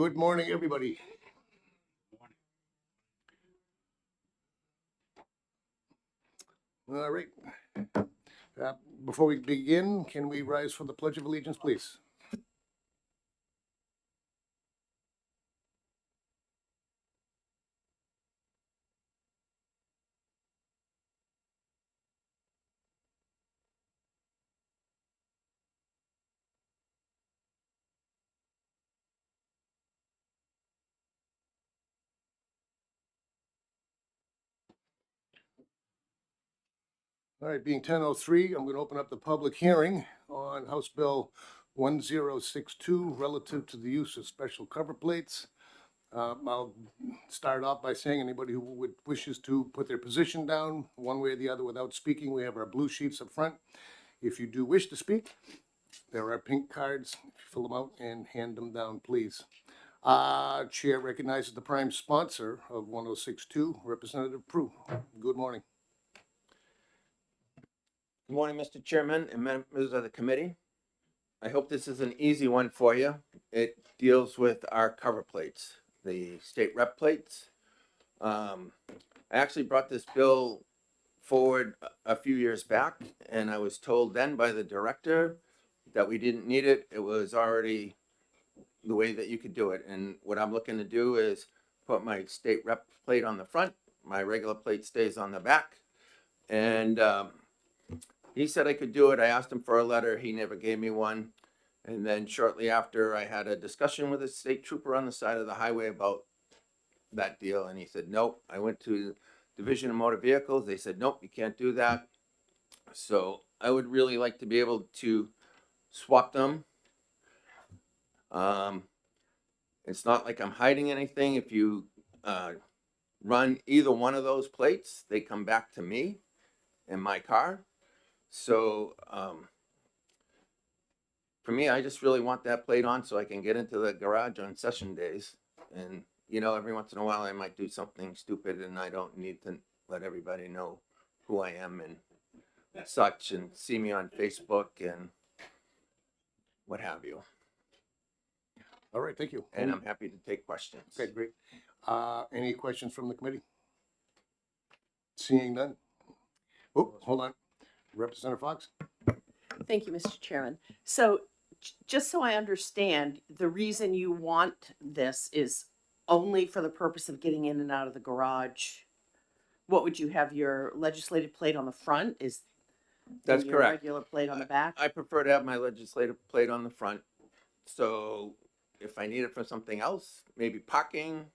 Good morning, everybody. All right. Before we begin, can we rise for the Pledge of Allegiance, please? All right, being 10:03, I'm going to open up the public hearing on House Bill 1062 relative to the use of special cover plates. I'll start off by saying anybody who wishes to put their position down one way or the other without speaking, we have our blue sheets up front. If you do wish to speak, there are pink cards. Fill them out and hand them down, please. Chair recognizes the prime sponsor of 1062, Representative Prue. Good morning. Good morning, Mr. Chairman and members of the committee. I hope this is an easy one for you. It deals with our cover plates, the state rep plates. I actually brought this bill forward a few years back, and I was told then by the director that we didn't need it. It was already the way that you could do it. And what I'm looking to do is put my state rep plate on the front, my regular plate stays on the back. And he said I could do it. I asked him for a letter. He never gave me one. And then shortly after, I had a discussion with a state trooper on the side of the highway about that deal. And he said, nope. I went to Division of Motor Vehicles. They said, nope, you can't do that. So I would really like to be able to swap them. It's not like I'm hiding anything. If you run either one of those plates, they come back to me in my car. So for me, I just really want that plate on so I can get into the garage on session days. And, you know, every once in a while I might do something stupid and I don't need to let everybody know who I am and such and see me on Facebook and what have you. All right, thank you. And I'm happy to take questions. Okay, great. Any questions from the committee? Seeing none. Oh, hold on. Representative Fox? Thank you, Mr. Chairman. So just so I understand, the reason you want this is only for the purpose of getting in and out of the garage. What would you have, your legislative plate on the front? That's your correct. regular plate on the back? I prefer to have my legislative plate on the front. So if I need it for something else, maybe parking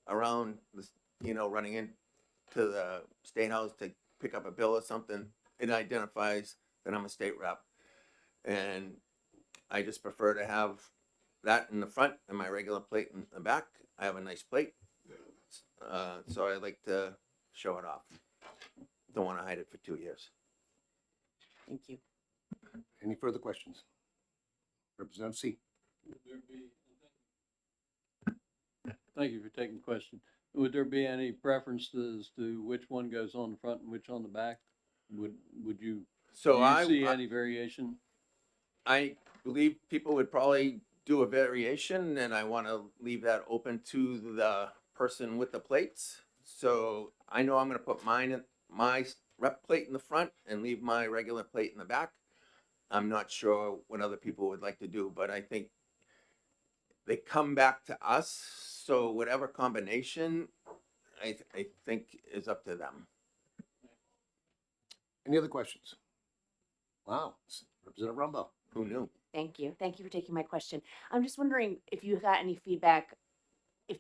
around, you know, running into the state house to pick up a bill or something, it identifies that I'm a state rep. And I just prefer to have that in the front and my regular plate in the back. I have a nice plate. So I like to show it off. Don't want to hide it for 2 years. Thank you. Any further questions? Representative C. Thank you for taking the question. Would there be any preference as to which one goes on the front and which on the back? Would you, So do you see any variation? I believe people would probably do a variation, and I want to leave that open to the person with the plates. So I know I'm going to put my rep plate in the front and leave my regular plate in the back. I'm not sure what other people would like to do, but I think they come back to us. So whatever combination, I think is up to them. Any other questions? Wow. Representative Rumbaugh. Who knew? Thank you. Thank you for taking my question. I'm just wondering if you got any feedback, if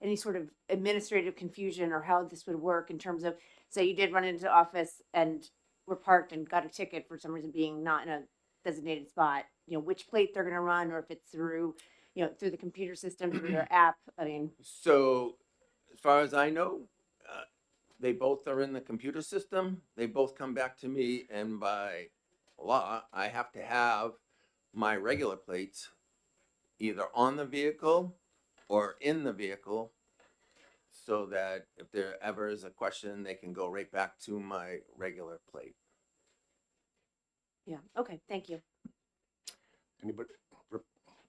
any sort of administrative confusion or how this would work in terms of, say you did run into office and were parked and got a ticket for some reason being not in a designated spot, you know, which plate they're going to run, or if it's through, you know, through the computer system, through their app. I mean, So as far as I know, they both are in the computer system. They both come back to me, and by law, I have to have my regular plates either on the vehicle or in the vehicle, so that if there ever is a question, they can go right back to my regular plate. yeah. Okay. Thank you. Anybody?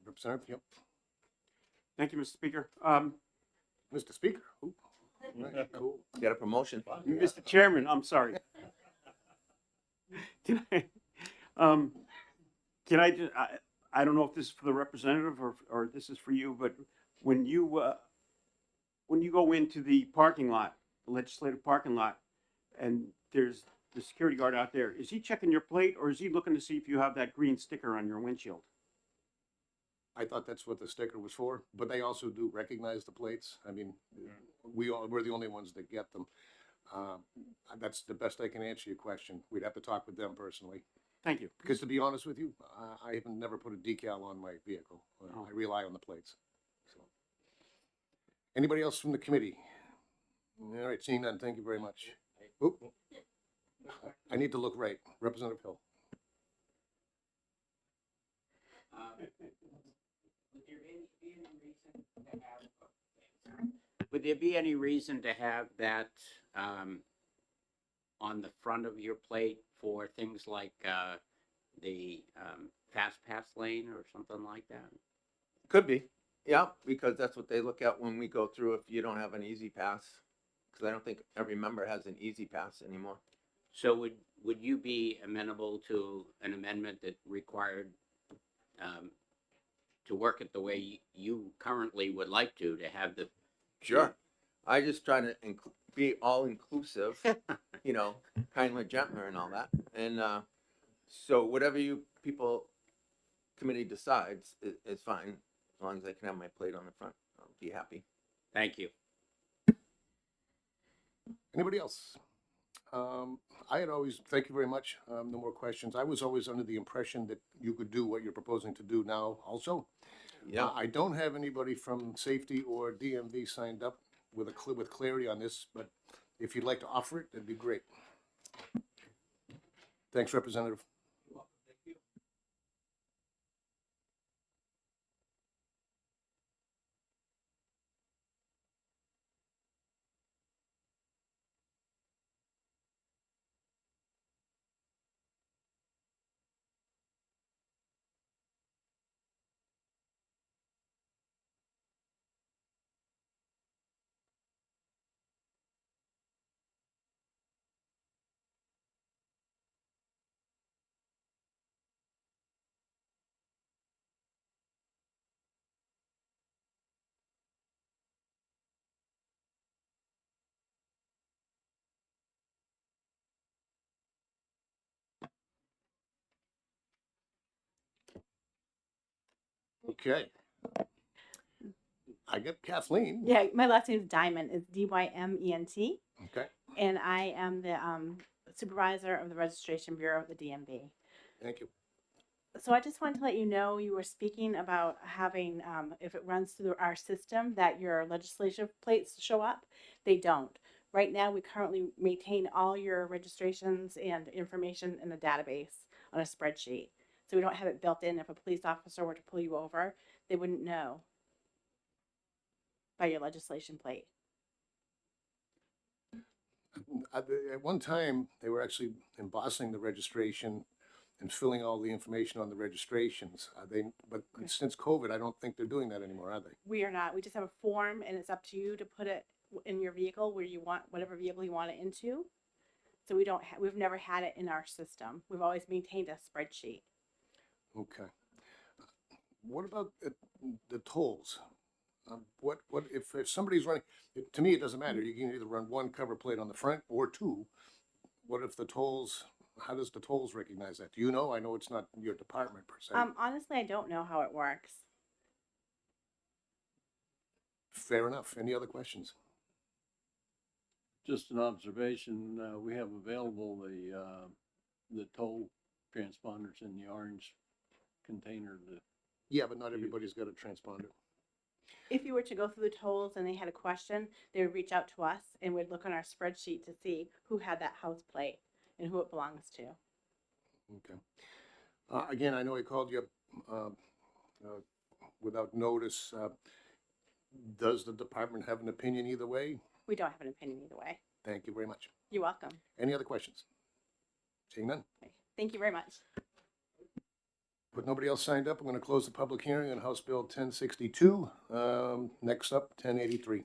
Representative? Yep. Thank you, Mr. Speaker. Mr. Speaker. Ooh. All right, cool. Got a promotion. Mr. Chairman, I'm sorry. Can I, I don't know if this is for the representative or this is for you, but when you go into the parking lot, the legislative parking lot, and there's the security guard out there, is he checking your plate or is he looking to see if you have that green sticker on your windshield? I thought that's what the sticker was for, but they also do recognize the plates. I mean, we're the only ones that get them. That's the best I can answer your question. We'd have to talk with them personally. Thank you. Because to be honest with you, I have never put a decal on my vehicle. Oh. I rely on the plates. So, anybody else from the committee? All right, seeing none, thank you very much. Oop. I need to look right. Representative Hill. Would there be any reason to have that on the front of your plate for things like the fast pass lane or something like that? Could be. Yeah, because that's what they look at when we go through if you don't have an easy pass. Because I don't think every member has an easy pass anymore. So would you be amenable to an amendment that required to work it the way you currently would like to have the Sure. I just try to be all inclusive, you know, kindler, gentler and all that. And so whatever you people committee decides is fine. As long as I can have my plate on the front, I'll be happy. Thank you. Anybody else? I had always, thank you very much. No more questions. I was always under the impression that you could do what you're proposing to do now also. Yeah. I don't have anybody from safety or DMV signed up with with clarity on this, but if you'd like to offer it, that'd be great. Thanks, Representative. Okay. I got Kathleen. Yeah, my last name is Diamond. It's Dyment, Okay, and I am the supervisor of the Registration Bureau of the DMV. thank you. So I just wanted to let you know you were speaking about having, if it runs through our system, that your legislative plates show up. They don't. Right now, we currently maintain all your registrations and information in a database on a spreadsheet. So we don't have it built in. If a police officer were to pull you over, they wouldn't know by your legislation plate. At one time, they were actually embossing the registration and filling all the information on the registrations. But since COVID, I don't think they're doing that anymore, are they? We are not. We just have a form, and it's up to you to put it in your vehicle where you want, whatever vehicle you want it into. So we don't. We've never had it in our system. We've always maintained a spreadsheet. Okay. What about the tolls? What if somebody's running? To me, it doesn't matter. You can either run one cover plate on the front or two. What if the tolls? How does the tolls recognize that? Do you know? I know it's not your department per se. Honestly, I don't know how it works. Fair enough. Any other questions? Just an observation, we have available the toll transponders in the orange container. Yeah, but not everybody's got a transponder. If you were to go through the tolls and they had a question, they would reach out to us and we'd look on our spreadsheet to see who had that house plate and who it belongs to. Okay. Again, I know I called you up without notice. Does the department have an opinion either way? We don't have an opinion either way. Thank you very much. You're welcome. Any other questions? Seeing none. Okay. Thank you very much. With nobody else signed up, I'm gonna close the public hearing on House Bill 1062. Next up, 1083.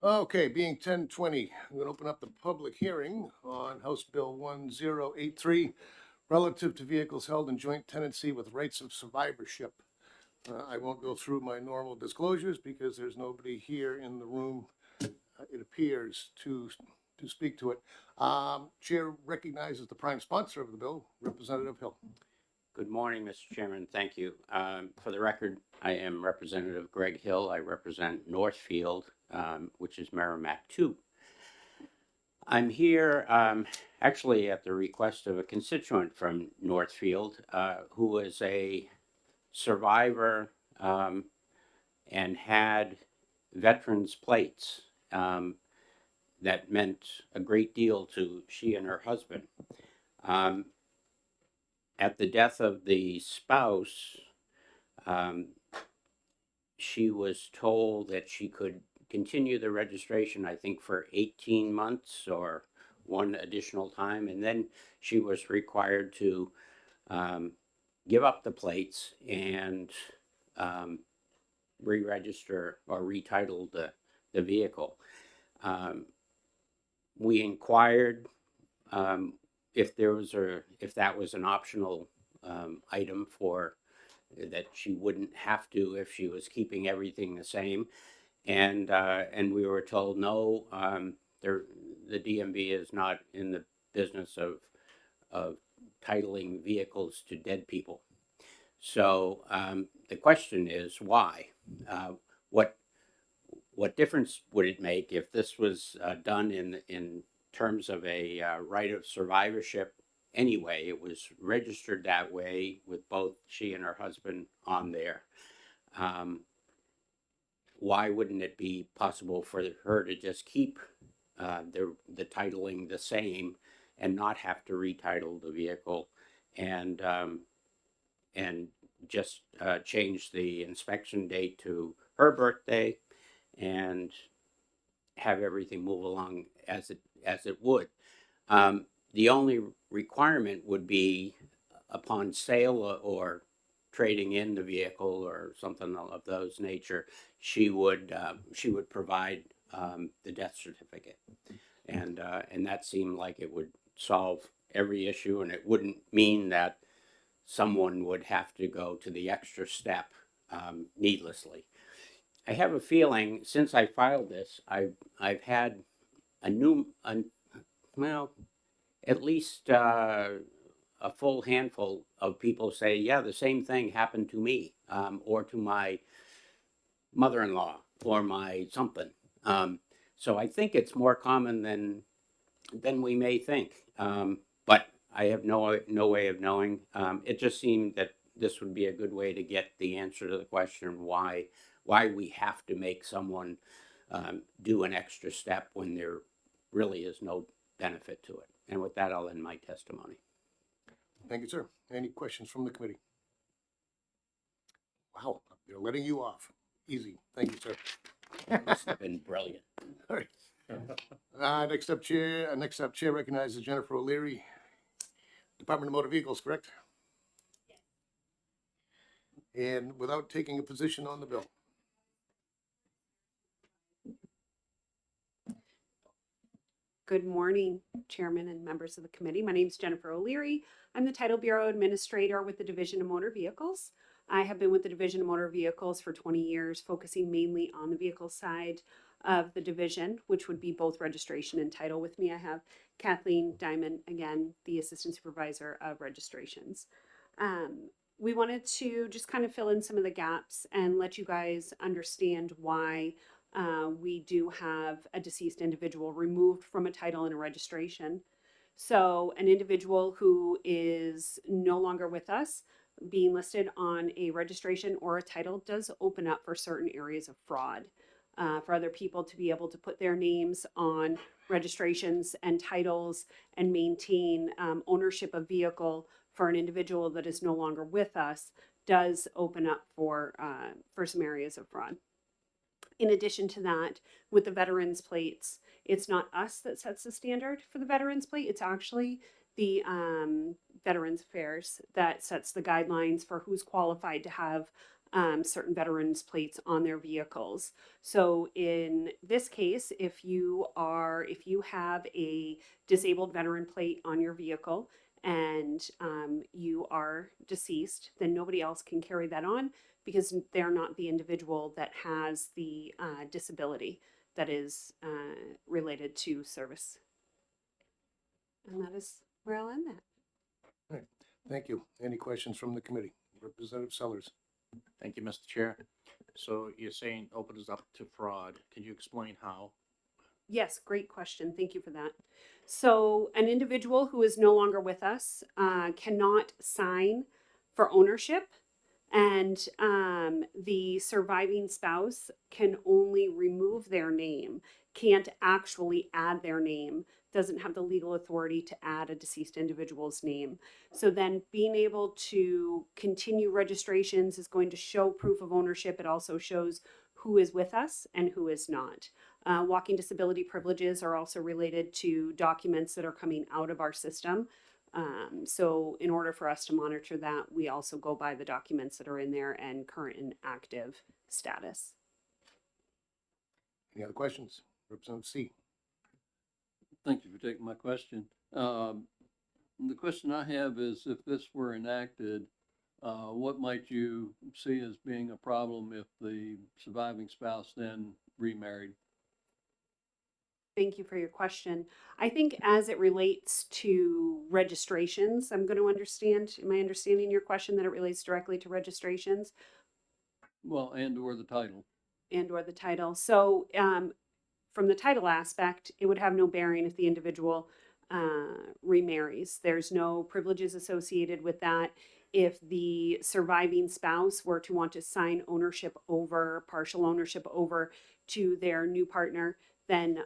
Okay, being 10:20, I'm going to open up the public hearing on House Bill 1083 relative to vehicles held in joint tenancy with rights of survivorship. I won't go through my normal disclosures because there's nobody here in the room, it appears, to speak to it. Chair recognizes the prime sponsor of the bill, Representative Hill. Good morning, Mr. Chairman. Thank you. For the record, I am Representative Greg Hill. I represent Northfield, which is Merrimack 2. I'm here actually at the request of a constituent from Northfield who was a survivor and had veterans plates that meant a great deal to she and her husband. At the death of the spouse, she was told that she could continue the registration, I think, for 18 months or one additional time. And then she was required to give up the plates and re-register or retitle the vehicle. We inquired if that was an optional item for that she wouldn't have to if she was keeping everything the same, and we were told no, the DMV is not in the business of titling vehicles to dead people. So the question is why? What difference would it make if this was done in terms of a right of survivorship? Anyway, it was registered that way with both she and her husband on there. Why wouldn't it be possible for her to just keep the titling the same and not have to retitle the vehicle and just change the inspection date to her birthday and have everything move along as it would? The only requirement would be upon sale or trading in the vehicle or something of those nature, she would provide the death certificate, and that seemed like it would solve every issue, and it wouldn't mean that someone would have to go to the extra step needlessly. I have a feeling since I filed this, I've had at least a full handful of people say, yeah, the same thing happened to me, or to my mother-in-law, or my something. So I think it's more common than we may think. But I have no way of knowing. It just seemed that this would be a good way to get the answer to the question why we have to make someone do an extra step when there really is no benefit to it. And with that, I'll end my testimony. Thank you, sir. Any questions from the committee? Wow, they're letting you off. Easy. Thank you, sir. Must have been brilliant. All right. Next up, Chair recognizes Jennifer O'Leary, Department of Motor Vehicles, correct? And without taking a position on the bill. Good morning, Chairman and members of the committee. My name is Jennifer O'Leary. I'm the Title Bureau Administrator with the Division of Motor Vehicles. I have been with the Division of Motor Vehicles for 20 years, focusing mainly on the vehicle side of the division, which would be both registration and title. With me, I have Kathleen Diamond, again, the Assistant Supervisor of Registrations. We wanted to just kind of fill in some of the gaps and let you guys understand why we do have a deceased individual removed from a title and a registration. So an individual who is no longer with us being listed on a registration or a title does open up for certain areas of fraud. For other people to be able to put their names on registrations and titles and maintain ownership of vehicle for an individual that is no longer with us does open up for some areas of fraud. In addition to that, with the veterans plates, it's not us that sets the standard for the veterans plate. It's actually the Veterans Affairs that sets the guidelines for who's qualified to have certain veterans plates on their vehicles. So in this case, if you have a disabled veteran plate on your vehicle and you are deceased, then nobody else can carry that on because they're not the individual that has the disability that is related to service. And that is where I'll end that. Thank you. Any questions from the committee? Representative Sellers. Thank you, Mr. Chair. So you're saying open us up to fraud. Can you explain how? Yes, great question. Thank you for that. So, an individual who is no longer with us cannot sign for ownership, and the surviving spouse can only remove their name, can't actually add their name, doesn't have the legal authority to add a deceased individual's name. So then being able to continue registrations is going to show proof of ownership. It also shows who is with us and who is not. Walking disability privileges are also related to documents that are coming out of our system. So in order for us to monitor that, we also go by the documents that are in there and current and active status. Any other questions? Representative C. Thank you for taking my question. The question I have is, if this were enacted, what might you see as being a problem if the surviving spouse then remarried? Thank you for your question. I think as it relates to registrations, am I understanding your question that it relates directly to registrations Well, and or the title. and or the title? So from the title aspect, it would have no bearing if the individual remarries. There's no privileges associated with that. If the surviving spouse were to want to sign ownership over, partial ownership over to their new partner, then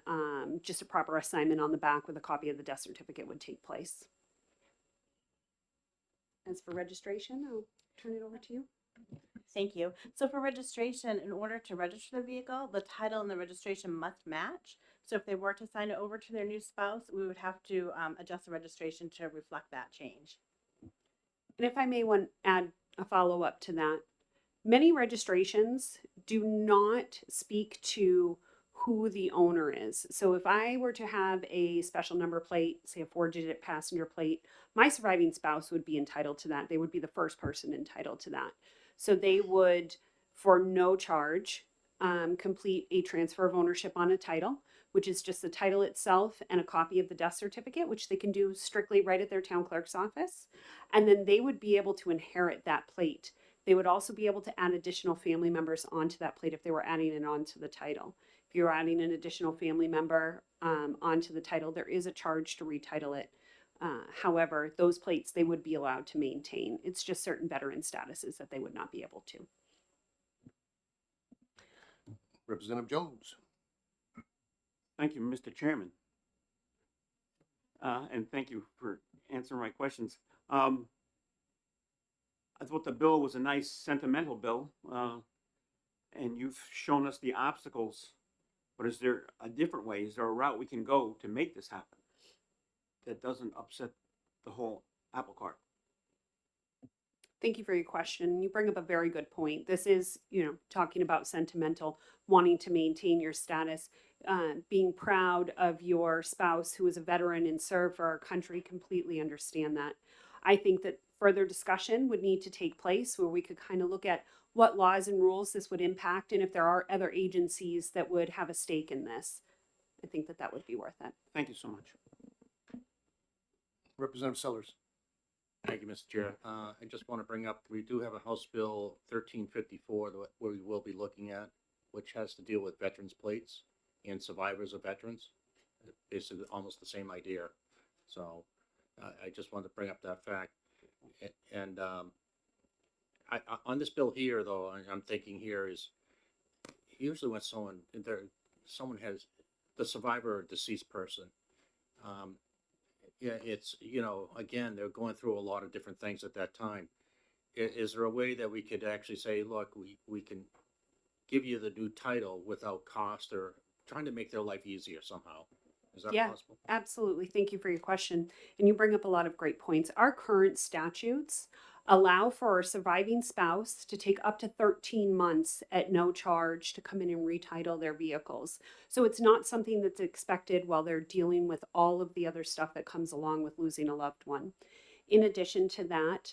just a proper assignment on the back with a copy of the death certificate would take place. As for registration, I'll turn it over to you. Thank you. So for registration, in order to register the vehicle, the title and the registration must match. So if they were to sign it over to their new spouse, we would have to adjust the registration to reflect that change. And if I may add a follow-up to that, many registrations do not speak to who the owner is. So if I were to have a special number plate, say a 4-digit passenger plate, my surviving spouse would be entitled to that. They would be the first person entitled to that. So they would, for no charge, complete a transfer of ownership on a title, which is just the title itself and a copy of the death certificate, which they can do strictly right at their town clerk's office. And then they would be able to inherit that plate. They would also be able to add additional family members onto that plate if they were adding it onto the title. If you're adding an additional family member onto the title, there is a charge to retitle it. However, those plates they would be allowed to maintain. It's just certain veteran statuses that they would not be able to. Representative Jones. Thank you, Mr. Chairman. And thank you for answering my questions. I thought the bill was a nice sentimental bill, and you've shown us the obstacles, but is there a different way? Is there a route we can go to make this happen that doesn't upset the whole apple cart? Thank you for your question. You bring up a very good point. This is, talking about sentimental, wanting to maintain your status, being proud of your spouse who is a veteran and served for our country. Completely understand that. I think that further discussion would need to take place where we could kind of look at what laws and rules this would impact and if there are other agencies that would have a stake in this. I think that would be worth it. Thank you so much. Representative Sellers. Thank you, Mr. Chair. I just want to bring up, we do have a House Bill 1354 that we will be looking at, which has to deal with veterans plates and survivors of veterans. Basically almost the same idea. So I just wanted to bring up that fact. And on this bill here, though, I'm thinking here is usually when someone has the survivor or deceased person, yeah, it's, again, they're going through a lot of different things at that time. Is there a way that we could actually say, look, we can give you the new title without cost, or trying to make their life easier somehow? Is that possible? Absolutely. Thank you for your question. And you bring up a lot of great points. Our current statutes allow for a surviving spouse to take up to 13 months at no charge to come in and retitle their vehicles. So it's not something that's expected while they're dealing with all of the other stuff that comes along with losing a loved one. In addition to that,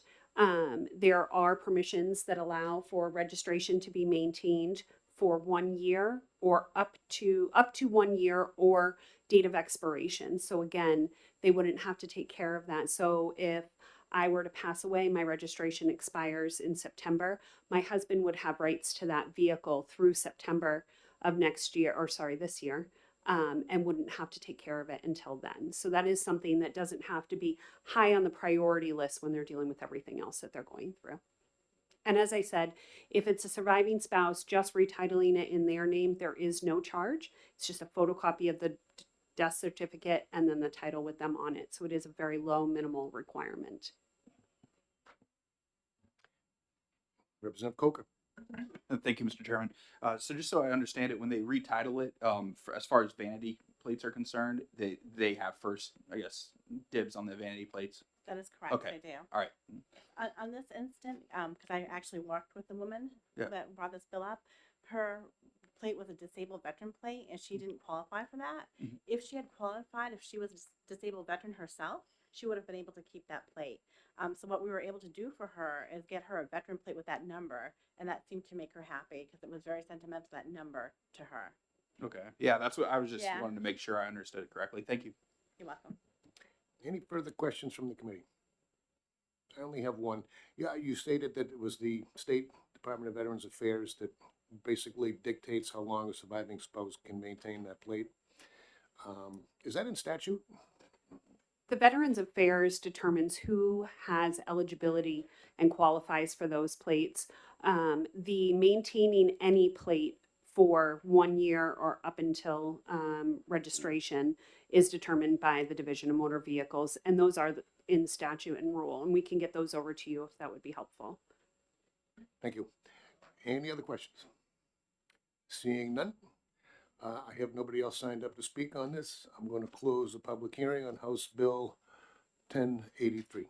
there are permissions that allow for registration to be maintained for 1 year or up to 1 year or date of expiration. So again, they wouldn't have to take care of that. So if I were to pass away, my registration expires in September. My husband would have rights to that vehicle through September of next year, or sorry, this year, and wouldn't have to take care of it until then. So that is something that doesn't have to be high on the priority list when they're dealing with everything else that they're going through. And as I said, if it's a surviving spouse, just retitling it in their name, there is no charge. It's just a photocopy of the death certificate and then the title with them on it. So it is a very low minimal requirement. Representative Coker. Thank you, Mr. Chairman. So just so I understand it, when they retitle it, as far as vanity plates are concerned, they have first, I guess, dibs on the vanity plates. That is correct. Okay. They do. All right. On this instant, because I actually worked with the woman Yeah. that brought this bill up, her plate was a disabled veteran plate, and she didn't qualify for that. Mhm. If she had qualified, if she was a disabled veteran herself, she would have been able to keep that plate. So what we were able to do for her is get her a veteran plate with that number, and that seemed to make her happy because it was very sentimental, that number to her. Okay. Yeah, that's what I was just Yeah. wanting to make sure I understood it correctly. Thank you. You're welcome. Any further questions from the committee? I only have one. Yeah, you stated that it was the State Department of Veterans Affairs that basically dictates how long a surviving spouse can maintain that plate. Is that in statute? The Veterans Affairs determines who has eligibility and qualifies for those plates. The maintaining any plate for 1 year or up until registration is determined by the Division of Motor Vehicles, and those are in statute and rule, and we can get those over to you if that would be helpful. Thank you. Any other questions? Seeing none, I have nobody else signed up to speak on this. I'm going to close the public hearing on House Bill 1083.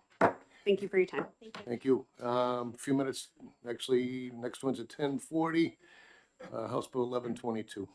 Thank you for your time. Thank you. A few minutes, actually, next one's at 1040, House Bill 1122.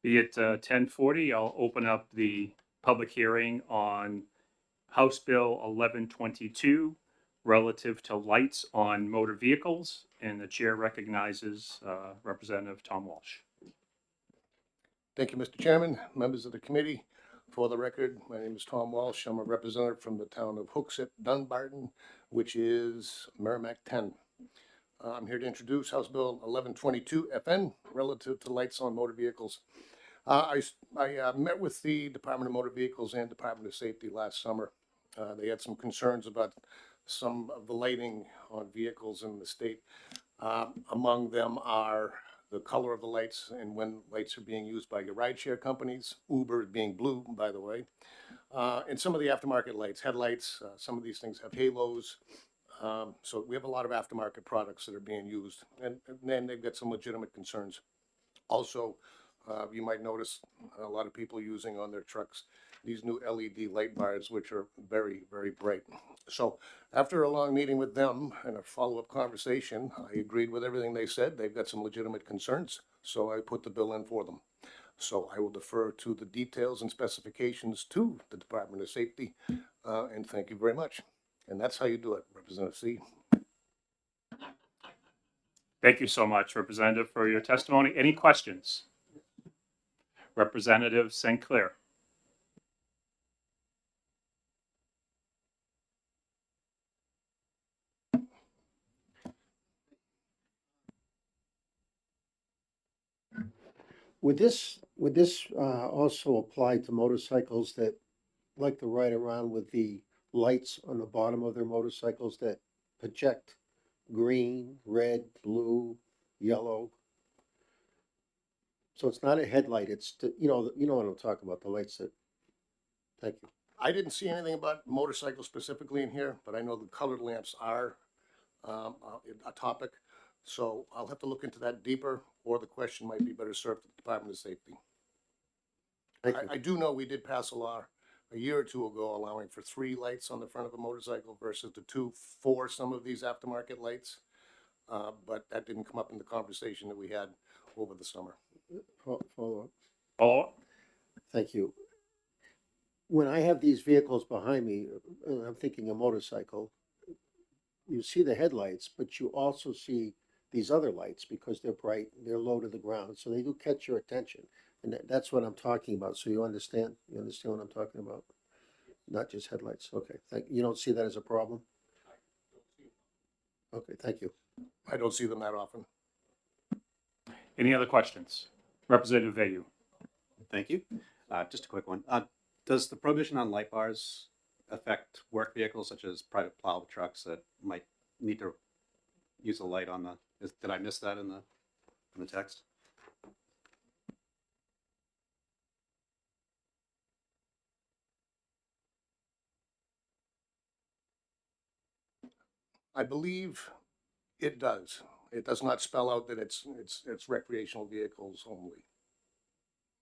Be it 10:40, I'll open up the public hearing on House Bill 1122 relative to lights on motor vehicles, and the chair recognizes Representative Tom Walsh. Thank you, Mr. Chairman, members of the committee. For the record, my name is Tom Walsh. I'm a representative from the town of Hooksett, Dunbarton, which is Merrimack 10. I'm here to introduce House Bill 1122 FN relative to lights on motor vehicles. I met with the Department of Motor Vehicles and Department of Safety last summer. They had some concerns about some of the lighting on vehicles in the state. Among them are the color of the lights and when lights are being used by your rideshare companies, Uber being blue, by the way, and some of the aftermarket lights, headlights. Some of these things have halos. So we have a lot of aftermarket products that are being used, and then they've got some legitimate concerns. Also, you might notice a lot of people using on their trucks these new LED light bars, which are very, very bright. So after a long meeting with them and a follow-up conversation, I agreed with everything they said. They've got some legitimate concerns, so I put the bill in for them. So I will defer to the details and specifications to the Department of Safety, and thank you very much. And that's how you do it, Representative C. Thank you so much, Representative, for your testimony. Any questions? Representative St. Clair. Would this also apply to motorcycles that like to ride around with the lights on the bottom of their motorcycles that project green, red, blue, yellow? So it's not a headlight, it's, you know what I'm talking about, the lights that, thank you. I didn't see anything about motorcycles specifically in here, but I know the colored lamps are a topic. So I'll have to look into that deeper, or the question might be better served to the Department of Safety. Thank you. I do know we did pass a law a year or two ago allowing for 3 lights on the front of a motorcycle versus the 2 for some of these aftermarket lights. But that didn't come up in the conversation that we had over the summer. Follow up. Follow-up? Thank you. When I have these vehicles behind me, I'm thinking a motorcycle, you see the headlights, but you also see these other lights because they're bright, they're low to the ground, so they do catch your attention. And that's what I'm talking about. So you understand what I'm talking about? Not just headlights. Okay, you don't see that as a problem? Okay, thank you. I don't see them that often. Any other questions? Representative Vayu. Thank you. Just a quick one. Does the prohibition on light bars affect work vehicles such as private plow trucks that might need to use a light on the, did I miss that in the text? I believe it does. It does not spell out that it's recreational vehicles only.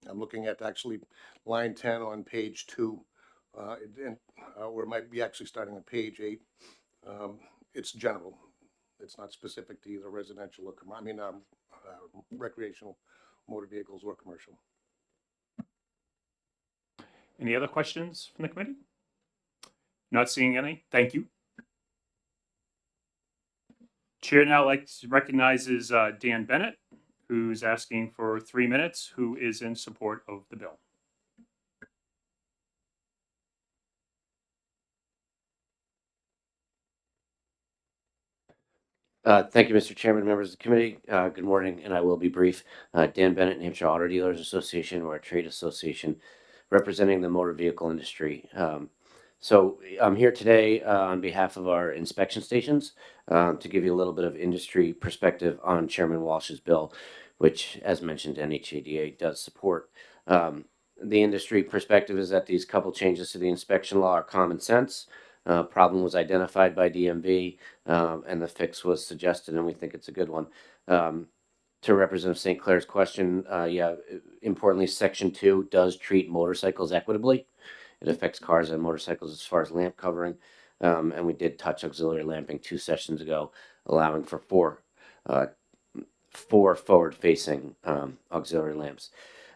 I'm looking at actually line 10 on page 2, or it might be actually starting on page 8. It's general. It's not specific to either residential or recreational motor vehicles or commercial. Any other questions from the committee? Not seeing any. Thank you. Chair now recognizes Dan Bennett, who's asking for 3 minutes, who is in support of the bill. Thank you, Mr. Chairman, members of the committee. Good morning, and I will be brief. Dan Bennett, New Hampshire Auto Dealers Association, or a trade association representing the motor vehicle industry. So I'm here today on behalf of our inspection stations to give you a little bit of industry perspective on Chairman Walsh's bill, which, as mentioned, NHADA does support. The industry perspective is that these couple changes to the inspection law are common sense. Problem was identified by DMV, and the fix was suggested, and we think it's a good one. To Representative St. Clair's question, importantly, Section 2 does treat motorcycles equitably. It affects cars and motorcycles as far as lamp covering, and we did touch auxiliary lamping 2 sessions ago, allowing for four forward-facing auxiliary lamps.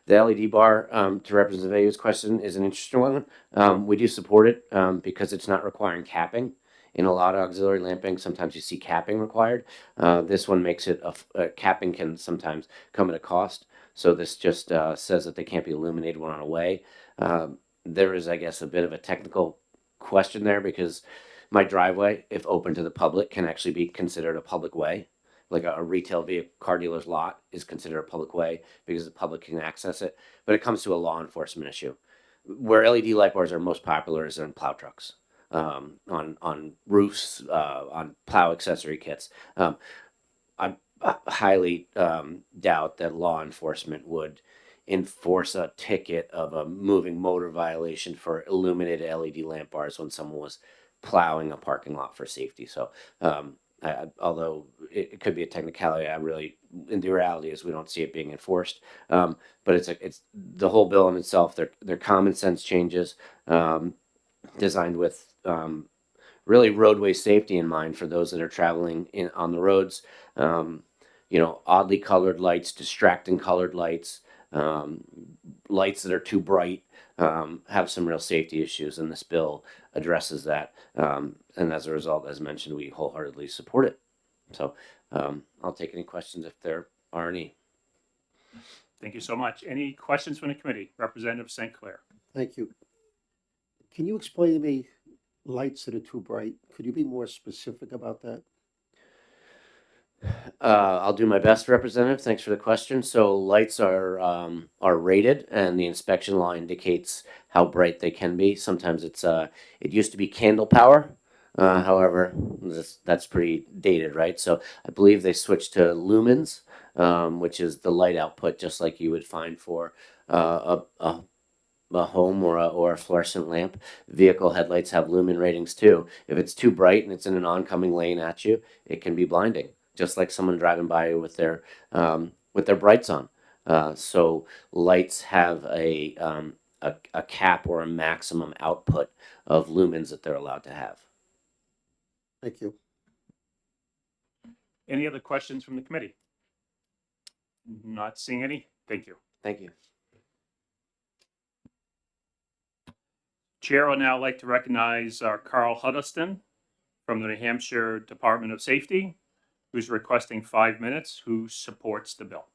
The LED bar, to Representative Ayu's question, is an interesting one. We do support it because it's not requiring capping. In a lot of auxiliary lamping, sometimes you see capping required. This one makes it capping can sometimes come at a cost. So this just says that they can't be illuminated when on away. There is, I guess, a bit of a technical question there because my driveway, if open to the public, can actually be considered a public way. Like a retail vehicle car dealer's lot is considered a public way because the public can access it. But it comes to a law enforcement issue. Where LED light bars are most popular is in plow trucks, on roofs, on plow accessory kits. I highly doubt that law enforcement would enforce a ticket of a moving motor violation for illuminated LED lamp bars when someone was plowing a parking lot for safety. So, although it could be a technicality, in the reality is we don't see it being enforced. But it's the whole bill in itself. They're common sense changes, designed with really roadway safety in mind for those that are traveling on the roads. Oddly colored lights, distracting colored lights, lights that are too bright have some real safety issues, and this bill addresses that. And as a result, as mentioned, we wholeheartedly support it. So I'll take any questions if there are any. Thank you so much. Any questions from the committee? Representative St. Clair. Thank you. Can you explain to me lights that are too bright? Could you be more specific about that? I'll do my best, Representative. Thanks for the question. So lights are rated, and the inspection law indicates how bright they can be. Sometimes it used to be candle power. However, that's pretty dated, right? So I believe they switched to lumens, which is the light output, just like you would find for a home or a fluorescent lamp. Vehicle headlights have lumen ratings too. If it's too bright and it's in an oncoming lane at you, it can be blinding, just like someone driving by with their brights on. So lights have a cap or a maximum output of lumens that they're allowed to have. Thank you. Any other questions from the committee? Not seeing any. Thank you. Thank you. Chair would now like to recognize Carl Huddleston from the New Hampshire Department of Safety, who's requesting 5 minutes, who supports the bill.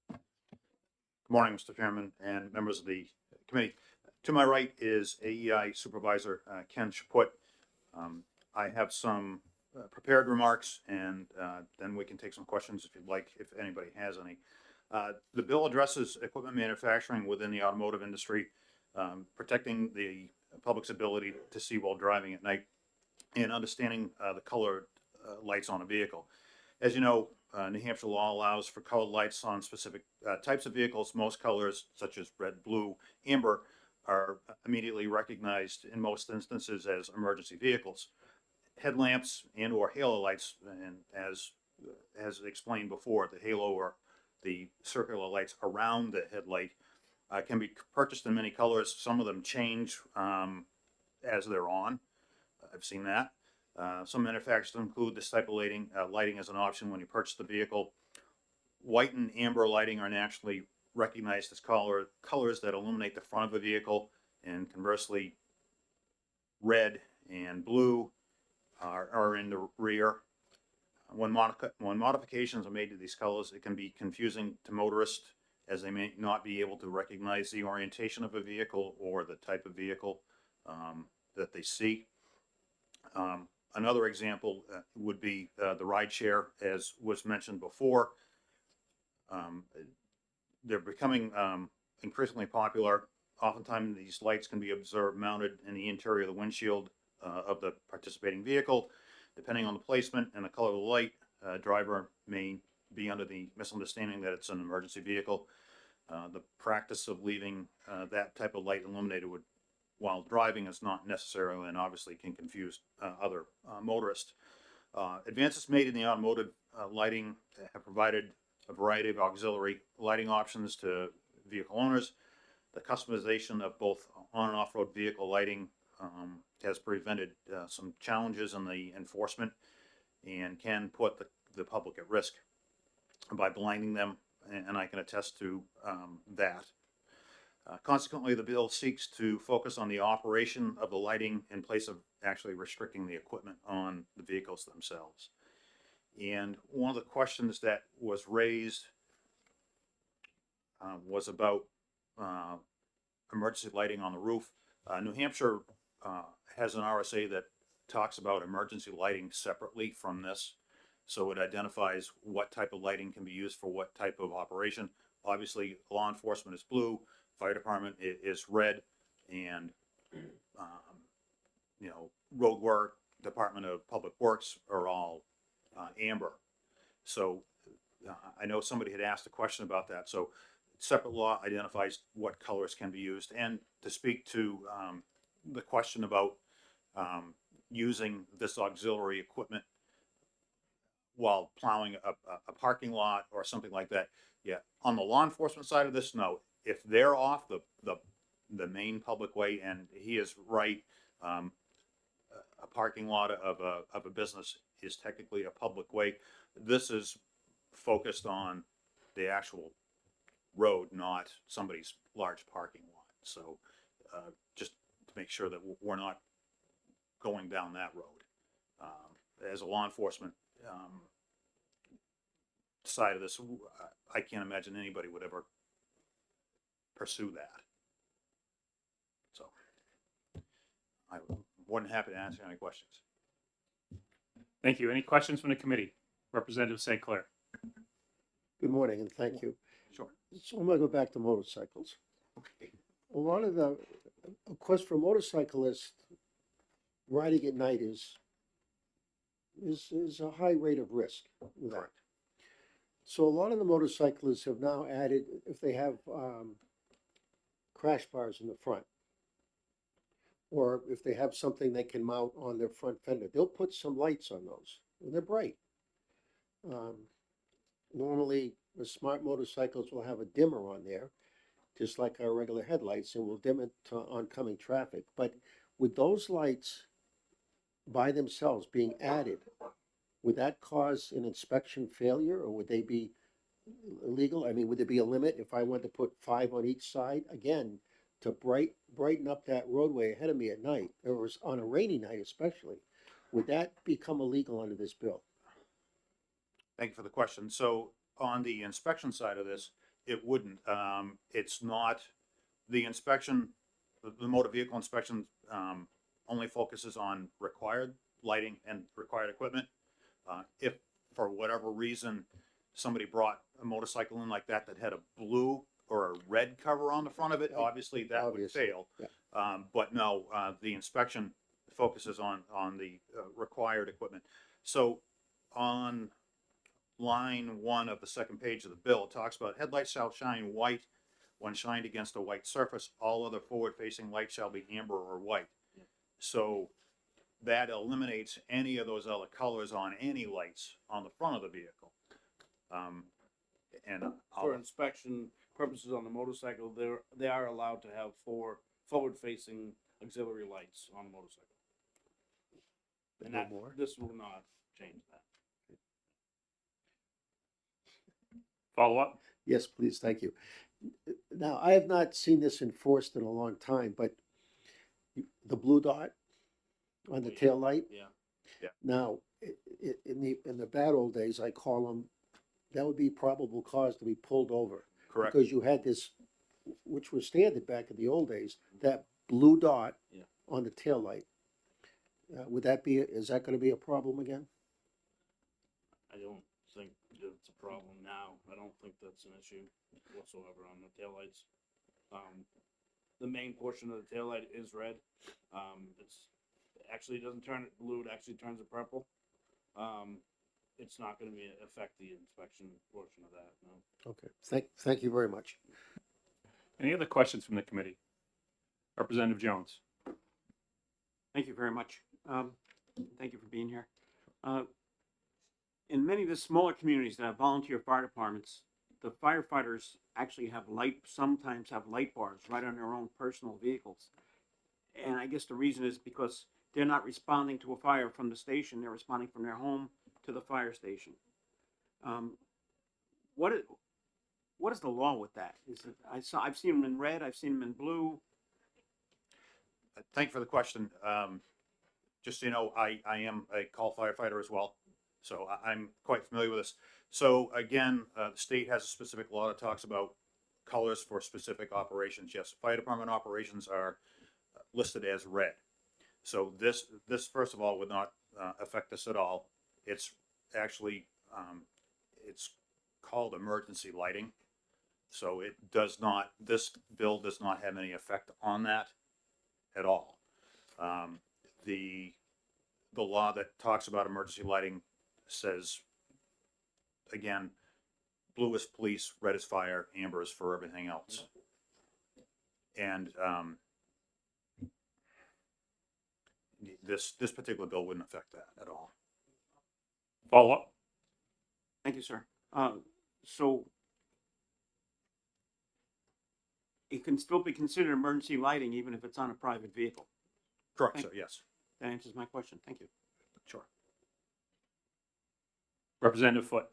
Good morning, Mr. Chairman and members of the committee. To my right is AEI Supervisor Ken Chaput. I have some prepared remarks, and then we can take some questions if you'd like, if anybody has any. The bill addresses equipment manufacturing within the automotive industry, protecting the public's ability to see while driving at night, and understanding the colored lights on a vehicle. As you know, New Hampshire law allows for colored lights on specific types of vehicles. Most colors, such as red, blue, amber, are immediately recognized in most instances as emergency vehicles. Headlamps and or halo lights, and as explained before, the halo or the circular lights around the headlight can be purchased in many colors. Some of them change as they're on. I've seen that. Some manufacturers include this type of lighting as an option when you purchase the vehicle. White and amber lighting are naturally recognized as colors that illuminate the front of a vehicle, and conversely, red and blue are in the rear. When modifications are made to these colors, it can be confusing to motorists, as they may not be able to recognize the orientation of a vehicle or the type of vehicle that they see. Another example would be the ride share, as was mentioned before. They're becoming increasingly popular. Oftentimes, these lights can be observed mounted in the interior of the windshield of the participating vehicle. Depending on the placement and the color of the light, driver may be under the misunderstanding that it's an emergency vehicle. The practice of leaving that type of light illuminated while driving is not necessarily, and obviously can confuse other motorists. Advances made in the automotive lighting have provided a variety of auxiliary lighting options to vehicle owners. The customization of both on and off-road vehicle lighting has prevented some challenges in the enforcement and can put the public at risk by blinding them, and I can attest to that. Consequently, the bill seeks to focus on the operation of the lighting in place of actually restricting the equipment on the vehicles themselves. And one of the questions that was raised was about emergency lighting on the roof. New Hampshire has an RSA that talks about emergency lighting separately from this. So it identifies what type of lighting can be used for what type of operation. Obviously, law enforcement is blue, fire department is red, and road work, Department of Public Works are all amber. So I know somebody had asked a question about that. So separate law identifies what colors can be used. And to speak to the question about using this auxiliary equipment while plowing a parking lot or something like that, yeah, on the law enforcement side of this, no. If they're off the main public way, and he is right, a parking lot of a business is technically a public way. This is focused on the actual road, not somebody's large parking lot. So just to make sure that we're not going down that road. As a law enforcement side of this, I can't imagine anybody would ever pursue that. So I'm more than happy to answer any questions. Thank you. Any questions from the committee? Representative St. Clair. Good morning and thank you. Sure. So I'm gonna go back to motorcycles. Okay. A lot of the, of course, for motorcyclists, riding at night is a high rate of risk with that. So a lot of the motorcyclists have now added, if they have crash bars in the front, or if they have something they can mount on their front fender, they'll put some lights on those, and they're bright. Normally, the smart motorcycles will have a dimmer on there, just like our regular headlights, and will dim it to oncoming traffic. But with those lights by themselves being added, would that cause an inspection failure, or would they be illegal? I mean, would there be a limit if I wanted to put 5 on each side? Again, to brighten up that roadway ahead of me at night, or on a rainy night especially, would that become illegal under this bill? Thank you for the question. So on the inspection side of this, it wouldn't. It's not, the inspection, the motor vehicle inspection only focuses on required lighting and required equipment. If for whatever reason somebody brought a motorcycle in like that had a blue or a red cover on the front of it, obviously that would fail. Yeah. But no, the inspection focuses on the required equipment. So on line 1 of the second page of the bill, it talks about headlights shall shine white when shined against a white surface. All other forward-facing lights shall be amber or white. Yeah. So that eliminates any of those other colors on any lights on the front of the vehicle. And for inspection purposes on the motorcycle, they are allowed to have 4 forward-facing auxiliary lights on a motorcycle. And that, this will not change that. Follow up? Yes, please, thank you. Now, I have not seen this enforced in a long time, but the blue dot on the tail light. Yeah. Yeah. Now, in the bad old days, I call them, that would be probable cause to be pulled over. Correct. Because you had this, which was standard back in the old days, that blue dot on the tail light. Would that be, is that gonna be a problem again? I don't think it's a problem now. I don't think that's an issue whatsoever on the taillights. The main portion of the taillight is red. It's actually doesn't turn it blue, it actually turns it purple. It's not gonna affect the inspection portion of that, no. Okay, thank you very much. Any other questions from the committee? Representative Jones. Thank you very much. Thank you for being here. In many of the smaller communities that have volunteer fire departments, the firefighters actually sometimes have light bars right on their own personal vehicles. And I guess the reason is because they're not responding to a fire from the station, they're responding from their home to the fire station. What is the law with that? I've seen them in red, I've seen them in blue. Thank you for the question. Just so you know, I am a call firefighter as well, so I'm quite familiar with this. So again, the state has a specific law that talks about colors for specific operations. Yes, fire department operations are listed as red. So this first of all would not affect us at all. It's actually it's called emergency lighting. So it does not. This bill does not have any effect on that at all. The law that talks about emergency lighting says, again, blue is police, red is fire, amber is for everything else. And this particular bill wouldn't affect that at all. Follow up? Thank you, sir. So it can still be considered emergency lighting even if it's on a private vehicle? Correct, sir, yes. That answers my question. Thank you. Sure. Representative Foot.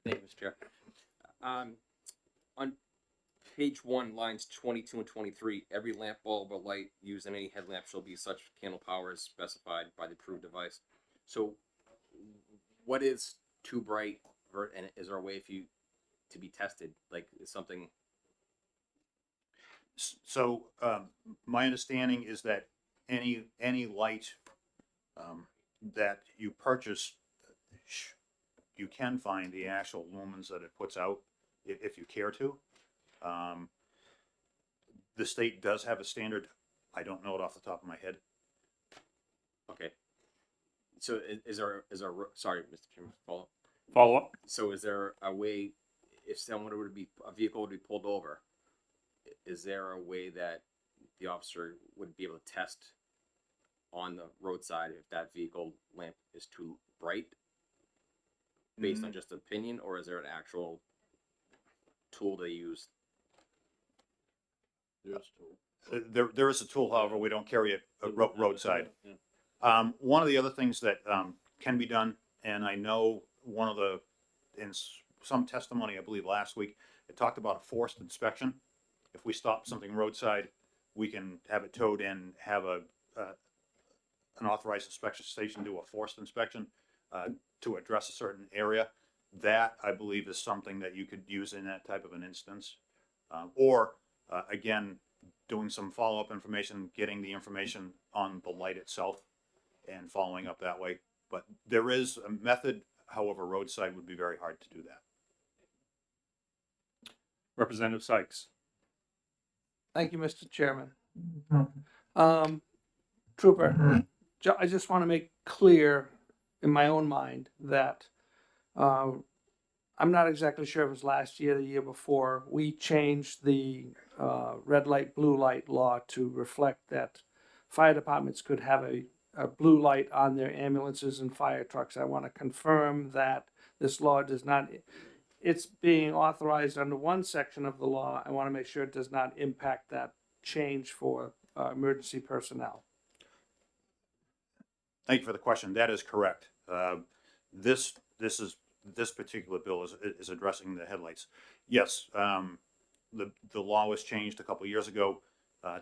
Thank you, Mr. Chair. On page 1, lines 22 and 23, every lamp, bulb, or light used in any headlamp shall be such candle power as specified by the approved device. So, what is too bright, and is there a way for you to be tested? Like, is something? So my understanding is that any light that you purchase, you can find the actual lumens that it puts out if you care to. The state does have a standard. I don't know it off the top of my head. Okay. So is there sorry, Mr. Chairman, follow up? So is there a way, if someone a vehicle would be pulled over, is there a way that the officer would be able to test on the roadside if that vehicle lamp is too bright based on just opinion, or is there an actual tool they use? There is a tool, however, we don't carry it roadside. One of the other things that can be done, and I know in some testimony, I believe last week, it talked about a forced inspection. If we stop something roadside, we can have it towed in, have an authorized inspection station do a forced inspection to address a certain area. That, I believe, is something that you could use in that type of an instance. Or, again, doing some follow-up information, getting the information on the light itself and following up that way. But there is a method, however, roadside would be very hard to do that. Representative Sykes. Thank you, Mr. Chairman. Trooper, I just want to make clear in my own mind that I'm not exactly sure if it was last year or the year before, we changed the red light, blue light law to reflect that fire departments could have a blue light on their ambulances and fire trucks. I want to confirm that this law does not, it's being authorized under one section of the law. I want to make sure it does not impact that change for emergency personnel. Thank you for the question. That is correct. This particular bill is addressing the headlights. Yes, the law was changed a couple of years ago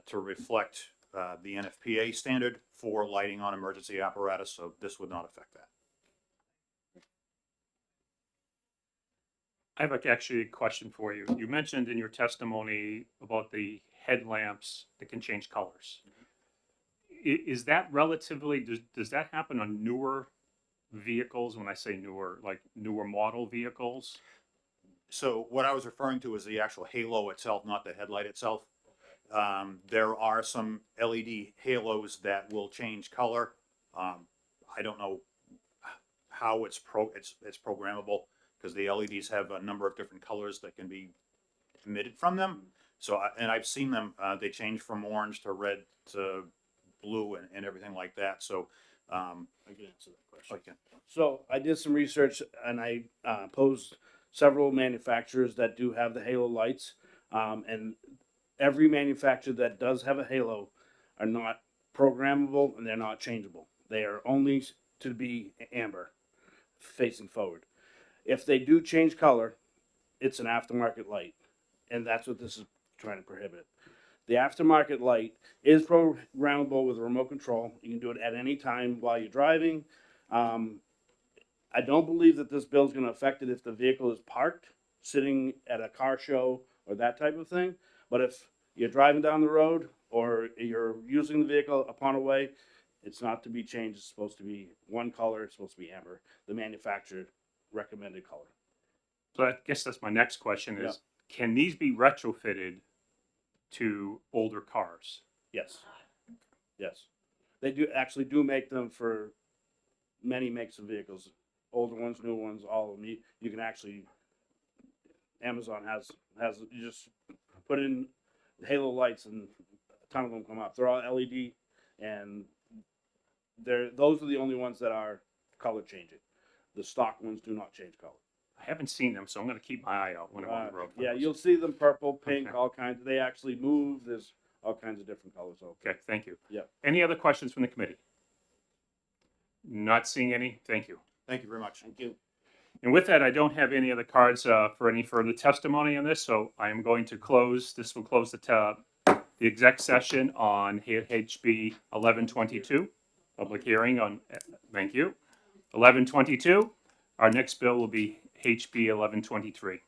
to reflect the NFPA standard for lighting on emergency apparatus, so this would not affect that. I have actually a question for you. You mentioned in your testimony about the headlamps that can change colors. Is that relatively, does that happen on newer vehicles? When I say newer, like newer model vehicles? So what I was referring to is the actual halo itself, not the headlight itself. There are some LED halos that will change color. I don't know how it's programmable, because the LEDs have a number of different colors that can be emitted from them. So, and I've seen them, they change from orange to red to blue and everything like that. So, I can answer that question. Okay. So I did some research and I posed several manufacturers that do have the halo lights, and every manufacturer that does have a halo are not programmable and they're not changeable. They are only to be amber, facing forward. If they do change color, it's an aftermarket light, and that's what this is trying to prohibit. The aftermarket light is programmable with a remote control. You can do it at any time while you're driving. I don't believe that this bill is going to affect it if the vehicle is parked, sitting at a car show or that type of thing. But if you're driving down the road or you're using the vehicle upon a way, it's not to be changed. It's supposed to be one color. It's supposed to be amber, the manufacturer recommended color. So I guess that's my next question is, Yeah. can these be retrofitted to older cars? Yes. Yes. They do actually do make them for many makes of vehicles, older ones, new ones, all of them. You can actually, Amazon has you just put in halo lights and a ton of them come up. They're all LED, and those are the only ones that are color changing. The stock ones do not change color. I haven't seen them, so I'm going to keep my eye out when I'm on the road. Yeah, you'll see them purple, pink, Okay. all kinds. They actually move. There's all kinds of different colors. Okay, thank you. Yeah. Any other questions from the committee? Not seeing any. Thank you. Thank you very much. Thank you. And with that, I don't have any other cards for any further testimony on this, so I am going to close. This will close the exec session on HB 1122, public hearing on. Thank you. 1122. Our next bill will be HB 1123.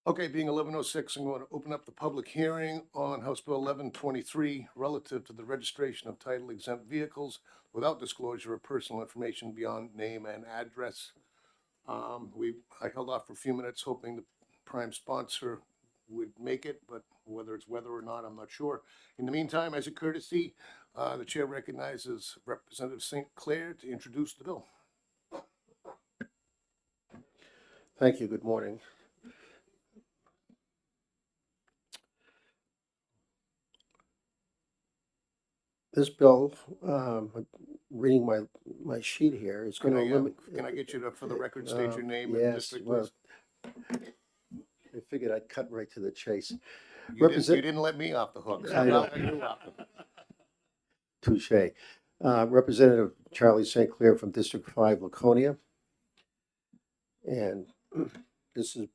Okay, being 11:06, I'm going to open up the public hearing on House Bill 1123 relative to the registration of title exempt vehicles without disclosure of personal information beyond name and address. I held off for a few minutes hoping the prime sponsor would make it, but whether it's weather or not, I'm not sure. In the meantime, as a courtesy, the chair recognizes Representative St. Clair to introduce the bill. Thank you. Good morning. This bill, reading my sheet here, is going to limit. Can I get you to, for the record, state your name and Yes, district, well, please? I figured I'd cut right to the chase. You didn't let me off the hook. So I know. now you're off. Touche. Representative Charlie St. Clair from District 5, Laconia. And this is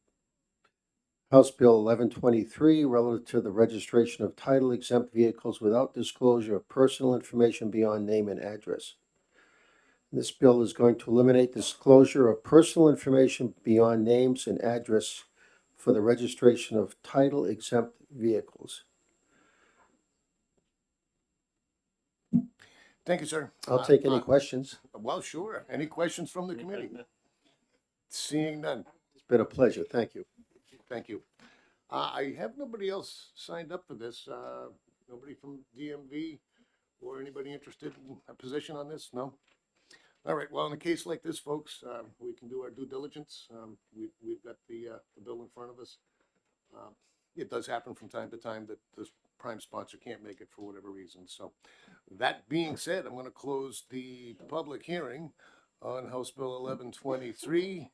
House Bill 1123 relative to the registration of title exempt vehicles without disclosure of personal information beyond name and address. This bill is going to eliminate disclosure of personal information beyond names and address for the registration of title exempt vehicles. Thank you, sir. I'll take any questions. Well, sure. Any questions from the committee? Seeing none. It's been a pleasure. Thank you. Thank you. I have nobody else signed up for this. Nobody from DMV or anybody interested in a position on this? No? All right. Well, in a case like this, folks, we can do our due diligence. We've got the bill in front of us. It does happen from time to time that the prime sponsor can't make it for whatever reason. So that being said, I'm going to close the public hearing on House Bill 1123.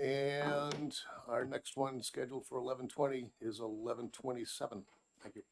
And our next one scheduled for 11:20 is 11:27. Thank you.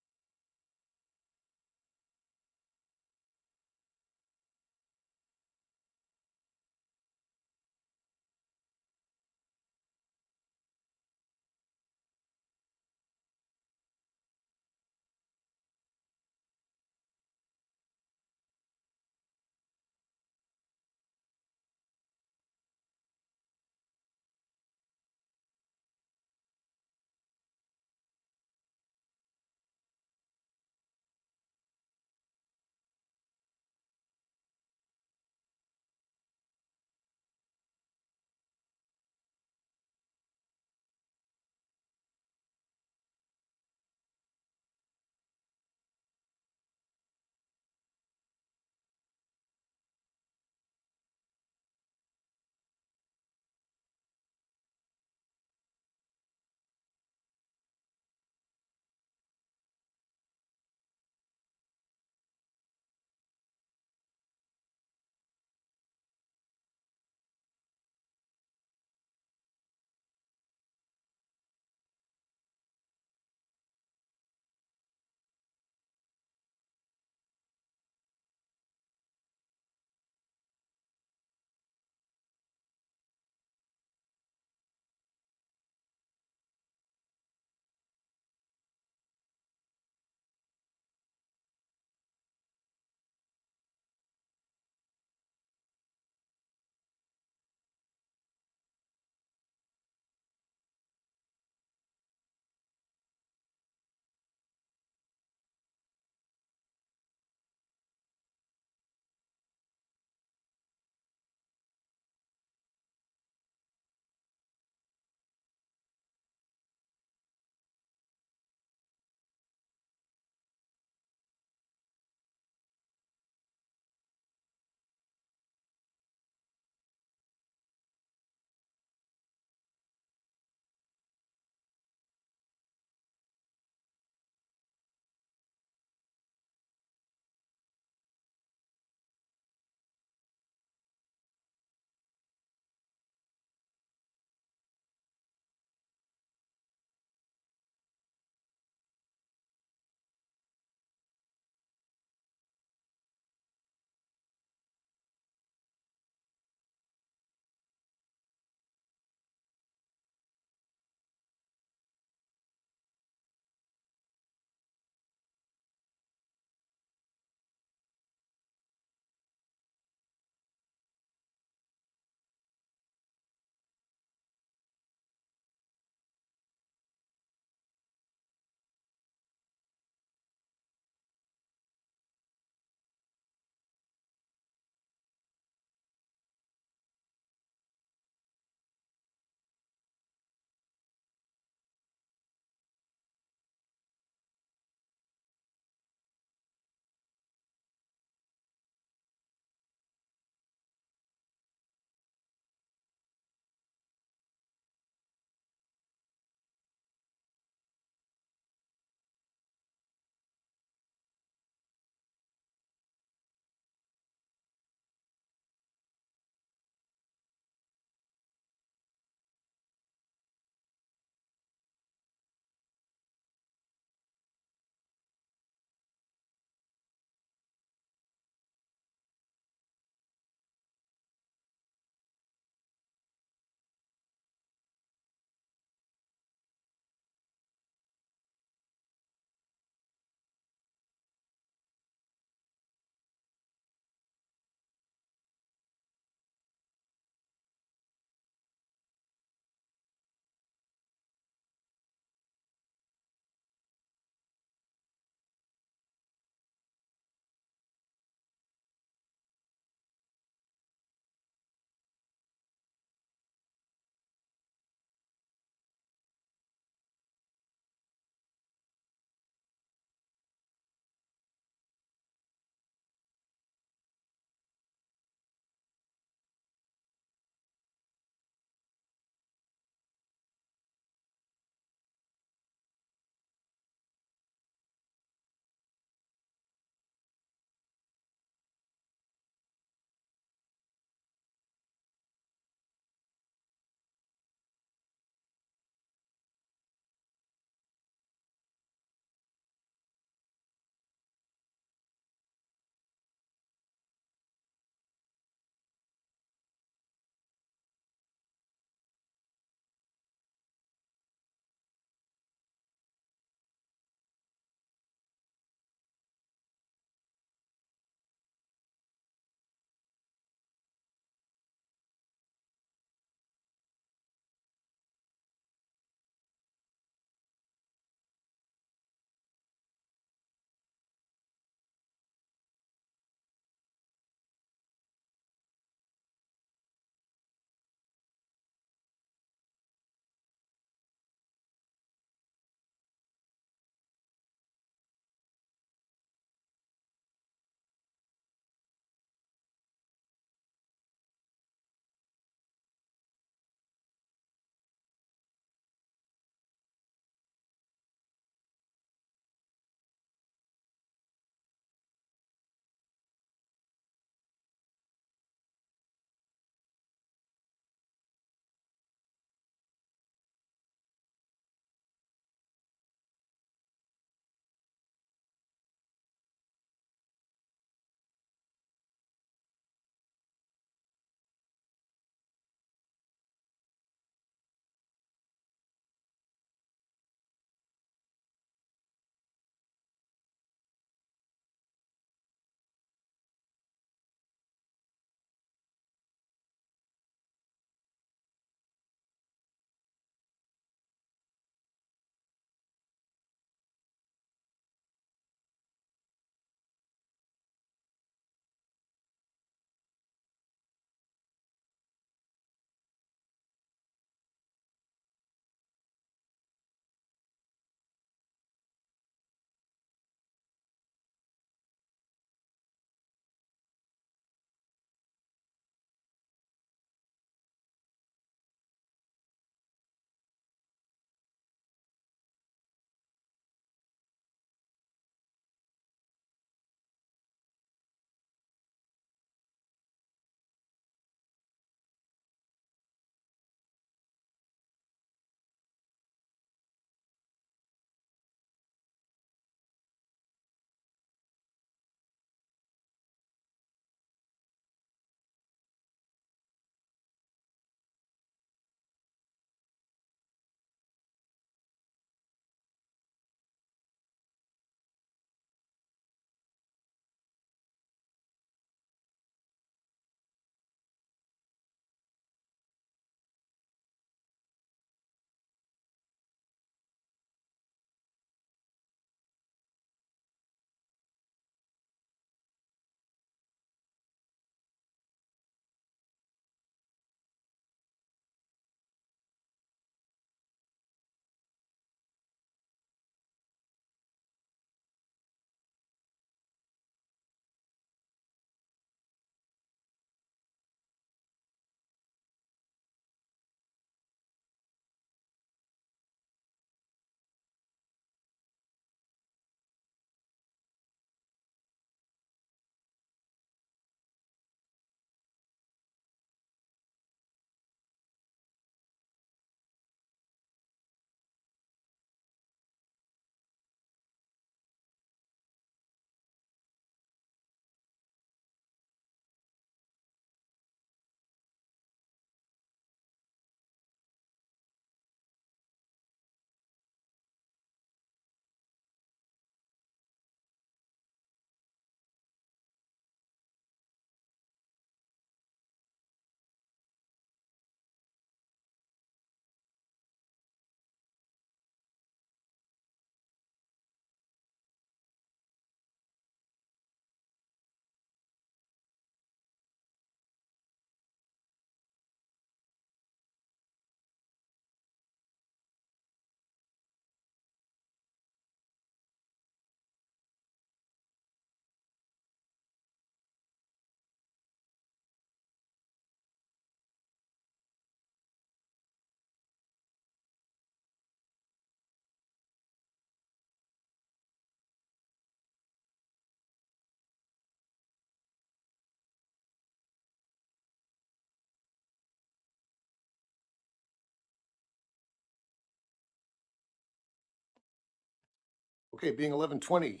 Okay, being 11:20,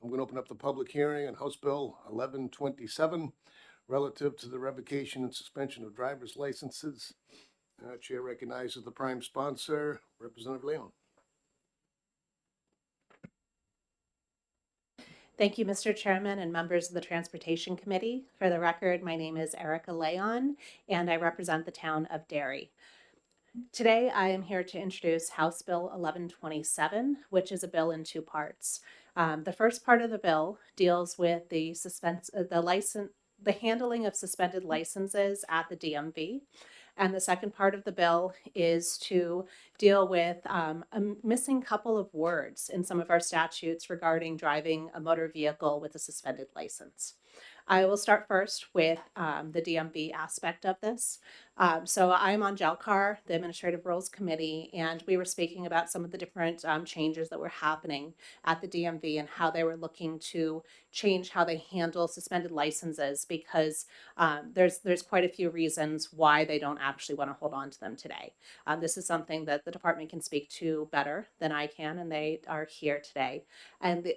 I'm going to open up the public hearing on House Bill 1127 relative to the revocation and suspension of driver's licenses. Chair recognizes the prime sponsor, Representative Leon. Thank you, Mr. Chairman and members of the Transportation Committee. For the record, my name is Erica Leon, and I represent the town of Derry. Today, I am here to introduce House Bill 1127, which is a bill in two parts. The first part of the bill deals with the handling of suspended licenses at the DMV. And the second part of the bill is to deal with a missing couple of words in some of our statutes regarding driving a motor vehicle with a suspended license. I will start first with the DMV aspect of this. So I'm on JELCAR, the Administrative Rules Committee, and we were speaking about some of the different changes that were happening at the DMV and how they were looking to change how they handle suspended licenses, because there's quite a few reasons why they don't actually want to hold on to them today. This is something that the department can speak to better than I can, and they are here today. And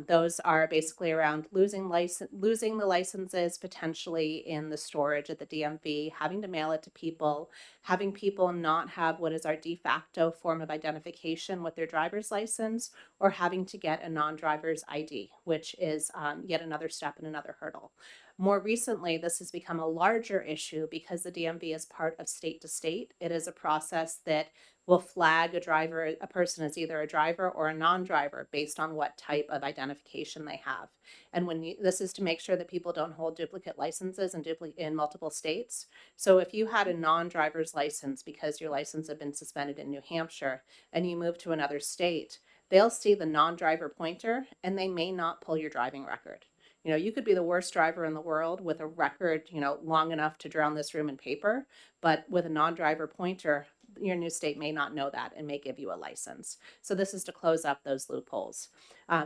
those are basically around losing the licenses potentially in the storage at the DMV, having to mail it to people, having people not have what is our de facto form of identification with their driver's license, or having to get a non-driver's ID, which is yet another step and another hurdle. More recently, this has become a larger issue because the DMV is part of state to state. It is a process that will flag a person as either a driver or a non-driver based on what type of identification they have. And this is to make sure that people don't hold duplicate licenses in multiple states. So if you had a non-driver's license because your license had been suspended in New Hampshire and you move to another state, they'll see the non-driver pointer and they may not pull your driving record. You know, you could be the worst driver in the world with a record, long enough to drown this room in paper, but with a non-driver pointer, your new state may not know that and may give you a license. So this is to close up those loopholes.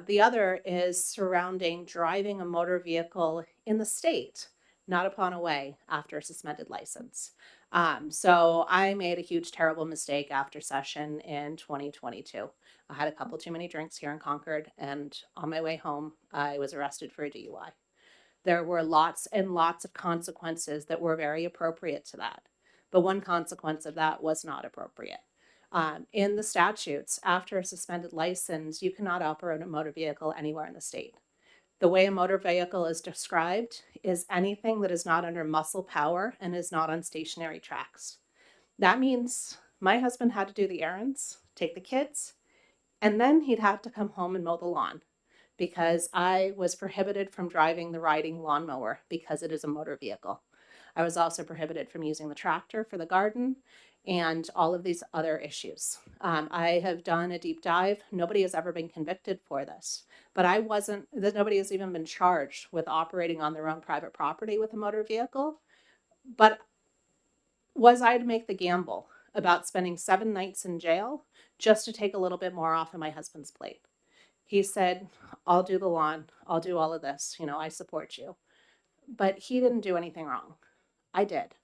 The other is surrounding driving a motor vehicle in the state, not upon a way after a suspended license. So I made a huge, terrible mistake after session in 2022. I had a couple too many drinks here in Concord, and on my way home, I was arrested for a DUI. There were lots and lots of consequences that were very appropriate to that. But one consequence of that was not appropriate. In the statutes, after a suspended license, you cannot operate a motor vehicle anywhere in the state. The way a motor vehicle is described is anything that is not under muscle power and is not on stationary tracks. That means my husband had to do the errands, take the kids, and then he'd have to come home and mow the lawn, because I was prohibited from driving the riding lawnmower because it is a motor vehicle. I was also prohibited from using the tractor for the garden and all of these other issues. I have done a deep dive. Nobody has ever been convicted for this, but nobody has even been charged with operating on their own private property with a motor vehicle. But was I to make the gamble about spending 7 nights in jail just to take a little bit more off of my husband's plate? He said, I'll do the lawn. I'll do all of this. I support you. But he didn't do anything wrong. I did.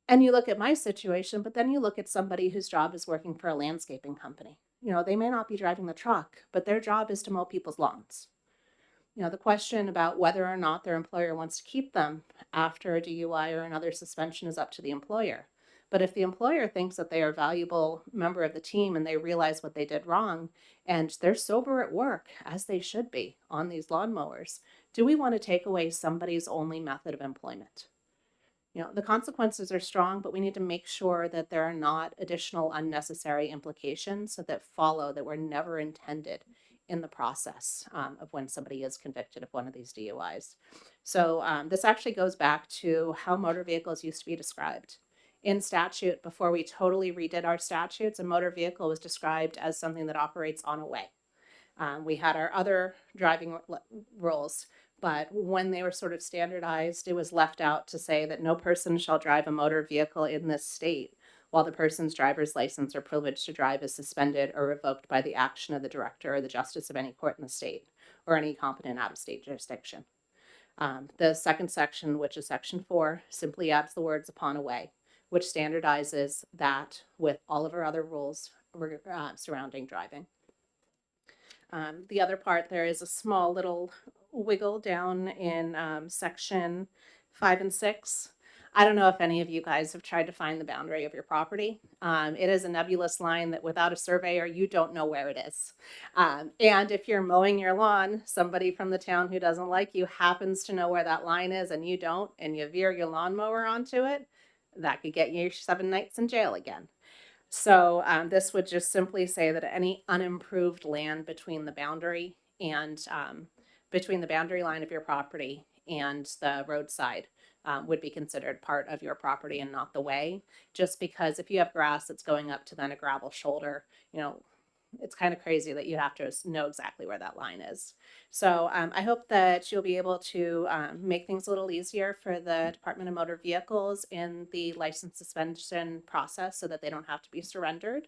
And you look at my situation, but then you look at somebody whose job is working for a landscaping company. They may not be driving the truck, but their job is to mow people's lawns. The question about whether or not their employer wants to keep them after a DUI or another suspension is up to the employer. But if the employer thinks that they are a valuable member of the team and they realize what they did wrong and they're sober at work, as they should be on these lawnmowers, do we want to take away somebody's only method of employment? The consequences are strong, but we need to make sure that there are not additional unnecessary implications that follow that were never intended in the process of when somebody is convicted of one of these DUIs. So this actually goes back to how motor vehicles used to be described. In statute, before we totally redid our statutes, a motor vehicle was described as something that operates on a way. We had our other driving rules, but when they were sort of standardized, it was left out to say that no person shall drive a motor vehicle in this state while the person's driver's license or privilege to drive is suspended or revoked by the action of the director or the justice of any court in the state or any competent out-of-state jurisdiction. The second section, which is section 4, simply adds the words upon a way, which standardizes that with all of our other rules surrounding driving. The other part, there is a small little wiggle down in section 5 and 6. I don't know if any of you guys have tried to find the boundary of your property. It is a nebulous line that without a surveyor, you don't know where it is. And if you're mowing your lawn, somebody from the town who doesn't like you happens to know where that line is and you don't, and you veer your lawnmower onto it, that could get you 7 nights in jail again. So this would just simply say that any unimproved land between the boundary and between the boundary line of your property and the roadside would be considered part of your property and not the way. Just because if you have grass that's going up to then a gravel shoulder, you know, it's kind of crazy that you have to know exactly where that line is. So I hope that you'll be able to make things a little easier for the Department of Motor Vehicles in the license suspension process so that they don't have to be surrendered.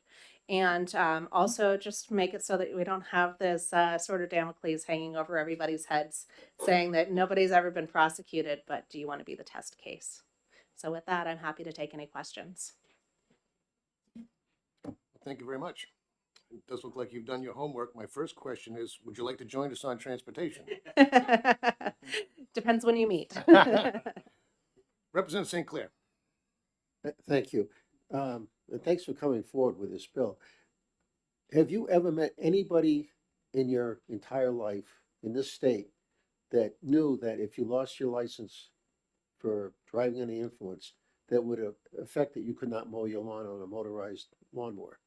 And also just make it so that we don't have this sort of Damocles hanging over everybody's heads saying that nobody's ever been prosecuted, but do you want to be the test case? So with that, I'm happy to take any questions. Thank you very much. It does look like you've done your homework. My first question is, would you like to join us on transportation? Depends when you meet. Representative St. Clair. Thank you. And thanks for coming forward with this bill. Have you ever met anybody in your entire life in this state that knew that if you lost your license for driving under the influence, that would affect that you could not mow your lawn on a motorized lawnmower?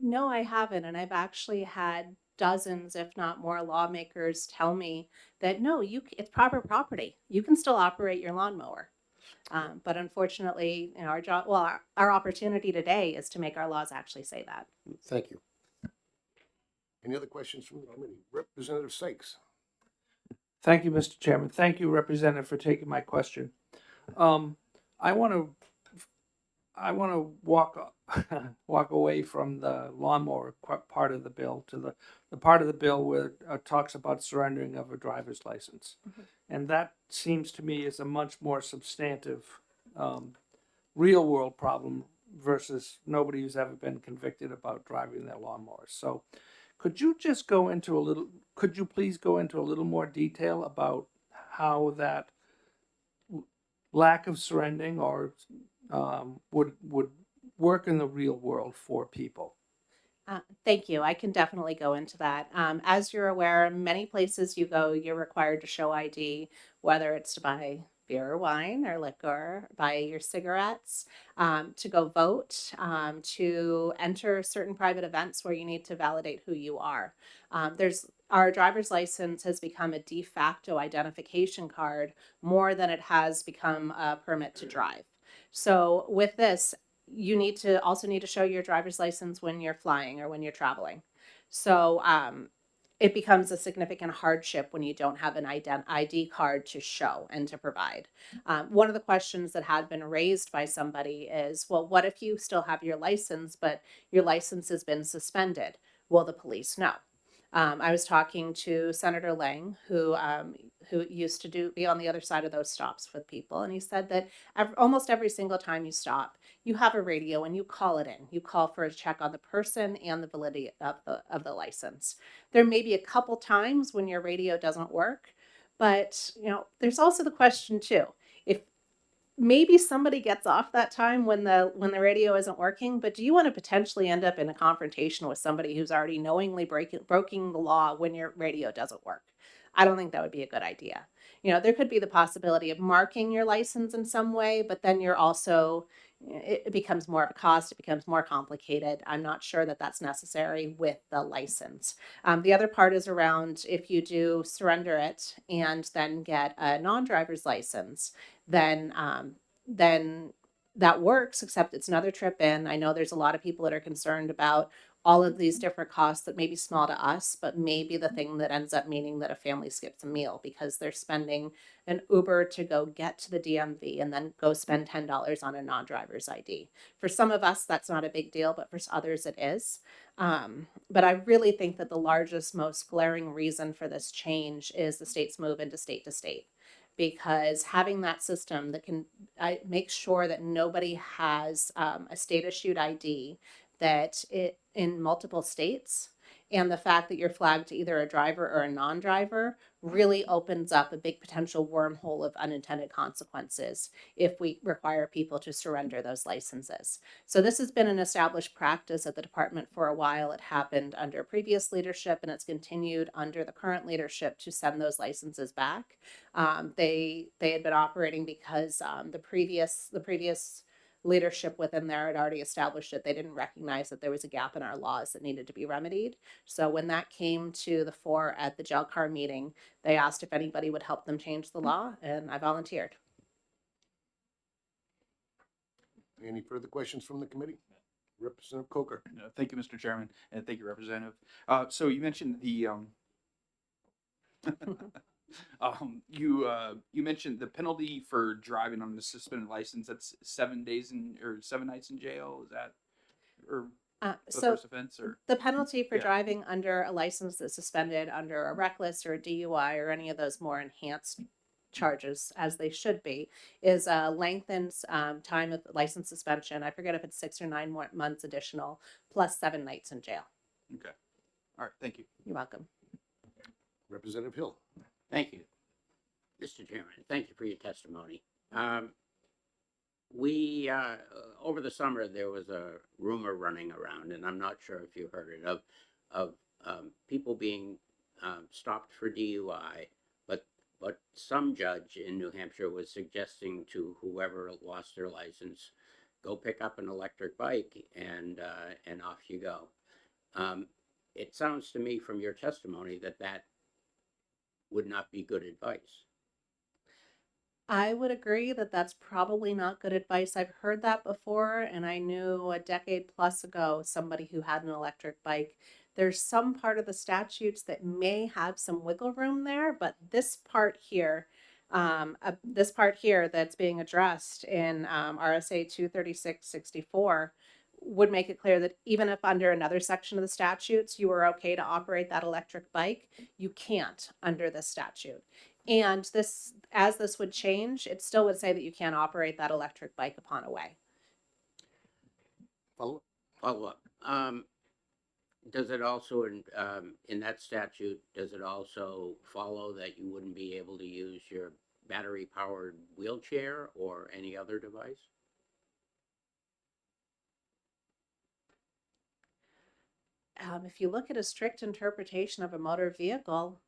No, I haven't. And I've actually had dozens, if not more, lawmakers tell me that no, it's proper property. You can still operate your lawnmower. But unfortunately, our job, well, our opportunity today is to make our laws actually say that. Thank you. Any other questions from the committee? Representative Sykes. Thank you, Mr. Chairman. Thank you, Representative, for taking my question. I want to walk away from the lawnmower part of the bill to the part of the bill where it talks about surrendering of a driver's license. Mm-hmm. And that seems to me is a much more substantive real world problem versus nobody who's ever been convicted about driving their lawnmowers. So could you please go into a little more detail about how that lack of surrendering or would work in the real world for people? Thank you. I can definitely go into that. As you're aware, many places you go, you're required to show ID, whether it's to buy beer or wine or liquor, buy your cigarettes, to go vote, to enter certain private events where you need to validate who you are. Our driver's license has become a de facto identification card more than it has become a permit to drive. So with this, you need to show your driver's license when you're flying or when you're traveling. So it becomes a significant hardship when you don't have an ID card to show and to provide. One of the questions that had been raised by somebody is, well, what if you still have your license, but your license has been suspended? Will the police know? I was talking to Senator Lang, who used to be on the other side of those stops with people, and he said that almost every single time you stop, you have a radio and you call it in. You call for a check on the person and the validity of the license. There may be a couple times when your radio doesn't work, but there's also the question too. If maybe somebody gets off that time when the radio isn't working, but do you want to potentially end up in a confrontation with somebody who's already knowingly breaking the law when your radio doesn't work? I don't think that would be a good idea. There could be the possibility of marking your license in some way, but then it becomes more of a cost. It becomes more complicated. I'm not sure that that's necessary with the license. The other part is around if you do surrender it and then get a non-driver's license, then that works, except it's another trip in. I know there's a lot of people that are concerned about all of these different costs that may be small to us, but maybe the thing that ends up meaning that a family skips a meal because they're spending an Uber to go get to the DMV and then go spend $10 on a non-driver's ID. For some of us, that's not a big deal, but for others it is. But I really think that the largest, most glaring reason for this change is the state's move into state to state. Because having that system that can make sure that nobody has a state issued ID that in multiple states And the fact that you're flagged to either a driver or a non-driver really opens up a big potential wormhole of unintended consequences if we require people to surrender those licenses. So this has been an established practice at the department for a while. It happened under previous leadership and it's continued under the current leadership to send those licenses back. They had been operating because the previous leadership within there had already established it. They didn't recognize that there was a gap in our laws that needed to be remedied. So when that came to the fore at the JELCAR meeting, they asked if anybody would help them change the law, and I volunteered. Any further questions from the committee? Representative Coker. Thank you, Mr. Chairman, and thank you, Representative. So you mentioned the you mentioned the penalty for driving on the suspended license. That's 7 days or 7 nights in jail. Is that or the So first offense or the penalty for Yeah. driving under a license that's suspended under a reckless or a DUI or any of those more enhanced charges, as they should be, is a lengthened time of license suspension. I forget if it's 6 or 9 months additional, plus 7 nights in jail. Okay. All right. Thank you. You're welcome. Representative Hill. Thank you, Mr. Chairman. Thank you for your testimony. Over the summer, there was a rumor running around, and I'm not sure if you heard it, of people being stopped for DUI, but some judge in New Hampshire was suggesting to whoever lost their license, go pick up an electric bike and off you go. It sounds to me from your testimony that would not be good advice. I would agree that that's probably not good advice. I've heard that before, and I knew a decade plus ago somebody who had an electric bike. There's some part of the statutes that may have some wiggle room there, but this part here that's being addressed in RSA 236-64 would make it clear that even if under another section of the statutes you were okay to operate that electric bike, you can't under this statute. And this, as this would change, it still would say that you can't operate that electric bike upon a way. Follow up. Does it also, in that statute, does it also follow that you wouldn't be able to use your battery-powered wheelchair or any other device? If you look at a strict interpretation of a motor vehicle,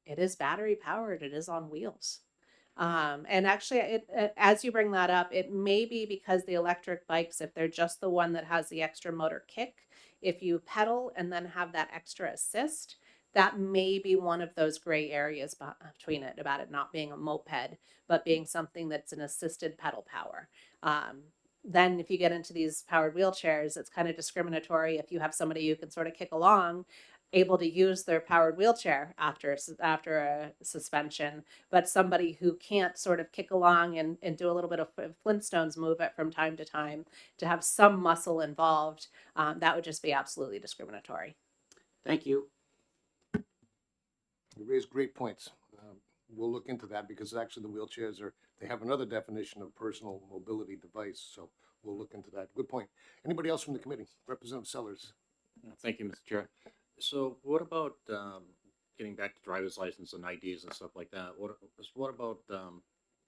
it is battery powered, it is on wheels. And actually, as you bring that up, it may be because the electric bikes, if they're just the one that has the extra motor kick, if you pedal and then have that extra assist, that may be one of those gray areas between it, about it not being a moped, but being something that's an assisted pedal power. Then if you get into these powered wheelchairs, it's kind of discriminatory if you have somebody who can sort of kick along, able to use their powered wheelchair after a suspension, but somebody who can't sort of kick along and do a little bit of Flintstones movement from time to have some muscle involved, that would just be absolutely discriminatory. Thank you. You raised great points. We'll look into that because actually the wheelchairs they have another definition of personal mobility device. So we'll look into that. Good point. Anybody else from the committee? Representative Sellers. Thank you, Mr. Chair. So what about getting back to driver's license and IDs and stuff like that? What about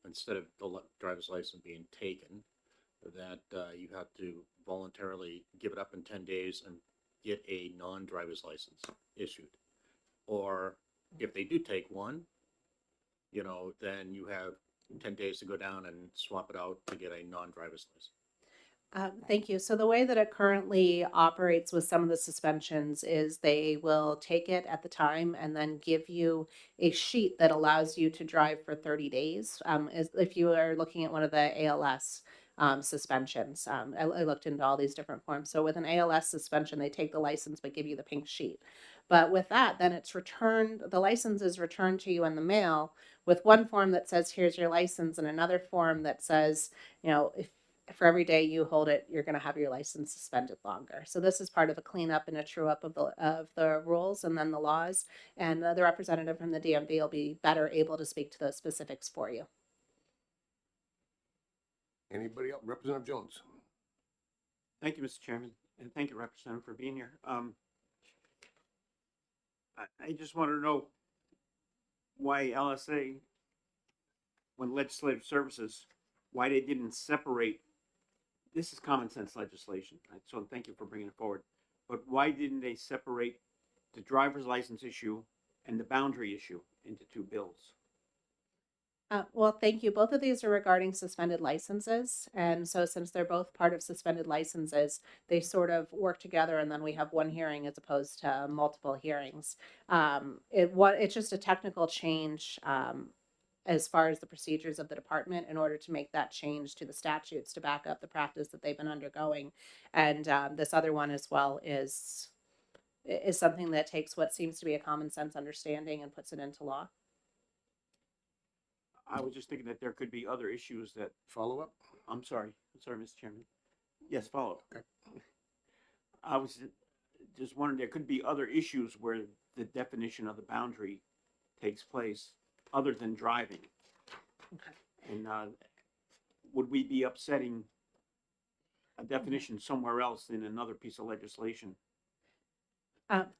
instead of the driver's license being taken, that you have to voluntarily give it up in 10 days and get a non-driver's license issued? Or if they do take one, then you have 10 days to go down and swap it out to get a non-driver's license. Thank you. So the way that it currently operates with some of the suspensions is they will take it at the time and then give you a sheet that allows you to drive for 30 days. If you are looking at one of the ALS suspensions, I looked into all these different forms. So with an ALS suspension, they take the license but give you the pink sheet. But with that, then it's returned, the license is returned to you in the mail with one form that says, here's your license, and another form that says, if for every day you hold it, you're going to have your license suspended longer. So this is part of a cleanup and a true up of the rules and then the laws. And the representative from the DMV will be better able to speak to those specifics for you. Anybody else? Representative Jones. Thank you, Mr. Chairman, and thank you, Representative, for being here. I just want to know why LSA, when legislative services, why they didn't separate. This is common sense legislation, right? So thank you for bringing it forward. But why didn't they separate the driver's license issue and the boundary issue into two bills? Well, thank you. Both of these are regarding suspended licenses. And so since they're both part of suspended licenses, they sort of work together and then we have one hearing as opposed to multiple hearings. It's just a technical change as far as the procedures of the department in order to make that change to the statutes to back up the practice that they've been undergoing. And this other one as well is something that takes what seems to be a common sense understanding and puts it into law. I was just thinking that there could be other issues that. Follow up? I'm sorry, Mr. Chairman. Yes, follow up. Okay. I was just wondering, there could be other issues where the definition of the boundary takes place other than driving. Okay. And would we be upsetting a definition somewhere else in another piece of legislation?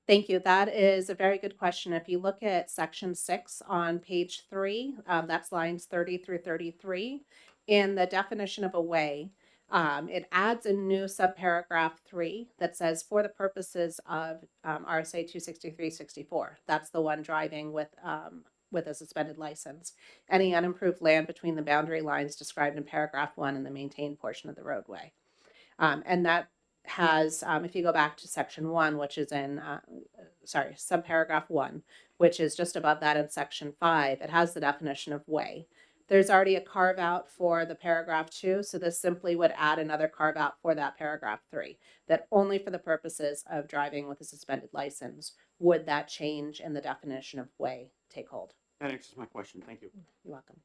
Thank you. That is a very good question. If you look at section 6 on page 3, that's lines 30 through 33. In the definition of a way, it adds a new subparagraph 3 that says for the purposes of RSA 263-64. That's the one driving with a suspended license. Any unimproved land between the boundary lines described in paragraph 1 and the maintained portion of the roadway. And that has, if you go back to section 1, which is in, subparagraph 1, which is just above that in section 5, it has the definition of way. There's already a carve out for the paragraph 2, so this simply would add another carve out for that paragraph 3, that only for the purposes of driving with a suspended license would that change in the definition of way take hold. That answers my question. Thank you. You're welcome.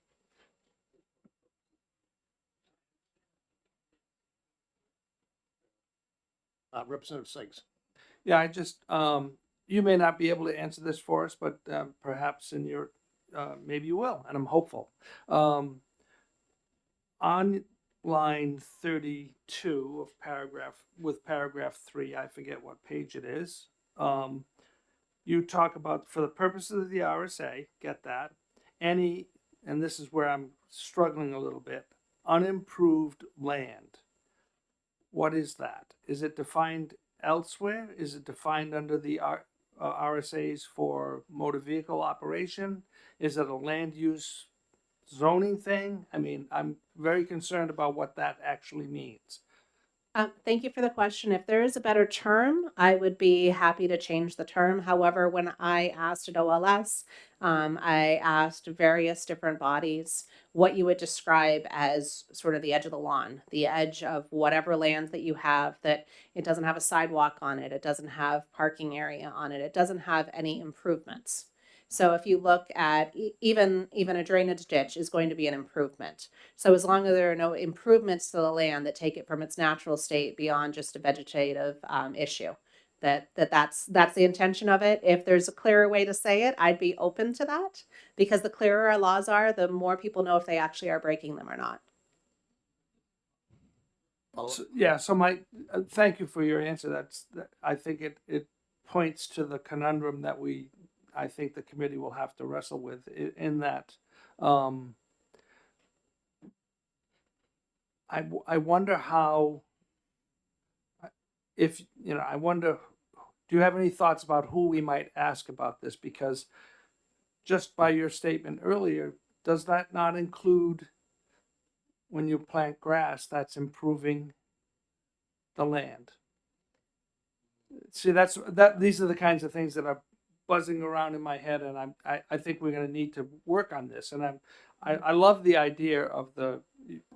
Representative Sykes. Yeah, I just, you may not be able to answer this for us, but perhaps in your, maybe you will, and I'm hopeful. On line 32 of paragraph 3, I forget what page it is. You talk about for the purposes of the RSA, get that, any, and this is where I'm struggling a little bit, unimproved land. What is that? Is it defined elsewhere? Is it defined under the RSAs for motor vehicle operation? Is it a land use zoning thing? I mean, I'm very concerned about what that actually means. Thank you for the question. If there is a better term, I would be happy to change the term. However, when I asked at OLS, I asked various different bodies what you would describe as sort of the edge of the lawn, the edge of whatever land that you have that it doesn't have a sidewalk on it, it doesn't have parking area on it, it doesn't have any improvements. So if you look at even a drainage ditch is going to be an improvement. So as long as there are no improvements to the land that take it from its natural state beyond just a vegetative issue, that's the intention of it. If there's a clearer way to say it, I'd be open to that, because the clearer our laws are, the more people know if they actually are breaking them or not. So my thank you for your answer. I think it points to the conundrum that I think the committee will have to wrestle with in that. I wonder how, I wonder, do you have any thoughts about who we might ask about this? Because just by your statement earlier, does that not include when you plant grass, that's improving the land? See, these are the kinds of things that are buzzing around in my head, and I think we're going to need to work on this. And I love the idea of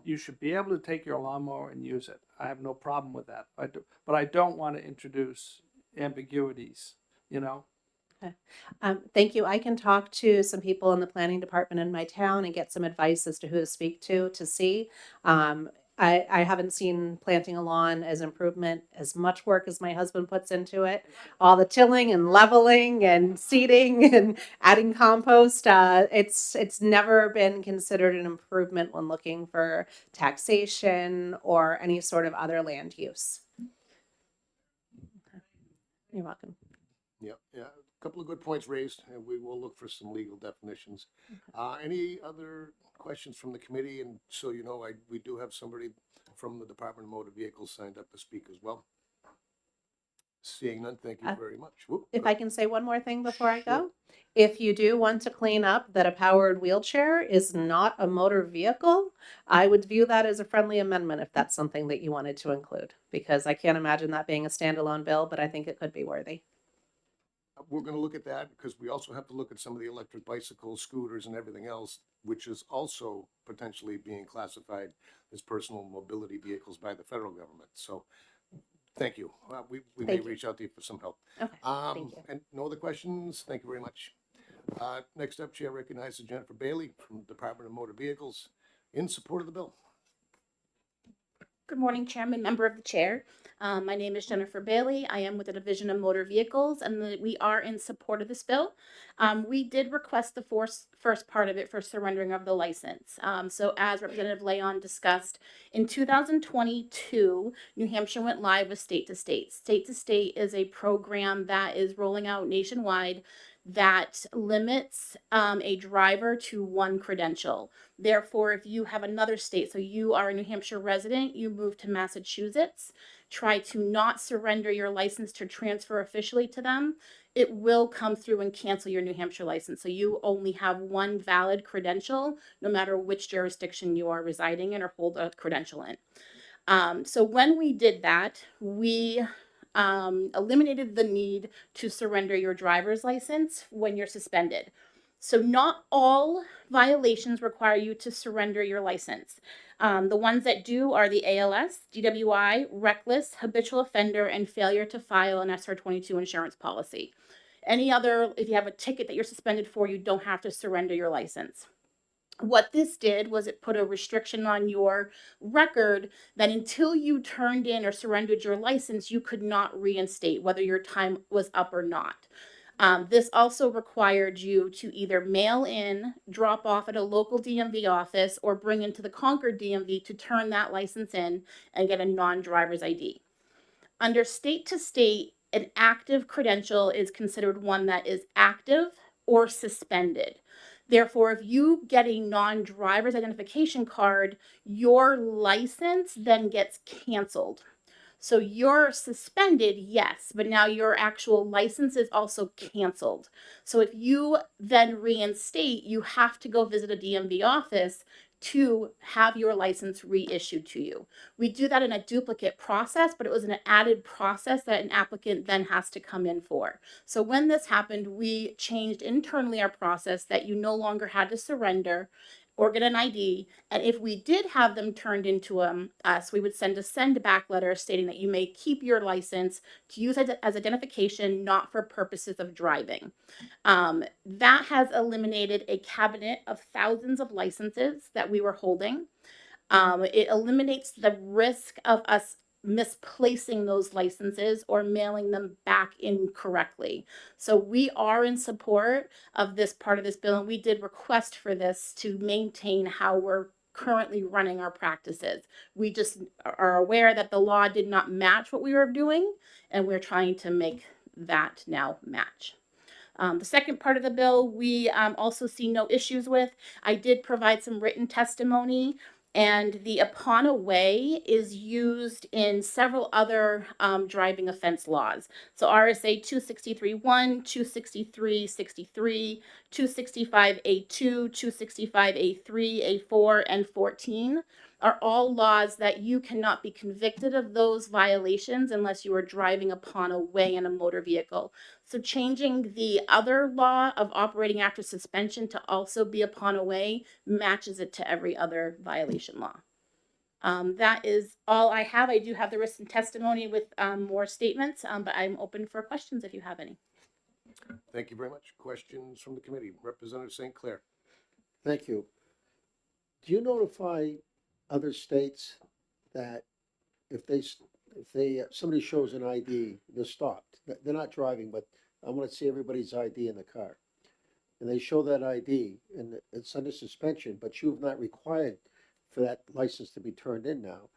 you should be able to take your lawnmower and use it. I have no problem with that. But I don't want to introduce ambiguities, Okay. Thank you. I can talk to some people in the planning department in my town and get some advice as to who to speak to see. I haven't seen planting a lawn as improvement, as much work as my husband puts into it. All the tilling and leveling and seeding and adding compost. It's never been considered an improvement when looking for taxation or any sort of other land use. You're welcome. Yeah. couple of good points raised, and we will look for some legal definitions. Any other questions from the committee? And so you know, we do have somebody from the Department of Motor Vehicles signed up to speak as well. Seeing none, thank you very much. Whoop, If go I can say one more thing before I Sure. go. If you do want to clean up that a powered wheelchair is not a motor vehicle, I would view that as a friendly amendment if that's something that you wanted to include, because I can't imagine that being a standalone bill, but I think it could be worthy. We're gonna look at that because we also have to look at some of the electric bicycles, scooters and everything else, which is also potentially being classified as personal mobility vehicles by the federal government. So thank you. We may Thank you. reach out to you for some help. Okay, thank you. And no other questions? Thank you very much. Next up, Chair recognizes Jennifer Bailey from the Department of Motor Vehicles in support of the bill. Good morning, Chairman, member of the chair. My name is Jennifer Bailey. I am with the Division of Motor Vehicles, and we are in support of this bill. We did request the first part of it for surrendering of the license. So as Representative Leon discussed, in 2022, New Hampshire went live with State to State. State to State is a program that is rolling out nationwide that limits a driver to one credential. Therefore, if you have another state, so you are a New Hampshire resident, you move to Massachusetts, try to not surrender your license to transfer officially to them, it will come through and cancel your New Hampshire license. So you only have one valid credential, no matter which jurisdiction you are residing in or hold a credential in. So when we did that, we eliminated the need to surrender your driver's license when you're suspended. So not all violations require you to surrender your license. The ones that do are the ALS, DWI, reckless, habitual offender, and failure to file an SR22 insurance policy. Any other, if you have a ticket that you're suspended for, you don't have to surrender your license. What this did was it put a restriction on your record that until you turned in or surrendered your license, you could not reinstate, whether your time was up or not. This also required you to either mail in, drop off at a local DMV office, or bring into the Concord DMV to turn that license in and get a non-driver's ID. Under state to state, an active credential is considered one that is active or suspended. Therefore, if you get a non-driver's identification card, your license then gets canceled. So you're suspended, yes, but now your actual license is also canceled. So if you then reinstate, you have to go visit a DMV office to have your license reissued to you. We do that in a duplicate process, but it was an added process that an applicant then has to come in for. So when this happened, we changed internally our process that you no longer had to surrender or get an ID. And if we did have them turned into us, we would send a send back letter stating that you may keep your license to use it as identification, not for purposes of driving. That has eliminated a cabinet of thousands of licenses that we were holding. It eliminates the risk of us misplacing those licenses or mailing them back incorrectly. So we are in support of this part of this bill, and we did request for this to maintain how we're currently running our practices. We just are aware that the law did not match what we were doing, and we're trying to make that now match. The second part of the bill, we also see no issues with. I did provide some written testimony, and the upon away is used in several other driving offense laws. So RSA 263-1, 263-63, 265A2, 265A3, A4, and 14 are all laws that you cannot be convicted of those violations unless you are driving upon away in a motor vehicle. So changing the other law of operating after suspension to also be upon away matches it to every other violation law. That is all I have. I do have the written testimony with more statements, but I'm open for questions if you have any. Thank you very much. Questions from the committee? Representative St. Clair. Thank you. Do you notify other states that if somebody shows an ID, they're stopped. They're not driving, but I want to see everybody's ID in the car. And they show that ID and it's under suspension, but you've not required for that license to be turned in now.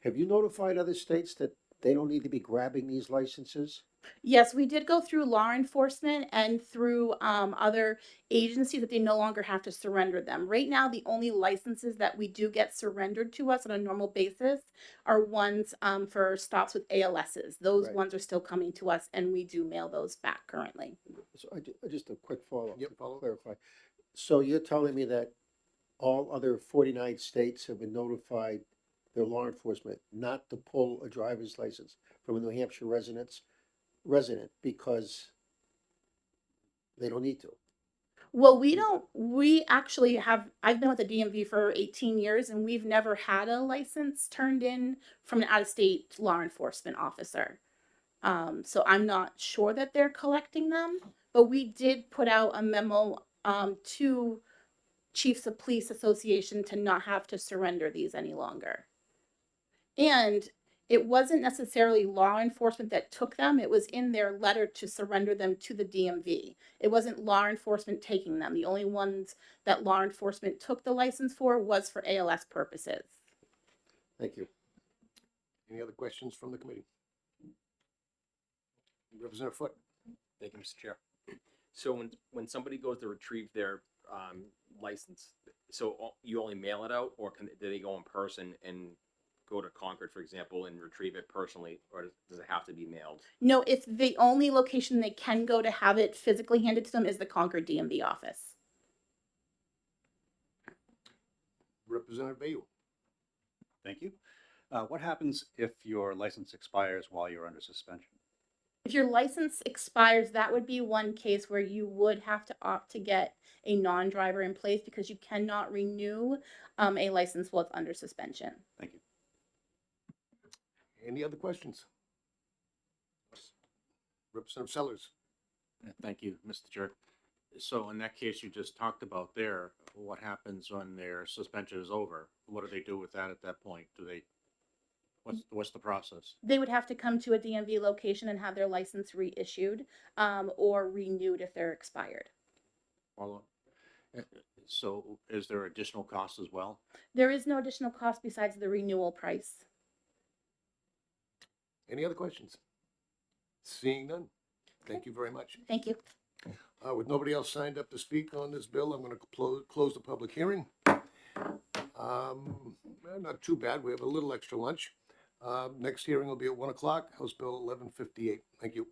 Have you notified other states that they don't need to be grabbing these licenses? Yes, we did go through law enforcement and through other agencies that they no longer have to surrender them. Right now, the only licenses that we do get surrendered to us on a normal basis are ones for stops with ALSs. Those Right. ones are still coming to us, and we do mail those back currently. So just a quick follow-up Yep, to follow. clarify. So you're telling me that all other 49 states have been notified, their law enforcement, not to pull a driver's license from a New Hampshire resident because they don't need to? Well, we actually have, I've been with the DMV for 18 years and we've never had a license turned in from an out-of-state law enforcement officer. So I'm not sure that they're collecting them, but we did put out a memo, to Chiefs of Police Association to not have to surrender these any longer. And it wasn't necessarily law enforcement that took them. It was in their letter to surrender them to the DMV. It wasn't law enforcement taking them. The only ones that law enforcement took the license for was for ALS purposes. Thank you. Any other questions from the committee? Representative Foot. Thank you, Mr. Chair. So when somebody goes to retrieve their license, so you only mail it out, or do they go in person and go to Concord, for example, and retrieve it personally, or does it have to be mailed? No, if the only location they can go to have it physically handed to them is the Concord DMV office. Representative Bayou. Thank you. What happens if your license expires while you're under suspension? If your license expires, that would be one case where you would have to opt to get a non-driver in place because you cannot renew a license while it's under suspension. Thank you. Any other questions? Representative Sellers. Thank you, Mr. Chair. So in that case you just talked about there, what happens when their suspension is over? What do they do with that at that point? What's the process? They would have to come to a DMV location and have their license reissued or renewed if they're expired. Follow. So is there additional cost as well? There is no additional cost besides the renewal price. Any other questions? Seeing none. Thank you very much. Thank you. With nobody else signed up to speak on this bill, I'm going to close the public hearing. Not too bad. We have a little extra lunch. Next hearing will be at 1 o'clock, House Bill 1158. Thank you.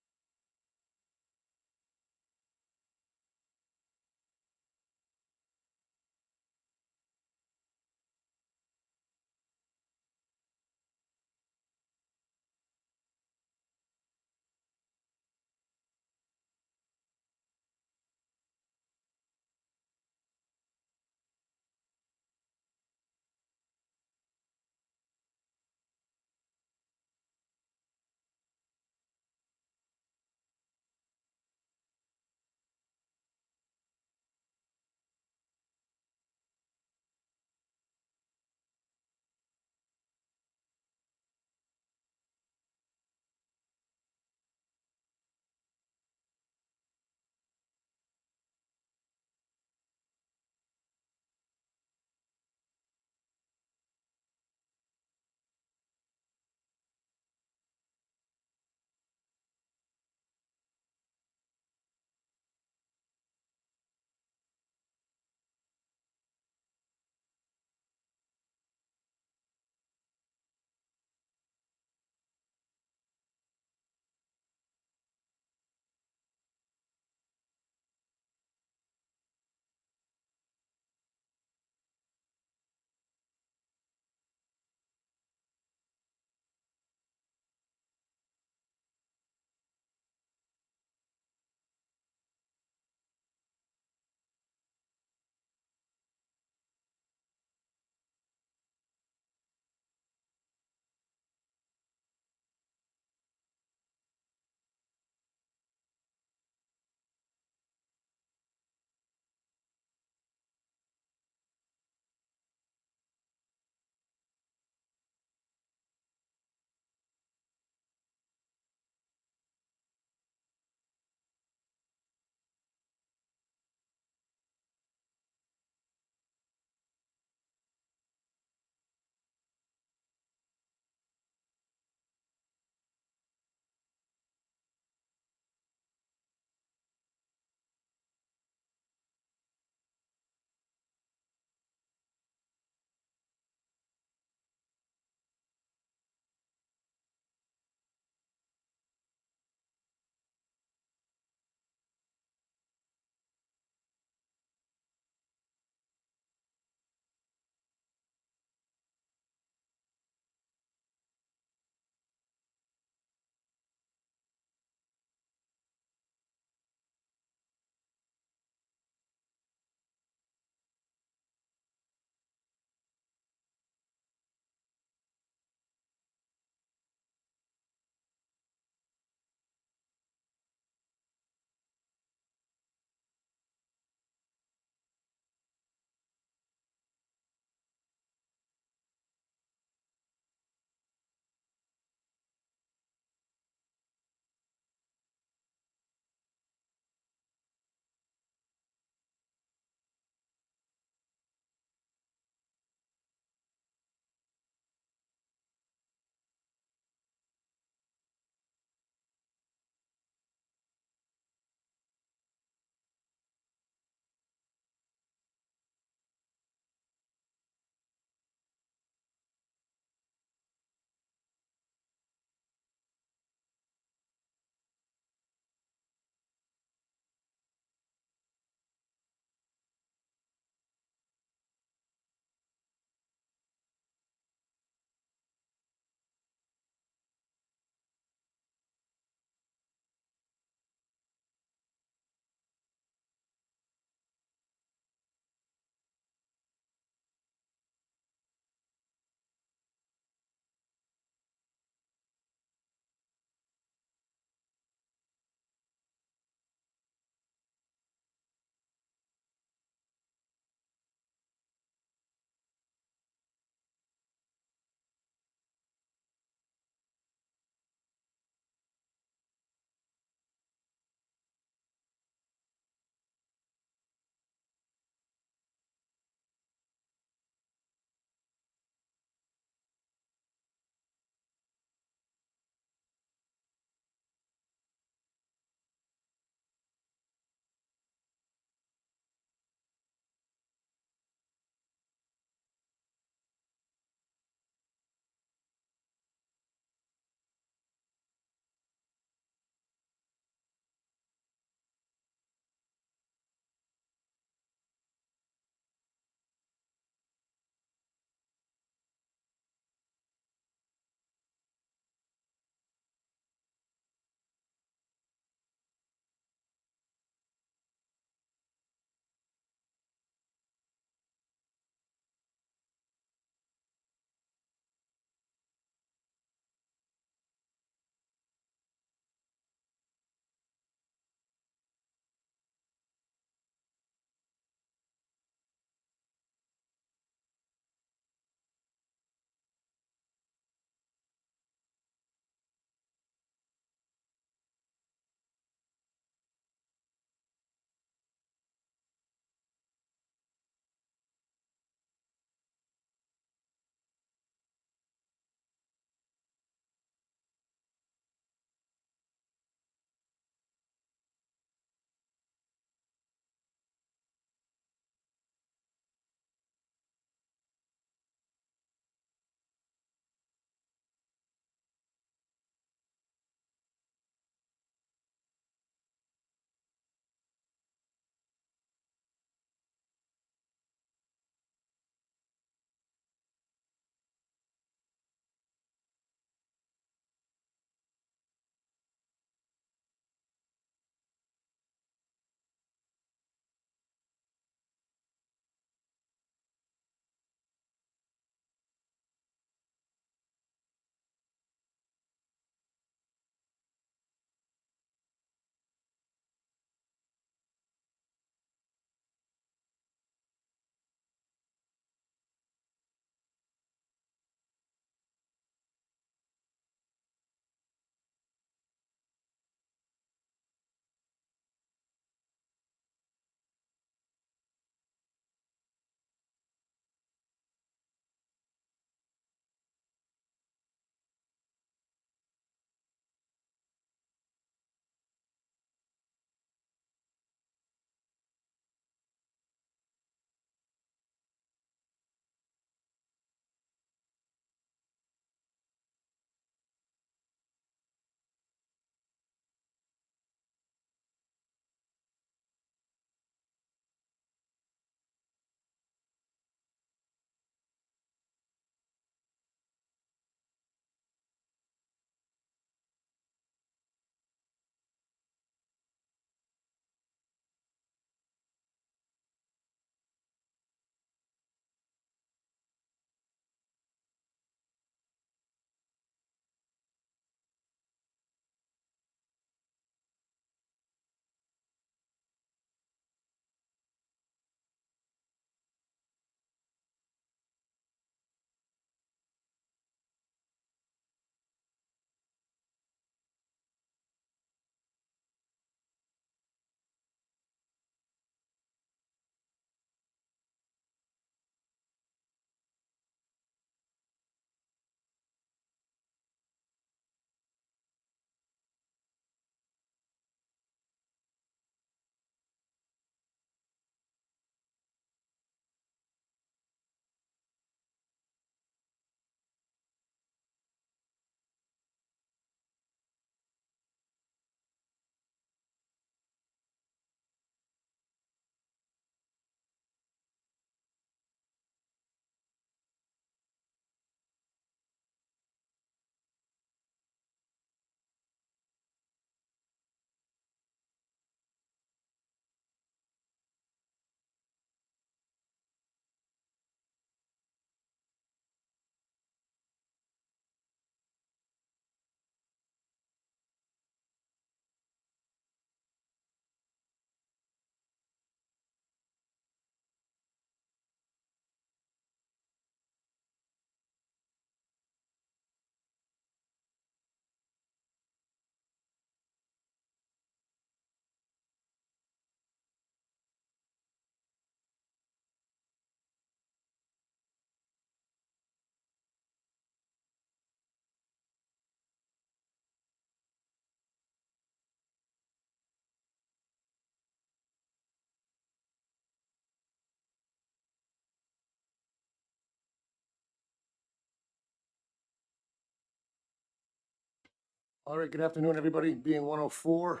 All right, good afternoon, everybody. Being 1:04,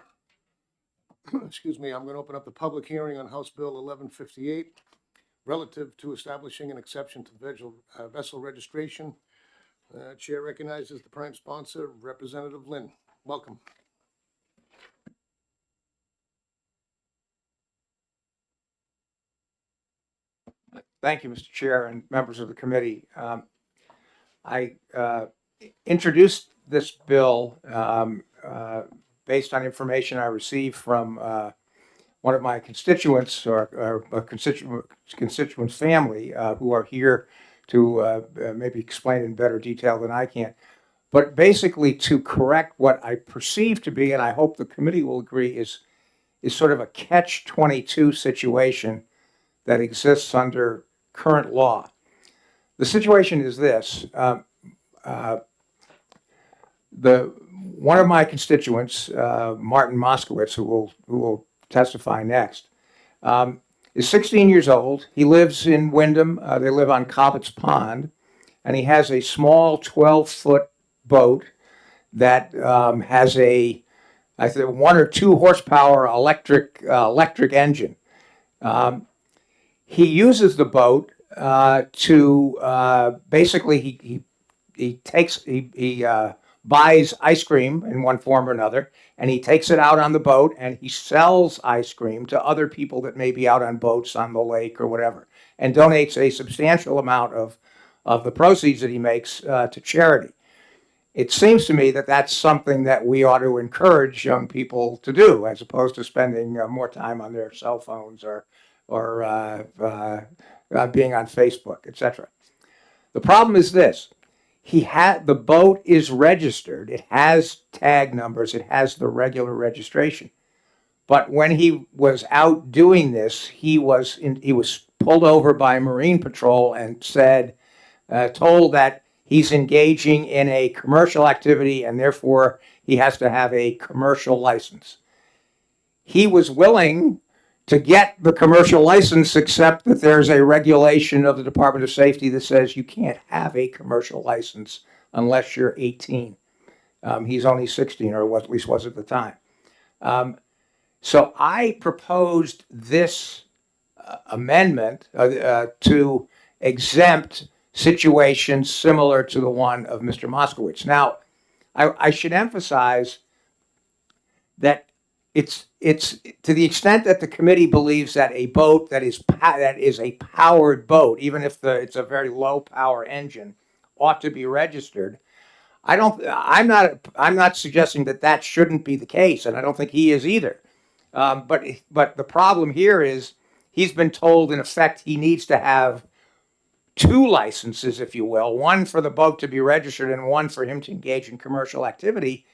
excuse me, I'm going to open up the public hearing on House Bill 1158 relative to establishing an exception to vessel registration. Chair recognizes the prime sponsor, Representative Lynn. Welcome. Thank you, Mr. Chair and members of the committee. I introduced this bill based on information I received from one of my constituents or a constituent's family who are here to maybe explain in better detail than I can. But basically to correct what I perceive to be, and I hope the committee will agree, is sort of a catch-22 situation that exists under current law. The situation is this. One of my constituents, Martin Moskowitz, who will testify next, is 16 years old. He lives in Wyndham. They live on Cobbett's Pond, and he has a small 12-foot boat that has a, I think, 1 or 2 horsepower electric engine. He uses the boat to basically he buys ice cream in one form or another, and he takes it out on the boat and he sells ice cream to other people that may be out on boats on the lake or whatever, and donates a substantial amount of the proceeds that he makes to charity. It seems to me that that's something that we ought to encourage young people to do, as opposed to spending more time on their cell phones or being on Facebook, etc. The problem is this: the boat is registered. It has tag numbers. It has the regular registration. But when he was out doing this, he was pulled over by Marine Patrol and told that he's engaging in a commercial activity and therefore he has to have a commercial license. He was willing to get the commercial license, except that there's a regulation of the Department of Safety that says you can't have a commercial license unless you're 18. He's only 16, or at least was at the time. So I proposed this amendment to exempt situations similar to the one of Mr. Moskowitz. Now, I should emphasize that it's to the extent that the committee believes that a boat that is a powered boat, even if it's a very low power engine, ought to be registered. I'm not suggesting that shouldn't be the case, and I don't think he is either. But the problem here is he's been told, in effect, he needs to have 2 licenses, if you will, one for the boat to be registered and one for him to engage in commercial activity.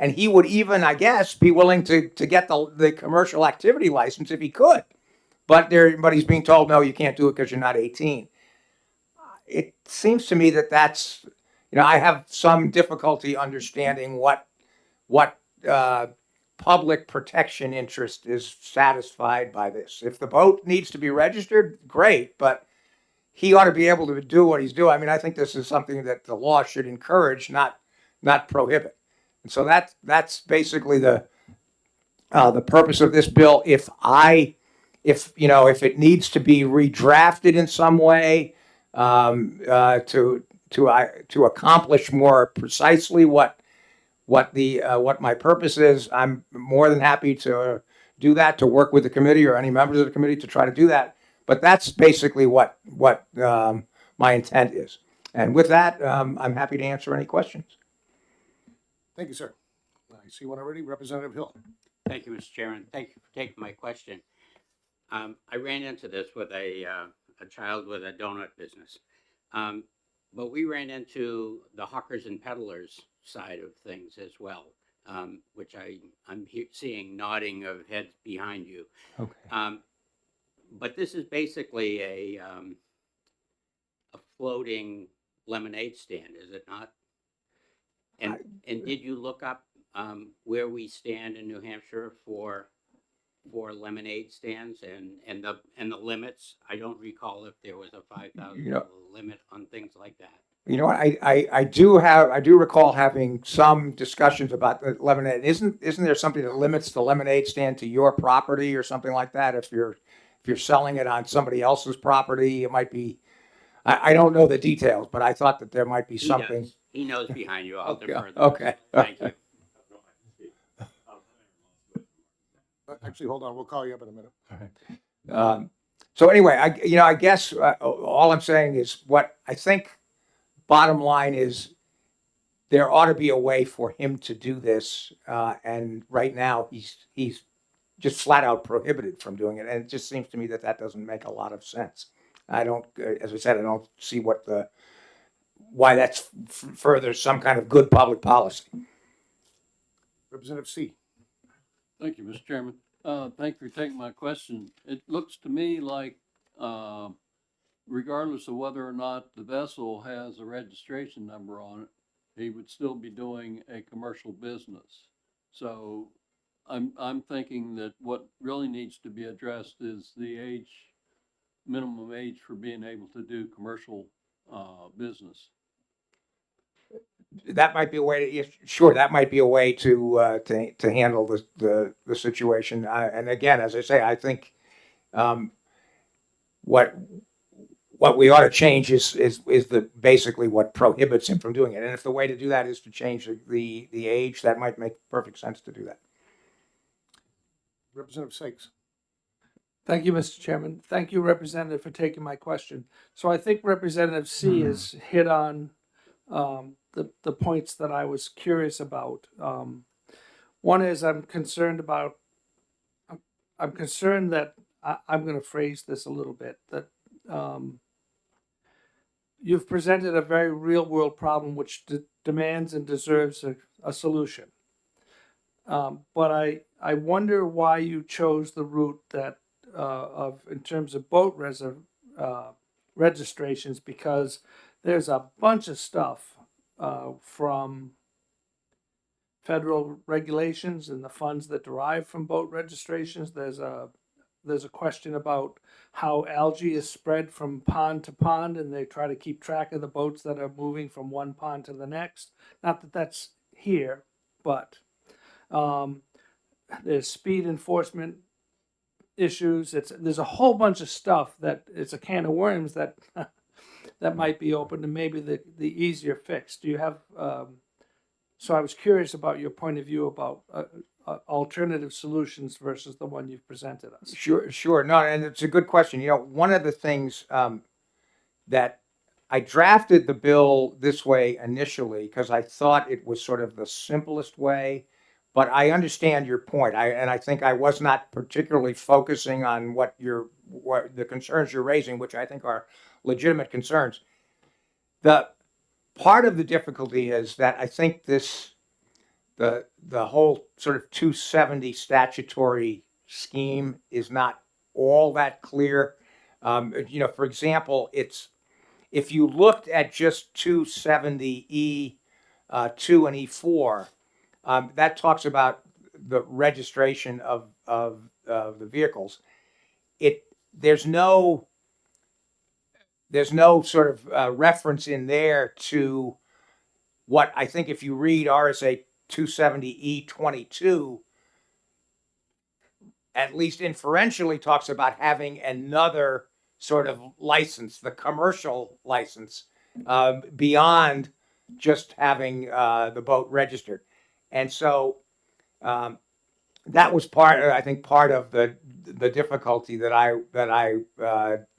And he would even, I guess, be willing to get the commercial activity license if he could. But he's being told, no, you can't do it because you're not 18. It seems to me that's, I have some difficulty understanding what public protection interest is satisfied by this. If the boat needs to be registered, great, but he ought to be able to do what he's doing. I mean, I think this is something that the law should encourage, not prohibit. And so that's basically the purpose of this bill. If it needs to be redrafted in some way to accomplish more precisely what my purpose is, I'm more than happy to do that, to work with the committee or any members of the committee to try to do that. But that's basically what my intent is. And with that, I'm happy to answer any questions. Thank you, sir. I see one already. Representative Hill. Thank you, Mr. Chairman. Thank you for taking my question. I ran into this with a child with a donut business. But we ran into the hawkers and peddlers side of things as well, which I'm seeing nodding of heads behind you. Okay. But this is basically a floating lemonade stand, is it not? And did you look up where we stand in New Hampshire for for lemonade stands and the limits. I don't recall if there was a $5,000 You know- limit on things like that. You know what, I do recall having some discussions about the lemonade. Isn't there something that limits the lemonade stand to your property or something like that? If you're selling it on somebody else's property, it might be, I don't know the details, but I thought that there might be He something. does. He knows behind you. I'll Okay, defer. that. okay. Thank you. Actually, hold on, we'll call you up in a minute. So anyway, I guess all I'm saying is what I think. Bottom line is, there ought to be a way for him to do this, and right now he's just flat out prohibited from doing it, and it just seems to me that doesn't make a lot of sense. I don't, as I said, I don't see why that's furthers some kind of good public policy. Representative C. Thank you, Mr. Chairman. Thank you for taking my question. It looks to me like, regardless of whether or not the vessel has a registration number on it, he would still be doing a commercial business. So I'm thinking that what really needs to be addressed is the minimum age for being able to do commercial, business. That might be a way to, sure, that might be a way to handle the situation. And again, as I say, I think what we ought to change is basically what prohibits him from doing it. And if the way to do that is to change the age, that might make perfect sense to do that. Representative Sykes. Thank you, Mr. Chairman. Thank you, Representative, for taking my question. So I think Representative C has hit on the points that I was curious about. One is I'm concerned that I'm going to phrase this a little bit, that you've presented a very real world problem which demands and deserves a solution. But I wonder why you chose the route that in terms of boat registrations, because there's a bunch of stuff from federal regulations and the funds that derive from boat registrations. There's a question about how algae is spread from pond to pond, and they try to keep track of the boats that are moving from one pond to the next. Not that that's here, but there's speed enforcement issues. There's a whole bunch of stuff that it's a can of worms that that might be open and maybe the easier fix. Do you have? So I was curious about your point of view about alternative solutions versus the one you've presented us. Sure. No, and it's a good question. One of the things that I drafted the bill this way initially because I thought it was sort of the simplest way, but I understand your point. I think I was not particularly focusing on what the concerns you're raising, which I think are legitimate concerns. The part of the difficulty is that I think the whole sort of 270 statutory scheme is not all that clear. For example, if you looked at just 270E2 and E4, that talks about the registration of the vehicles. There's no sort of reference in there to what I think if you read RSA 270E22, at least inferentially talks about having another sort of license, the commercial license, beyond just having the boat registered. And so that was part of the difficulty that I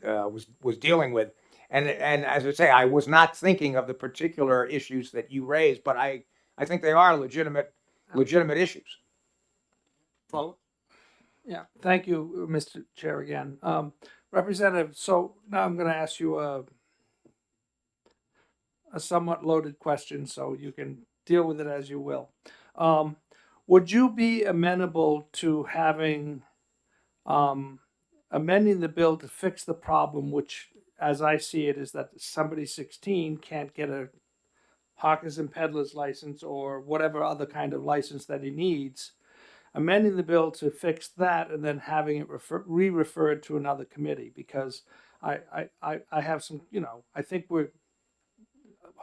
was dealing with. And as I say, I was not thinking of the particular issues that you raised, but I think they are legitimate issues. Follow? Yeah, thank you, Mr. Chair, again. Representative, so now I'm going to ask you a somewhat loaded question, so you can deal with it as you will. Would you be amenable to having amending the bill to fix the problem, which, as I see it, is that somebody 16 can't get a hawkers and peddlers license or whatever other kind of license that he needs, amending the bill to fix that and then having it re-referred to another committee, because I have some, I think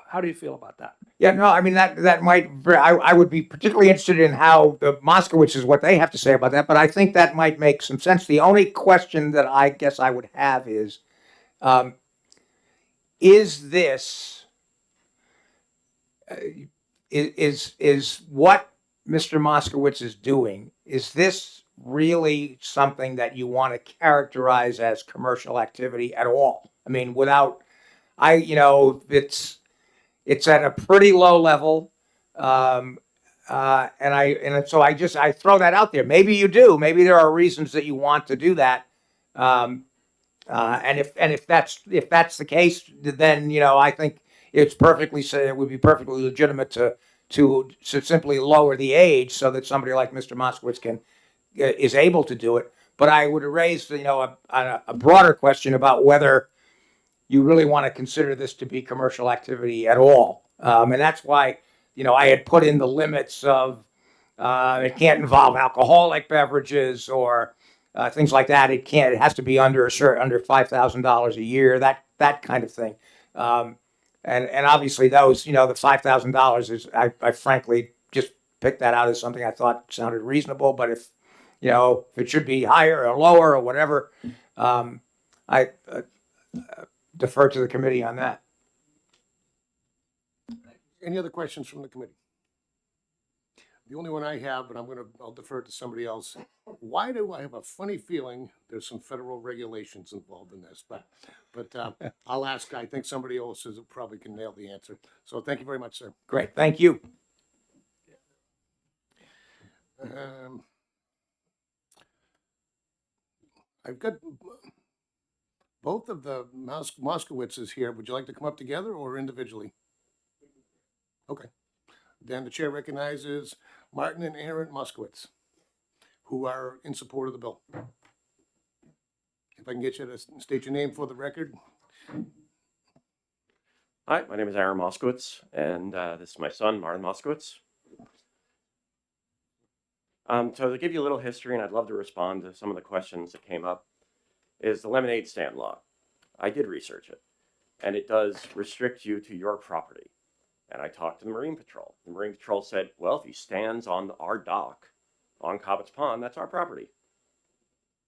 how do you feel about that? Yeah, no, I mean, that might, I would be particularly interested in how the Moskowitz is what they have to say about that, but I think that might make some sense. The only question that I guess I would have is this, is what Mr. Moskowitz is doing, is this really something that you want to characterize as commercial activity at all? I mean, it's at a pretty low level. And so I throw that out there. Maybe you do. Maybe there are reasons that you want to do that. And if that's the case, then I think it would be perfectly legitimate to simply lower the age so that somebody like Mr. Moskowitz is able to do it. But I would raise a broader question about whether you really want to consider this to be commercial activity at all. And that's why, I had put in the limits of, it can't involve alcoholic beverages or things like that. It has to be under $5,000 a year, that kind of thing. And obviously those, the $5,000 is, I frankly just picked that out as something I thought sounded reasonable, but if it should be higher or lower or whatever, I defer to the committee on that. Any other questions from the committee? The only one I have, but I'll defer to somebody else. Why do I have a funny feeling there's some federal regulations involved in this? But I'll ask. I think somebody else probably can nail the answer. So thank you very much, sir. Great, thank you. I've got both of the Moskowitzes here. Would you like to come up together or individually? Okay. Then the chair recognizes Martin and Aaron Moskowitz, who are in support of the bill. If I can get you to state your name for the record. Hi, my name is Aaron Moskowitz, and this is my son, Martin Moskowitz. So to give you a little history, and I'd love to respond to some of the questions that came up, is the lemonade stand law. I did research it, and it does restrict you to your property. And I talked to the Marine Patrol. The Marine Patrol said, well, if he stands on our dock on Cobbetts Pond, that's our property.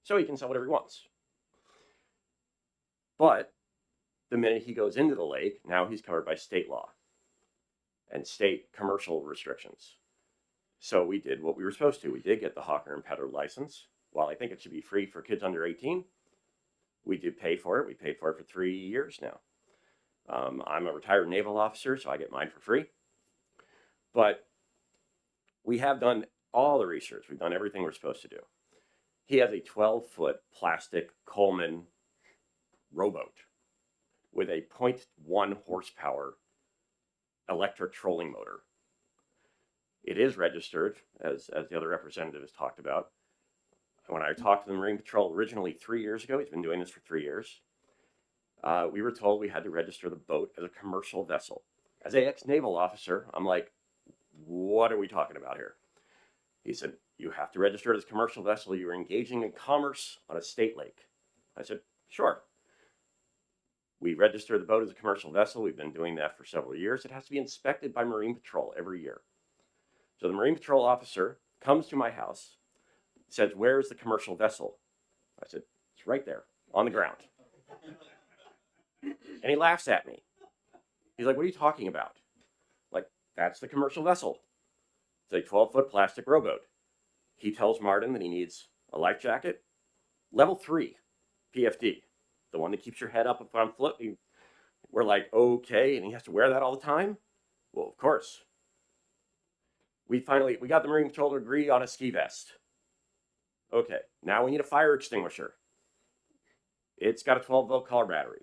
So he can sell whatever he wants. But the minute he goes into the lake, now he's covered by state law and state commercial restrictions. So we did what we were supposed to. We did get the hawker and peddler license. While I think it should be free for kids under 18, we did pay for it. We paid for it for 3 years now. I'm a retired naval officer, so I get mine for free. But we have done all the research. We've done everything we're supposed to do. He has a 12-foot plastic Coleman rowboat with a 0.1 horsepower electric trolling motor. It is registered, as the other representative has talked about. When I talked to the Marine Patrol originally 3 years ago, he's been doing this for 3 years. We were told we had to register the boat as a commercial vessel. As an ex-naval officer, I'm like, what are we talking about here? He said, you have to register it as a commercial vessel. You're engaging in commerce on a state lake. I said, sure. We register the boat as a commercial vessel. We've been doing that for several years. It has to be inspected by Marine Patrol every year. So the Marine Patrol officer comes to my house, says, where's the commercial vessel? I said, it's right there on the ground. And he laughs at me. He's like, what are you talking about? Like, that's the commercial vessel. It's a 12-foot plastic rowboat. He tells Martin that he needs a life jacket, level 3 PFD, the one that keeps your head up if I'm floating. We're like, okay, and he has to wear that all the time? Well, of course. We got the Marine Patrol to agree on a ski vest. Okay, now we need a fire extinguisher. It's got a 12-volt car battery.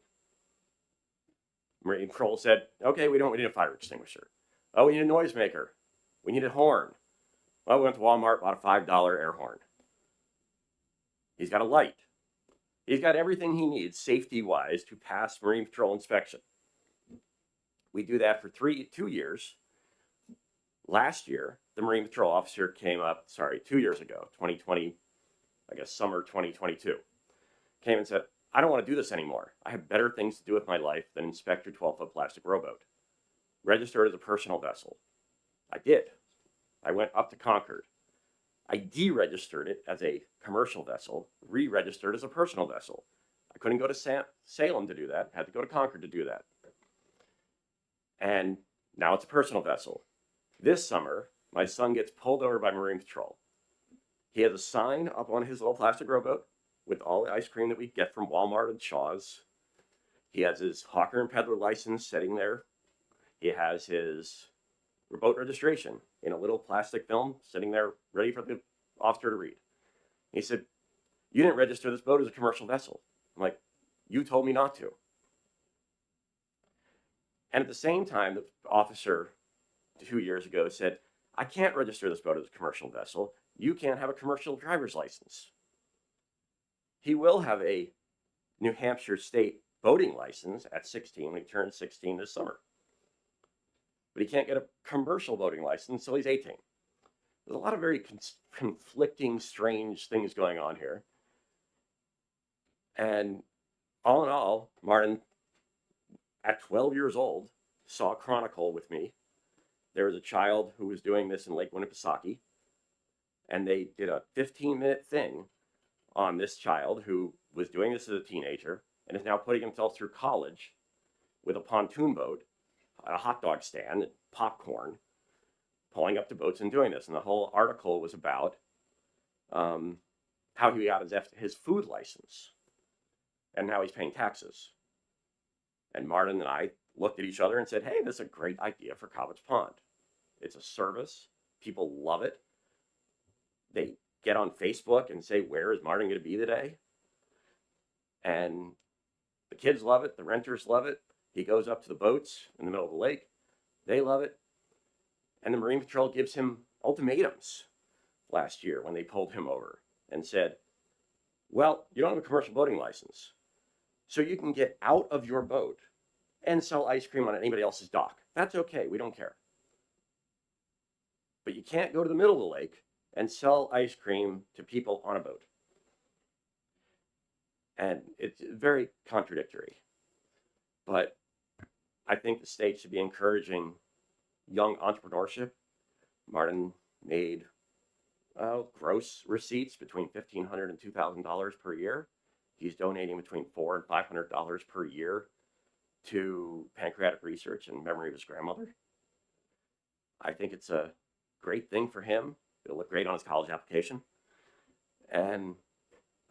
Marine Patrol said, okay, we need a fire extinguisher. Oh, we need a noisemaker. We need a horn. Well, we went to Walmart, bought a $5 air horn. He's got a light. He's got everything he needs safety-wise to pass Marine Patrol inspection. We do that for 2 years. Last year, the Marine Patrol officer came up, 2 years ago, 2020, I guess summer 2022, came and said, I don't want to do this anymore. I have better things to do with my life than inspect your 12-foot plastic rowboat. Register it as a personal vessel. I did. I went up to Concord. I deregistered it as a commercial vessel, re-registered as a personal vessel. I couldn't go to Salem to do that. Had to go to Concord to do that. And now it's a personal vessel. This summer, my son gets pulled over by Marine Patrol. He has a sign up on his little plastic rowboat with all the ice cream that we get from Walmart and Shaw's. He has his hawker and peddler license sitting there. He has his boat registration in a little plastic film sitting there ready for the officer to read. He said, you didn't register this boat as a commercial vessel. I'm like, you told me not to. And at the same time, the officer 2 years ago said, I can't register this boat as a commercial vessel. You can't have a commercial driver's license. He will have a New Hampshire state boating license at 16 when he turns 16 this summer. But he can't get a commercial boating license until he's 18. There's a lot of very conflicting, strange things going on here. And all in all, Martin, at 12 years old, saw a Chronicle with me. There was a child who was doing this in Lake Winnipesaukee, and they did a 15-minute thing on this child who was doing this as a teenager and is now putting himself through college with a pontoon boat, a hot dog stand, popcorn, pulling up to boats and doing this. And the whole article was about how he got his food license and now he's paying taxes. And Martin and I looked at each other and said, hey, this is a great idea for Cobbetts Pond. It's a service. People love it. They get on Facebook and say, where is Martin going to be today? And the kids love it. The renters love it. He goes up to the boats in the middle of the lake. They love it. And the Marine Patrol gives him ultimatums last year when they pulled him over and said, well, you don't have a commercial boating license, so you can get out of your boat and sell ice cream on anybody else's dock. That's okay. We don't care. But you can't go to the middle of the lake and sell ice cream to people on a boat. And it's very contradictory. But I think the state should be encouraging young entrepreneurship. Martin made gross receipts between $1,500 and $2,000 per year. He's donating between $400 and $500 per year to pancreatic research in memory of his grandmother. I think it's a great thing for him. It'll look great on his college application. And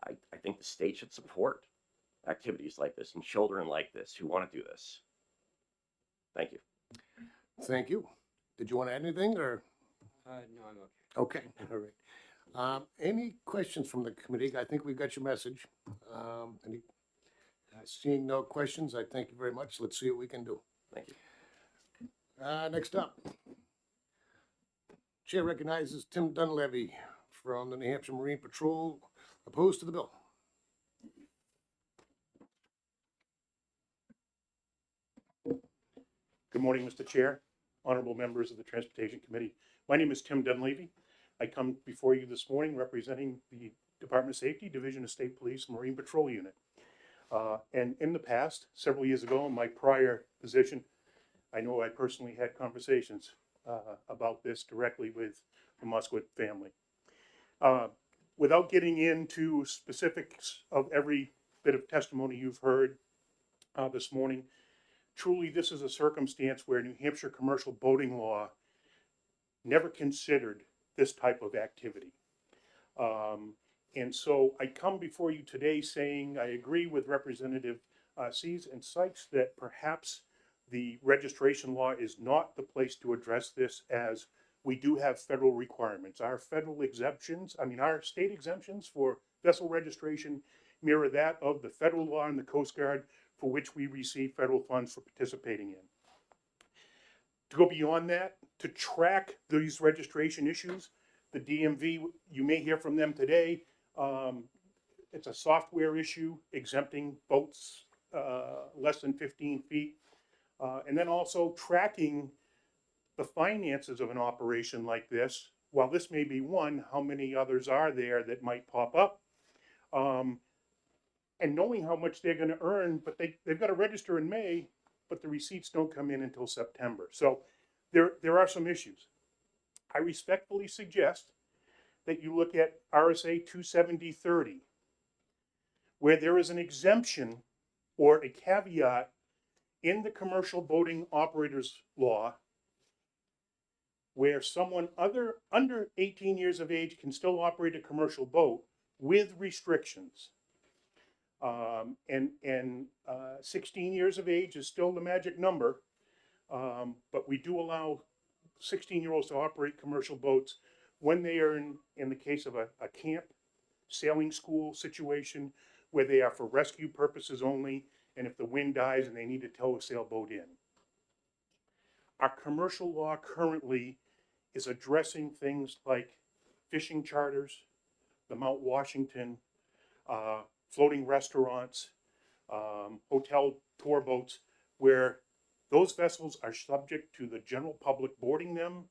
I think the state should support activities like this and children like this who want to do this. Thank you. Thank you. Did you want to add anything or? No, I'm okay. Okay, all right. Any questions from the committee? I think we've got your message. Seeing no questions, I thank you very much. Let's see what we can do. Thank you. Next up, Chair recognizes Tim Dunleavy from the New Hampshire Marine Patrol, opposed to the bill. Good morning, Mr. Chair, honorable members of the Transportation Committee. My name is Tim Dunleavy. I come before you this morning representing the Department of Safety, Division of State Police, Marine Patrol Unit. And in the past, several years ago, in my prior position, I know I personally had conversations about this directly with the Musquet family. Without getting into specifics of every bit of testimony you've heard this morning, truly this is a circumstance where New Hampshire commercial boating law never considered this type of activity. And so I come before you today saying I agree with Representative Sees and Sykes that perhaps the registration law is not the place to address this, as we do have federal requirements. Our federal exemptions, our state exemptions for vessel registration mirror that of the federal law and the Coast Guard, for which we receive federal funds for participating in. To go beyond that, to track these registration issues, the DMV, you may hear from them today, it's a software issue exempting boats less than 15 feet. And then also tracking the finances of an operation like this, while this may be one, how many others are there that might pop up? And knowing how much they're gonna earn, but they've got to register in May, but the receipts don't come in until September. So there are some issues. I respectfully suggest that you look at RSA 270-30, where there is an exemption or a caveat in the commercial boating operators law where someone under 18 years of age can still operate a commercial boat with restrictions. 16 years of age is still the magic number, but we do allow 16-year-olds to operate commercial boats when they are in the case of a camp, sailing school situation where they are for rescue purposes only, and if the wind dies and they need to tow a sailboat in. Our commercial law currently is addressing things like fishing charters, the Mount Washington, floating restaurants, hotel tour boats, where those vessels are subject to the general public boarding them,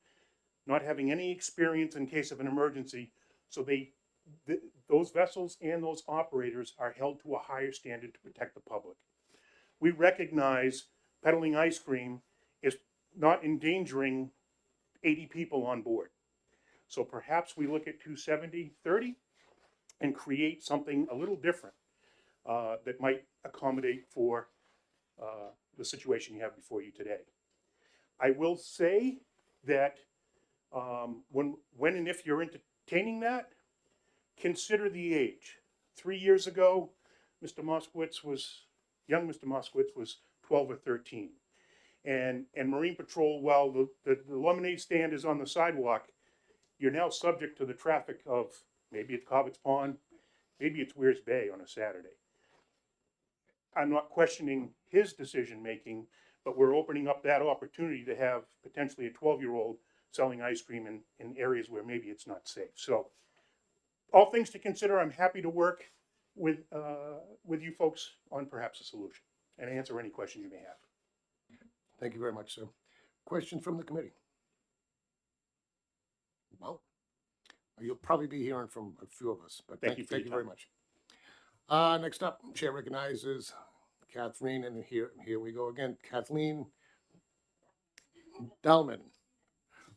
not having any experience in case of an emergency. So those vessels and those operators are held to a higher standard to protect the public. We recognize peddling ice cream is not endangering 80 people on board. So perhaps we look at 270-30 and create something a little different that might accommodate for the situation you have before you today. I will say that when and if you're entertaining that, consider the age. 3 years ago, young Mr. Moskowitz was 12 or 13. And Marine Patrol, while the lemonade stand is on the sidewalk, you're now subject to the traffic of maybe it's Cobbett's Pond, maybe it's Weirs Bay on a Saturday. I'm not questioning his decision-making, but we're opening up that opportunity to have potentially a 12-year-old selling ice cream in areas where maybe it's not safe. So all things to consider. I'm happy to work with you folks on perhaps a solution and answer any questions you may have. Thank you very much, sir. Question from the committee? Well, you'll probably be hearing from a few of us, but Thank you for thank your you very time. much. Next up, Chair recognizes Kathleen, and here we go again. Kathleen Dalman,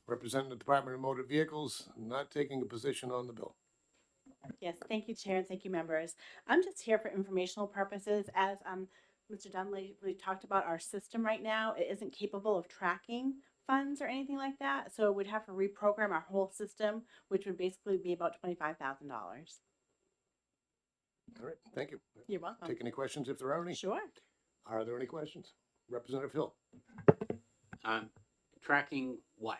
representing the Department of Motor Vehicles, not taking a position on the bill. Yes, thank you, Chair, and thank you, members. I'm just here for informational purposes. As Mr. Dunley, we talked about our system right now. It isn't capable of tracking funds or anything like that, so we'd have to reprogram our whole system, which would basically be about $25,000. All right, thank you. You're welcome. Take any questions if there are any? Sure. Are there any questions? Representative Hill. Tracking what?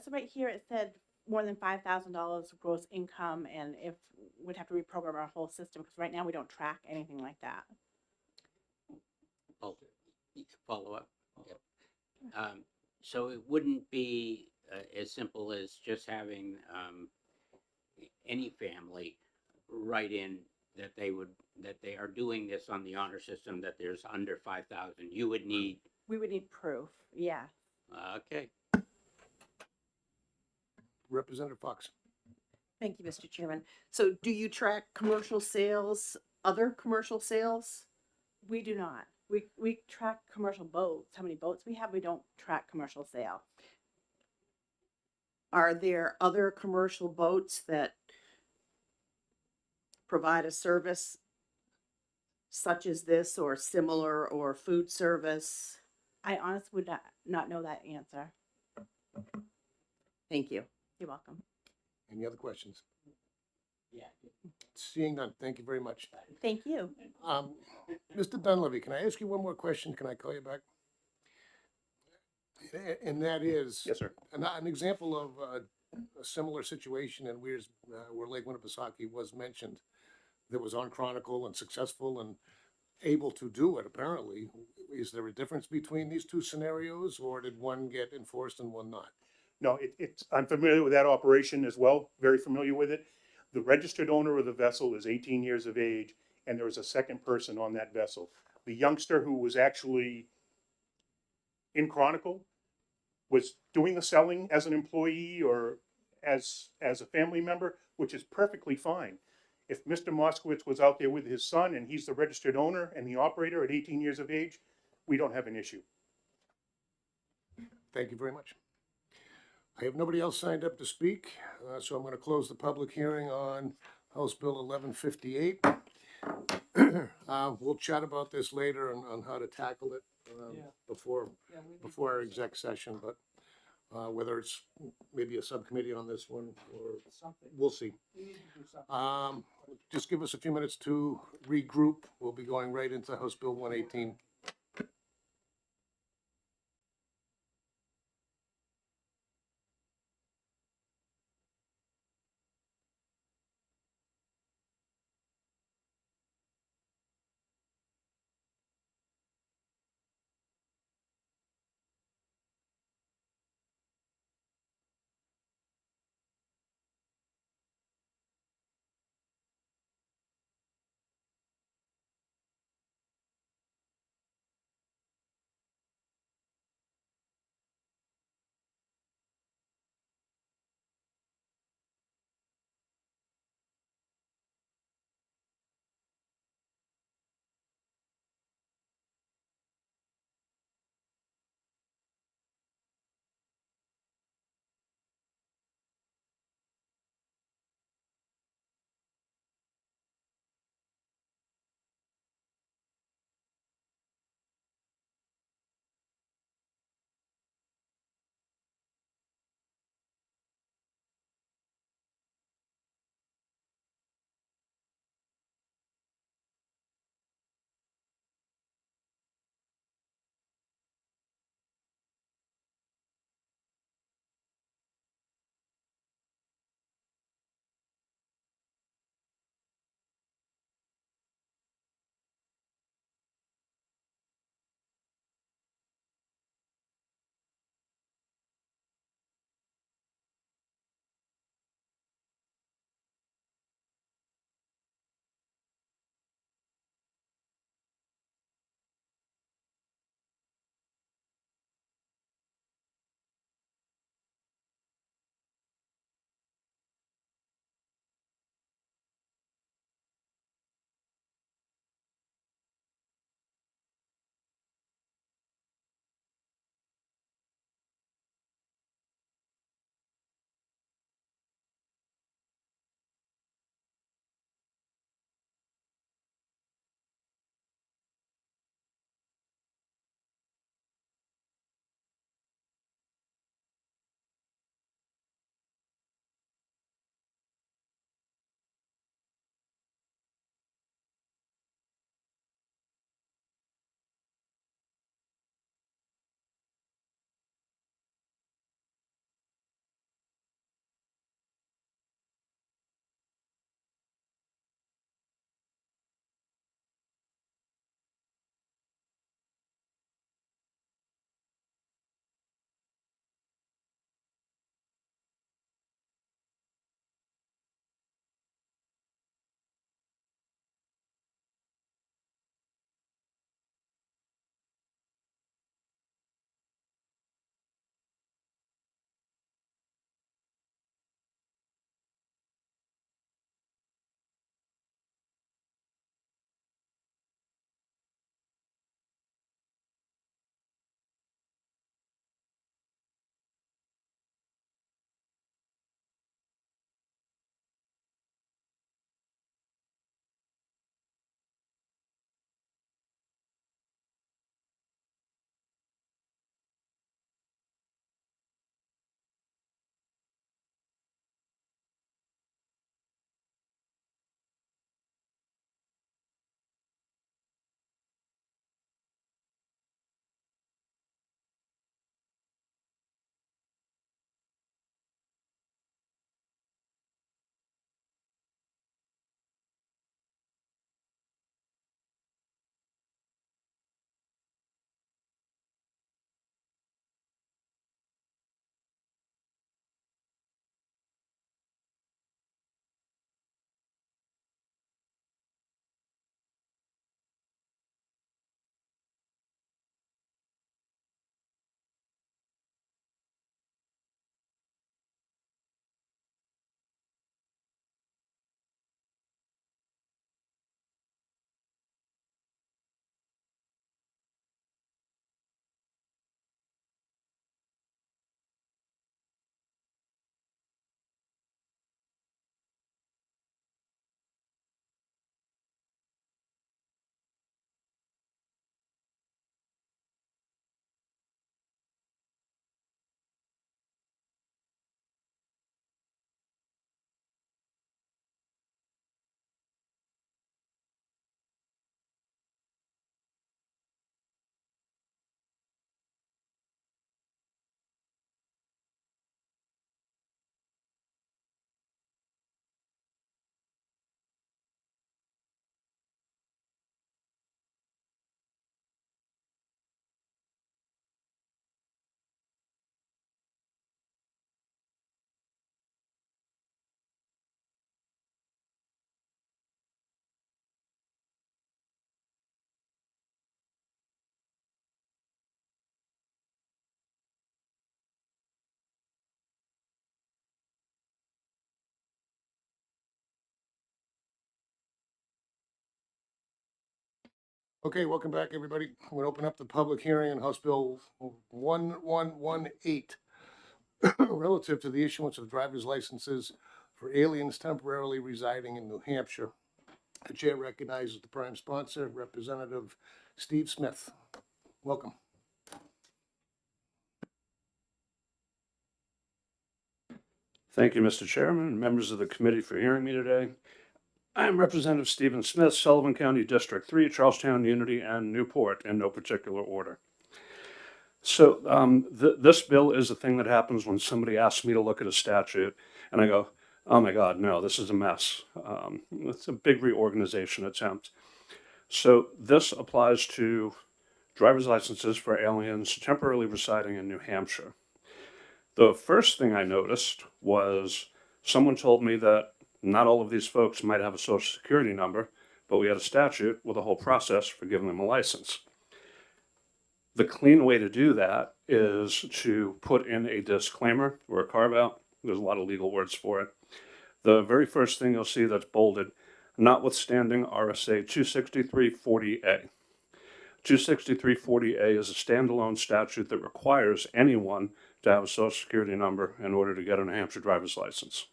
So right here it said more than $5,000 gross income, and if we'd have to reprogram our whole system because right now we don't track anything like that. Oh, follow up. Yep. So it wouldn't be as simple as just having any family write in that they are doing this on the honor system, that there's under 5,000. You would need. We would need proof. Yeah. Okay. Representative Fox. Thank you, Mr. Chairman. So do you track commercial sales, other commercial sales? We do not. We track commercial boats. How many boats we have? We don't track commercial sale. Are there other commercial boats that provide a service such as this or similar or food service? I honestly would not know that answer. Thank you. You're welcome. Any other questions? Yeah. Seeing none, thank you very much. Thank you. Mr. Dunleavy, can I ask you one more question? Can I call you back? And that is, Yes, sir. An example of a similar situation in Weirs, where Lake Winnipesaukee was mentioned, that was on Chronicle and successful and able to do it, apparently. Is there a difference between these two scenarios, or did one get enforced and one not? No, I'm familiar with that operation as well, very familiar with it. The registered owner of the vessel is 18 years of age, and there is a second person on that vessel. The youngster who was actually in Chronicle was doing the selling as an employee or as a family member, which is perfectly fine. If Mr. Moskowitz was out there with his son and he's the registered owner and the operator at 18 years of age, we don't have an issue. Thank you very much. I have nobody else signed up to speak, so I'm going to close the public hearing on House Bill 1158. We'll chat about this later on how to tackle it before our exec session, but whether it's maybe a subcommittee on this one or we'll see. Just give us a few minutes to regroup. We'll be going right into House Bill 118. Okay, welcome back, everybody. I'm going to open up the public hearing on House Bill 1118 relative to the issuance of driver's licenses for aliens temporarily residing in New Hampshire. The chair recognizes the prime sponsor, Representative Steve Smith. Welcome. Thank you, Mr. Chairman, and members of the committee for hearing me today. I am Representative Stephen Smith, Sullivan County District 3, Charlestown, Unity, and Newport, in no particular order. So this bill is a thing that happens when somebody asks me to look at a statute, and I go, oh my God, no, this is a mess. It's a big reorganization attempt. So this applies to driver's licenses for aliens temporarily residing in New Hampshire. The first thing I noticed was someone told me that not all of these folks might have a social security number, but we had a statute with a whole process for giving them a license. The clean way to do that is to put in a disclaimer or a carve out. There's a lot of legal words for it. The very first thing you'll see that's bolded, notwithstanding RSA 26340A. 26340A is a standalone statute that requires anyone to have a social security number in order to get a New Hampshire driver's license.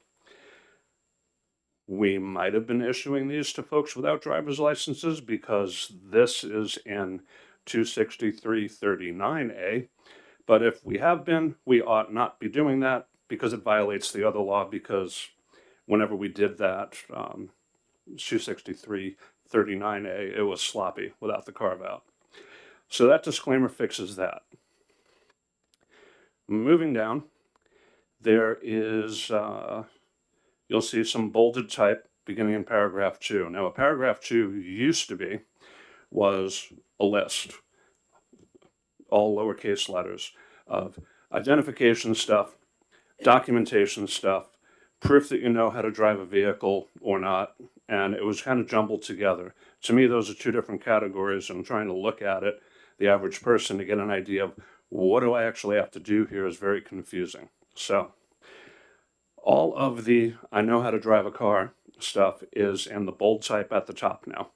We might have been issuing these to folks without driver's licenses because this is in 26339A, but if we have been, we ought not be doing that because it violates the other law, because whenever we did that, 26339A, it was sloppy without the carve out. So that disclaimer fixes that. Moving down, there is, you'll see some bolded type beginning in paragraph 2. Now, a paragraph 2 used to was a list, all lowercase letters, of identification stuff, documentation stuff, proof that you know how to drive a vehicle or not, and it was kind of jumbled together. To me, those are two different categories, and I'm trying to look at it, the average person, to get an idea of what do I actually have to do here is very confusing. So all of the I know how to drive a car stuff is in the bold type at the top now.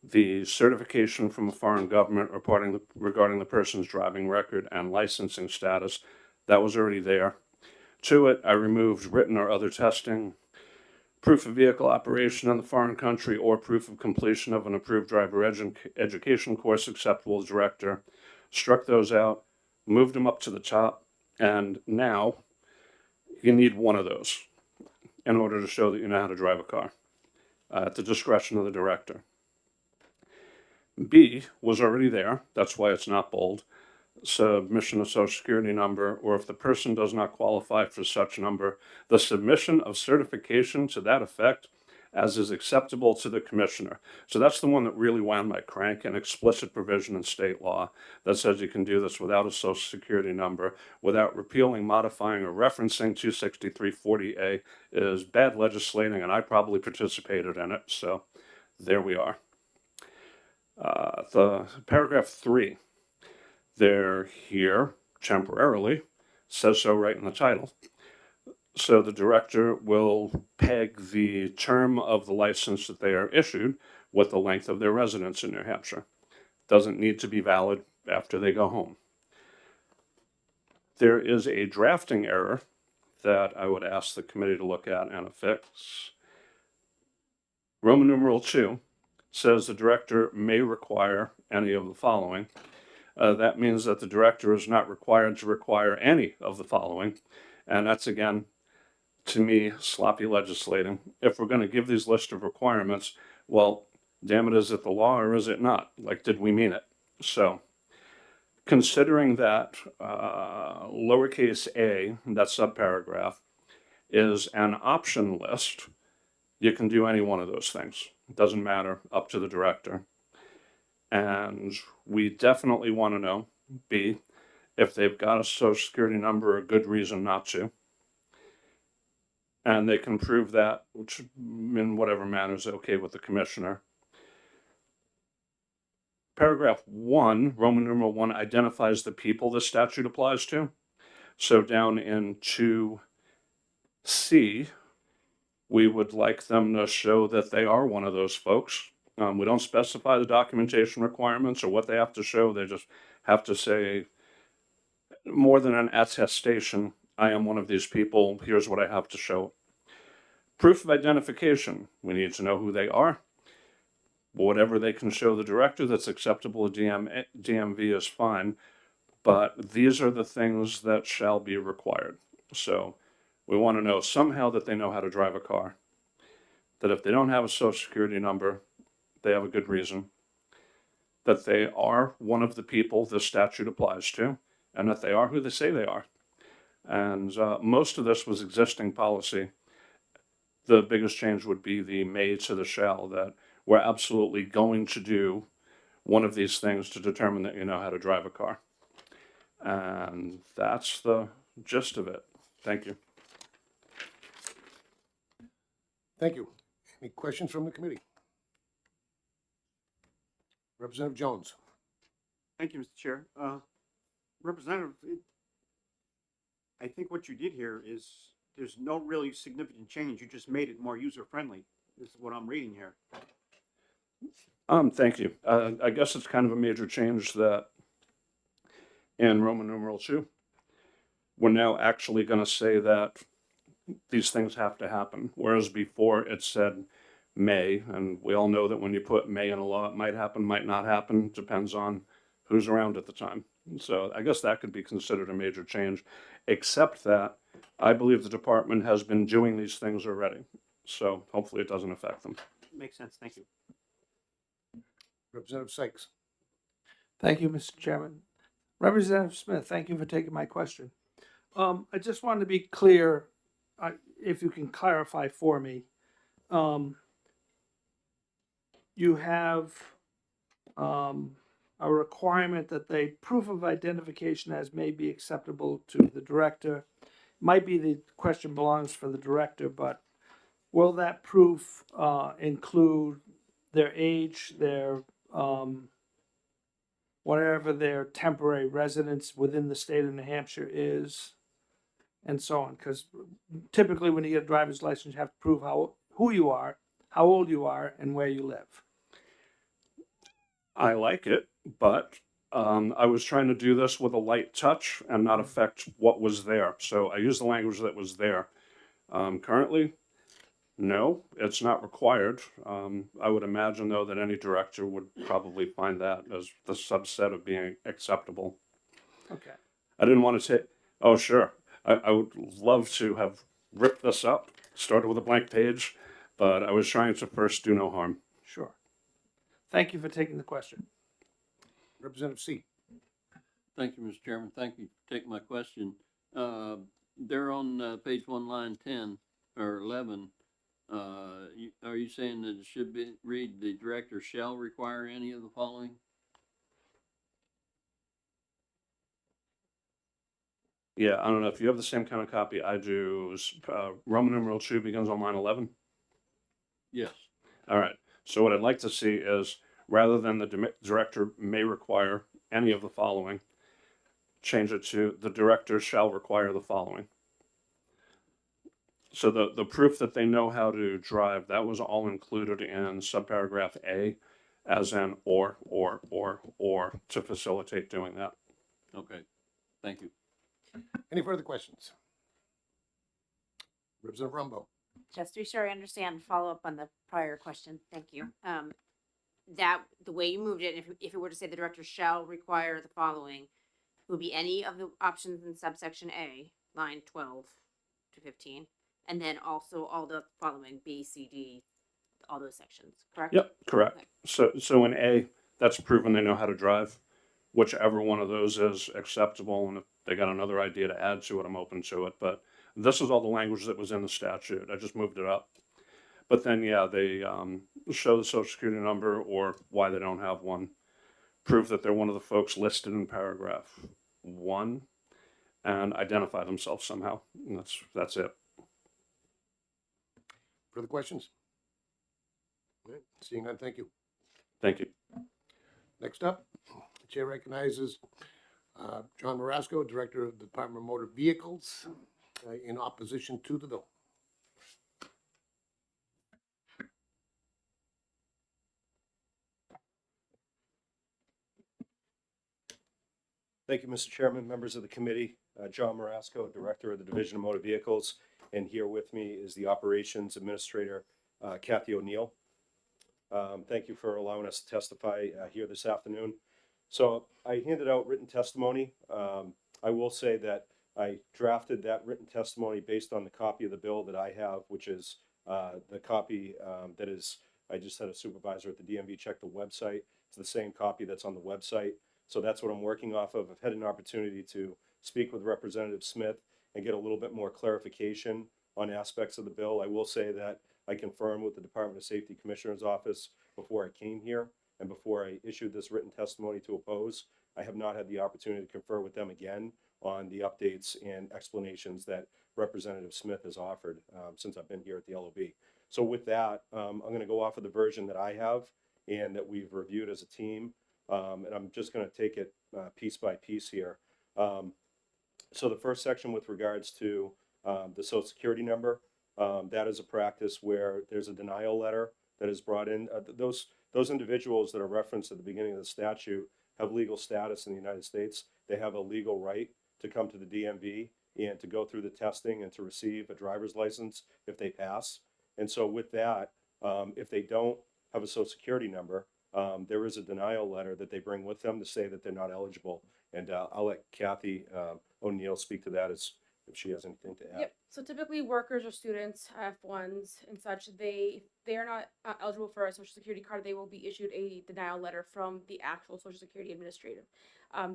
The certification from a foreign government regarding the person's driving record and licensing status, that was already there. To it, I removed written or other testing, proof of vehicle operation in the foreign country, or proof of completion of an approved driver education course acceptable as director. Struck those out, moved them up to the top, and now you need one of those in order to show that you know how to drive a car at the discretion of the director. B was already there, that's why it's not bold. Submission of social security number, or if the person does not qualify for such number, the submission of certification to that effect as is acceptable to the commissioner. So that's the one that really wound my crank, an explicit provision in state law that says you can do this without a social security number, without repealing, modifying, or referencing 26340A is bad legislating, and I probably participated in it, so there we are. The paragraph 3, they're here temporarily, says so right in the title. So the director will peg the term of the license that they are issued with the length of their residence in New Hampshire. Doesn't need to be valid after they go home. There is a drafting error that I would ask the committee to look at and affix. Roman numeral 2 says the director may require any of the following. That means that the director is not required to require any of the following. And that's, again, to me, sloppy legislating. If we're going to give these list of requirements, well, damn it, is it the law or is it not? Like, did we mean it? So, considering that lowercase a, that subparagraph, is an option list, you can do any one of those things. It doesn't matter, up to the director. And we definitely want to know, B, if they've got a social security number or a good reason not to. And they can prove that, which in whatever manner is okay with the commissioner. Paragraph 1, Roman numeral 1, identifies the people the statute applies to. So down in 2C, we would like them to show that they are one of those folks, We don't specify the documentation requirements or what they have to show. They just have to say more than an attestation. I am one of these people. Here's what I have to show. Proof of identification. We need to know who they are. Whatever they can show the director that's acceptable to DMV is fine. But these are the things that shall be required. So we want to know somehow that they know how to drive a car. That if they don't have a social security number, they have a good reason. That they are one of the people this statute applies to, and that they are who they say they are. And most of this was existing policy. The biggest change would be the may to the shall, that we're absolutely going to do one of these things to determine that you know how to drive a car. And that's the gist of it. Thank you. Thank you. Any questions from the committee? Representative Jones. Thank you, Mr. Chair. Representative, I think what you did here is there's no really significant change. You just made it more user-friendly. This is what I'm reading here. Thank you. I guess it's kind of a major change that in Roman numeral 2, we're now actually going to say that these things have to happen, whereas before it said may, and we all know that when you put may in a law, it might happen, might not happen, depends on who's around at the time. So I guess that could be considered a major change, except that I believe the department has been doing these things already. So hopefully it doesn't affect them. Makes sense. Thank you. Representative Sykes. Thank you, Mr. Chairman. Representative Smith, thank you for taking my question. I just wanted to be clear, if you can clarify for me. You have a requirement that they proof of identification as may be acceptable to the director. Might be the question belongs for the director, but will that proof include their age, their whatever their temporary residence within the state of New Hampshire is, and so on? Because typically when you get a driver's license, you have to prove who you are, how old you are, and where you live. I like it, but I was trying to do this with a light touch and not affect what was there. So I used the language that was there. Currently, no, it's not required. I would imagine, though, that any director would probably find that as the subset of being acceptable. Okay. I didn't want to say, oh, sure. I would love to have ripped this up, started with a blank page, but I was trying to first do no harm. Sure. Thank you for taking the question. Representative C. Thank you, Mr. Chairman. Thank you for taking my question. They're on page 1, line 10 or 11. Are you saying that it should be read the director shall require any of the following? Yeah, I don't know if you have the same kind of copy I do. Roman numeral 2 begins on line 11. Yes. All right. So what I'd like to see is, rather than the director may require any of the following, change it to the director shall require the following. So the proof that they know how to drive, that was all included in subparagraph A as an or to facilitate doing that. Okay. Thank you. Any further questions? Representative Rumbo. Just to be sure I understand, follow up on the prior question. Thank you. That the way you moved it, if it were to say the director shall require the following, it would be any of the options in subsection A, line 12 to 15, and then also all the following B, C, D, all those sections, correct? Yep, correct. Okay. So in A, that's proven they know how to drive. Whichever one of those is acceptable, and if they got another idea to add to it, I'm open to it. But this is all the language that was in the statute. I just moved it up. But then, yeah, they show the social security number or why they don't have one. Prove that they're one of the folks listed in paragraph 1 and identify themselves somehow. And that's it. Further questions? All right, seeing none, thank you. Thank you. Next up, the chair recognizes John Marasco, Director of the Department of Motor Vehicles, in opposition to the bill. Thank you, Mr. Chairman, members of the committee. John Marasco, Director of the Division of Motor Vehicles, and here with me is the Operations Administrator, Kathy O'Neill. Thank you for allowing us to testify here this afternoon. So I handed out written testimony. I will say that I drafted that written testimony based on the copy of the bill that I have, which is the copy that is, I just had a supervisor at the DMV check the website. It's the same copy that's on the website. So that's what I'm working off of. I've had an opportunity to speak with Representative Smith and get a little bit more clarification on aspects of the bill. I will say that I confirmed with the Department of Safety Commissioner's Office before I came here and before I issued this written testimony to oppose. I have not had the opportunity to confer with them again on the updates and explanations that Representative Smith has offered since I've been here at the LOB. So with that, I'm going to go off of the version that I have and that we've reviewed as a team. And I'm just going to take it piece by piece here. So the first section with regards to the Social Security number, that is a practice where there's a denial letter that is brought in. Those individuals that are referenced at the beginning of the statute have legal status in the United States. They have a legal right to come to the DMV and to go through the testing and to receive a driver's license if they pass. And so with that, if they don't have a Social Security number, there is a denial letter that they bring with them to say that they're not eligible. And I'll let Kathy O'Neill speak to that as if she has anything to add. Yep. So typically workers or students, F1s and such, they are not eligible for a Social Security card. They will be issued a denial letter from the actual Social Security administrator.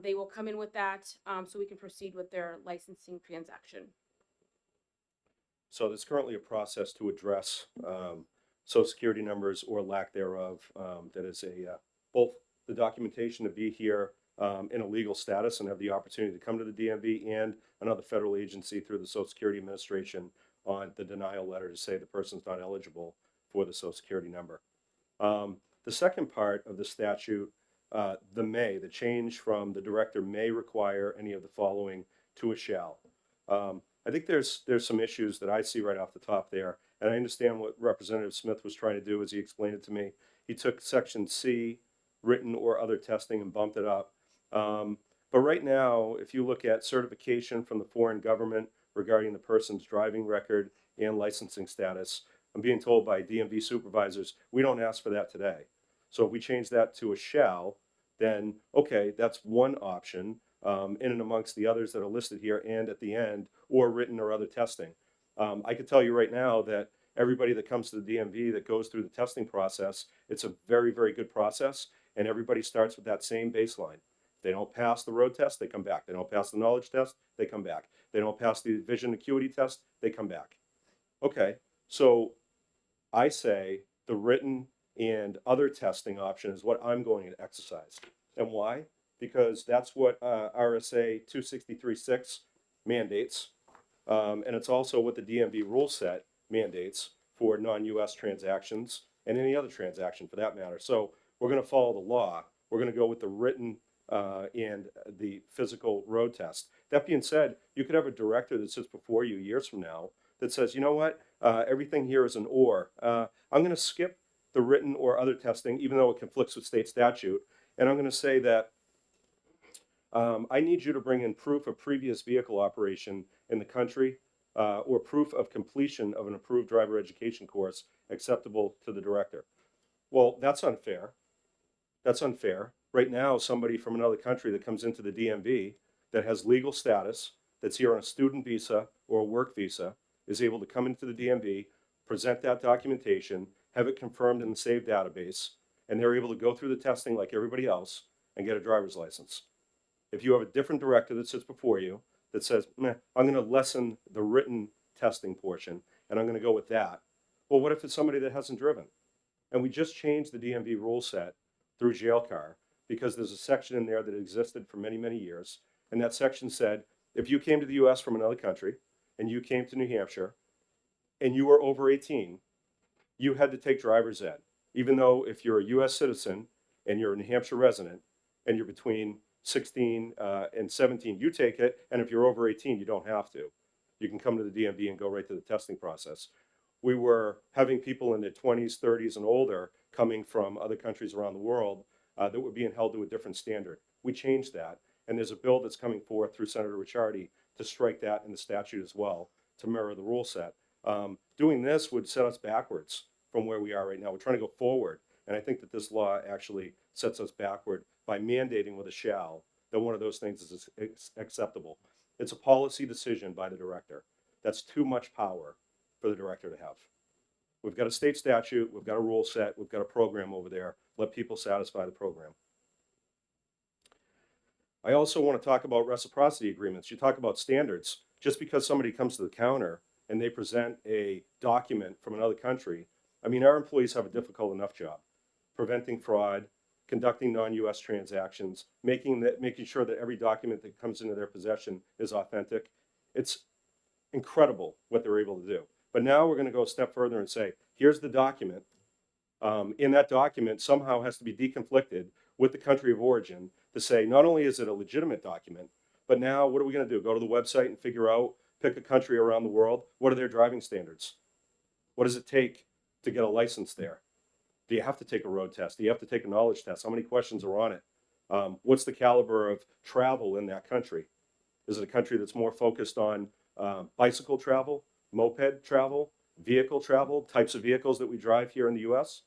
They will come in with that so we can proceed with their licensing transaction. So there's currently a process to address Social Security numbers or lack thereof. That is both the documentation to be here in a legal status and have the opportunity to come to the DMV and another federal agency through the Social Security Administration on the denial letter to say the person's not eligible for the Social Security number. The second part of the statute, the change from the director may require any of the following to a shall. I think there's some issues that I see right off the top there, and I understand what Representative Smith was trying to do as he explained it to me. He took section C, written or other testing, and bumped it up. But right now, if you look at certification from the foreign government regarding the person's driving record and licensing status, I'm being told by DMV supervisors, we don't ask for that today. So if we change that to a shall, then okay, that's one option in and amongst the others that are listed here and at the end, or written or other testing. I can tell you right now that everybody that comes to the DMV that goes through the testing process, it's a very, very good process, and everybody starts with that same baseline. If they don't pass the road test, they come back. They don't pass the knowledge test, they come back. They don't pass the vision acuity test, they come back. Okay, so I say the written and other testing option is what I'm going to exercise. And why? Because that's what RSA 263.6 mandates. And it's also what the DMV rule set mandates for non-US transactions and any other transaction for that matter. So we're going to follow the law. We're going to go with the written and the physical road test. That being said, you could have a director that sits before you years from now that says, you know what, everything here is an or. I'm going to skip the written or other testing, even though it conflicts with state statute. And I'm going to say that I need you to bring in proof of previous vehicle operation in the country or proof of completion of an approved driver education course acceptable to the director. Well, that's unfair. That's unfair. Right now, somebody from another country that comes into the DMV that has legal status, that's here on a student visa or a work visa, is able to come into the DMV, present that documentation, have it confirmed in the SAVE database, and they're able to go through the testing like everybody else and get a driver's license. If you have a different director that sits before you that says, I'm going to lessen the written testing portion and I'm going to go with that. Well, what if it's somebody that hasn't driven? And we just changed the DMV rule set through jail car because there's a section in there that existed for many, many years. And that section said, if you came to the US from another country and you came to New Hampshire and you were over 18, you had to take driver's ed. Even though if you're a US citizen and you're a New Hampshire resident and you're between 16 and 17, you take it. And if you're over 18, you don't have to. You can come to the DMV and go right to the testing process. We were having people in their 20s, 30s, and older coming from other countries around the world that were being held to a different standard. We changed that. And there's a bill that's coming forth through Senator Ricciardi to strike that in the statute as well, to mirror the rule set. Doing this would set us backwards from where we are right now. We're trying to go forward. And I think that this law actually sets us backward by mandating with a shall that one of those things is acceptable. It's a policy decision by the director. That's too much power for the director to have. We've got a state statute, we've got a rule set, we've got a program over there. Let people satisfy the program. I also want to talk about reciprocity agreements. You talk about standards. Just because somebody comes to the counter and they present a document from another country, I mean, our employees have a difficult enough job. Preventing fraud, conducting non-US transactions, making sure that every document that comes into their possession is authentic. It's incredible what they're able to do. But now we're going to go a step further and say, here's the document. In that document somehow has to be deconflicted with the country of origin to say, not only is it a legitimate document, but now what are we going to do? Go to the website and figure out, pick a country around the world. What are their driving standards? What does it take to get a license there? Do you have to take a road test? Do you have to take a knowledge test? How many questions are on it? What's the caliber of travel in that country? Is it a country that's more focused on bicycle travel, moped travel, vehicle travel, types of vehicles that we drive here in the US?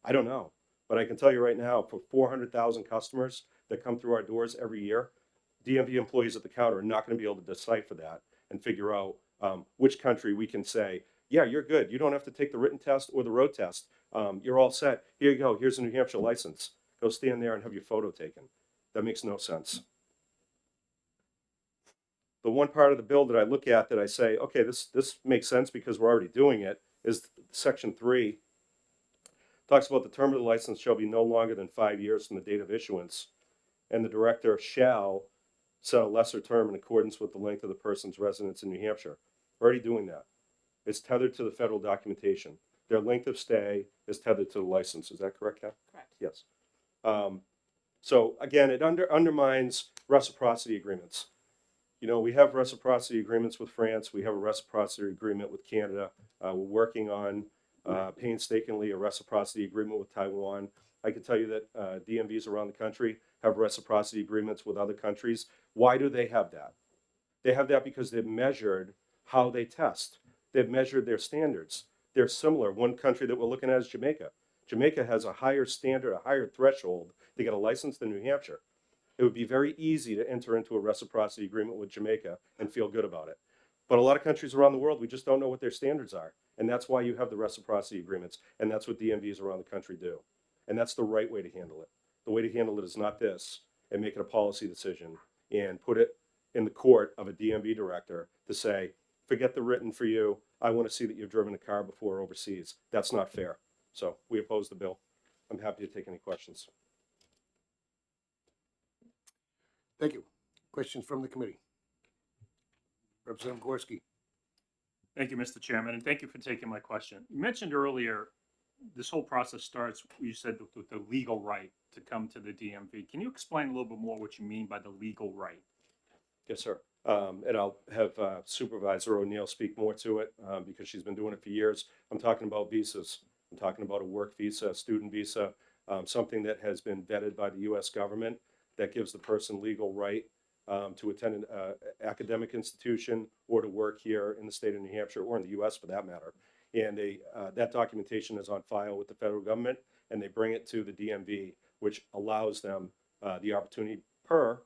I don't know. But I can tell you right now, for 400,000 customers that come through our doors every year, DMV employees at the counter are not going to be able to decipher that and figure out which country we can say, yeah, you're good. You don't have to take the written test or the road test. You're all set. Here you go. Here's a New Hampshire license. Go stand there and have your photo taken. That makes no sense. The one part of the bill that I look at that I say, okay, this makes sense because we're already doing it, is Section 3. Talks about the term of the license shall be no longer than 5 years from the date of issuance, and the director shall set a lesser term in accordance with the length of the person's residence in New Hampshire. We're already doing that. It's tethered to the federal documentation. Their length of stay is tethered to the license. Is that correct, Cap? Correct. Yes. So again, it undermines reciprocity agreements. You know, we have reciprocity agreements with France. We have a reciprocity agreement with Canada. We're working on painstakingly a reciprocity agreement with Taiwan. I can tell you that DMVs around the country have reciprocity agreements with other countries. Why do they have that? They have that because they've measured how they test. They've measured their standards. They're similar. One country that we're looking at is Jamaica. Jamaica has a higher standard, a higher threshold to get a license than New Hampshire. It would be very easy to enter into a reciprocity agreement with Jamaica and feel good about it. But a lot of countries around the world, we just don't know what their standards are. And that's why you have the reciprocity agreements. And that's what DMVs around the country do. And that's the right way to handle it. The way to handle it is not this and make it a policy decision and put it in the court of a DMV director to say, forget the written for you. I want to see that you've driven a car before overseas. That's not fair. So we oppose the bill. I'm happy to take any questions. Thank you. Questions from the committee? Representative Gorski. Thank you, Mr. Chairman, and thank you for taking my question. You mentioned earlier this whole process starts, you said, with the legal right to come to the DMV. Can you explain a little bit more what you mean by the legal right? Yes, sir. And I'll have Supervisor O'Neill speak more to it because she's been doing it for years. I'm talking about visas. I'm talking about a work visa, a student visa, something that has been vetted by the U.S. government that gives the person legal right to attend an academic institution or to work here in the state of New Hampshire or in the U.S. for that matter. And that documentation is on file with the federal government, and they bring it to the DMV, which allows them the opportunity per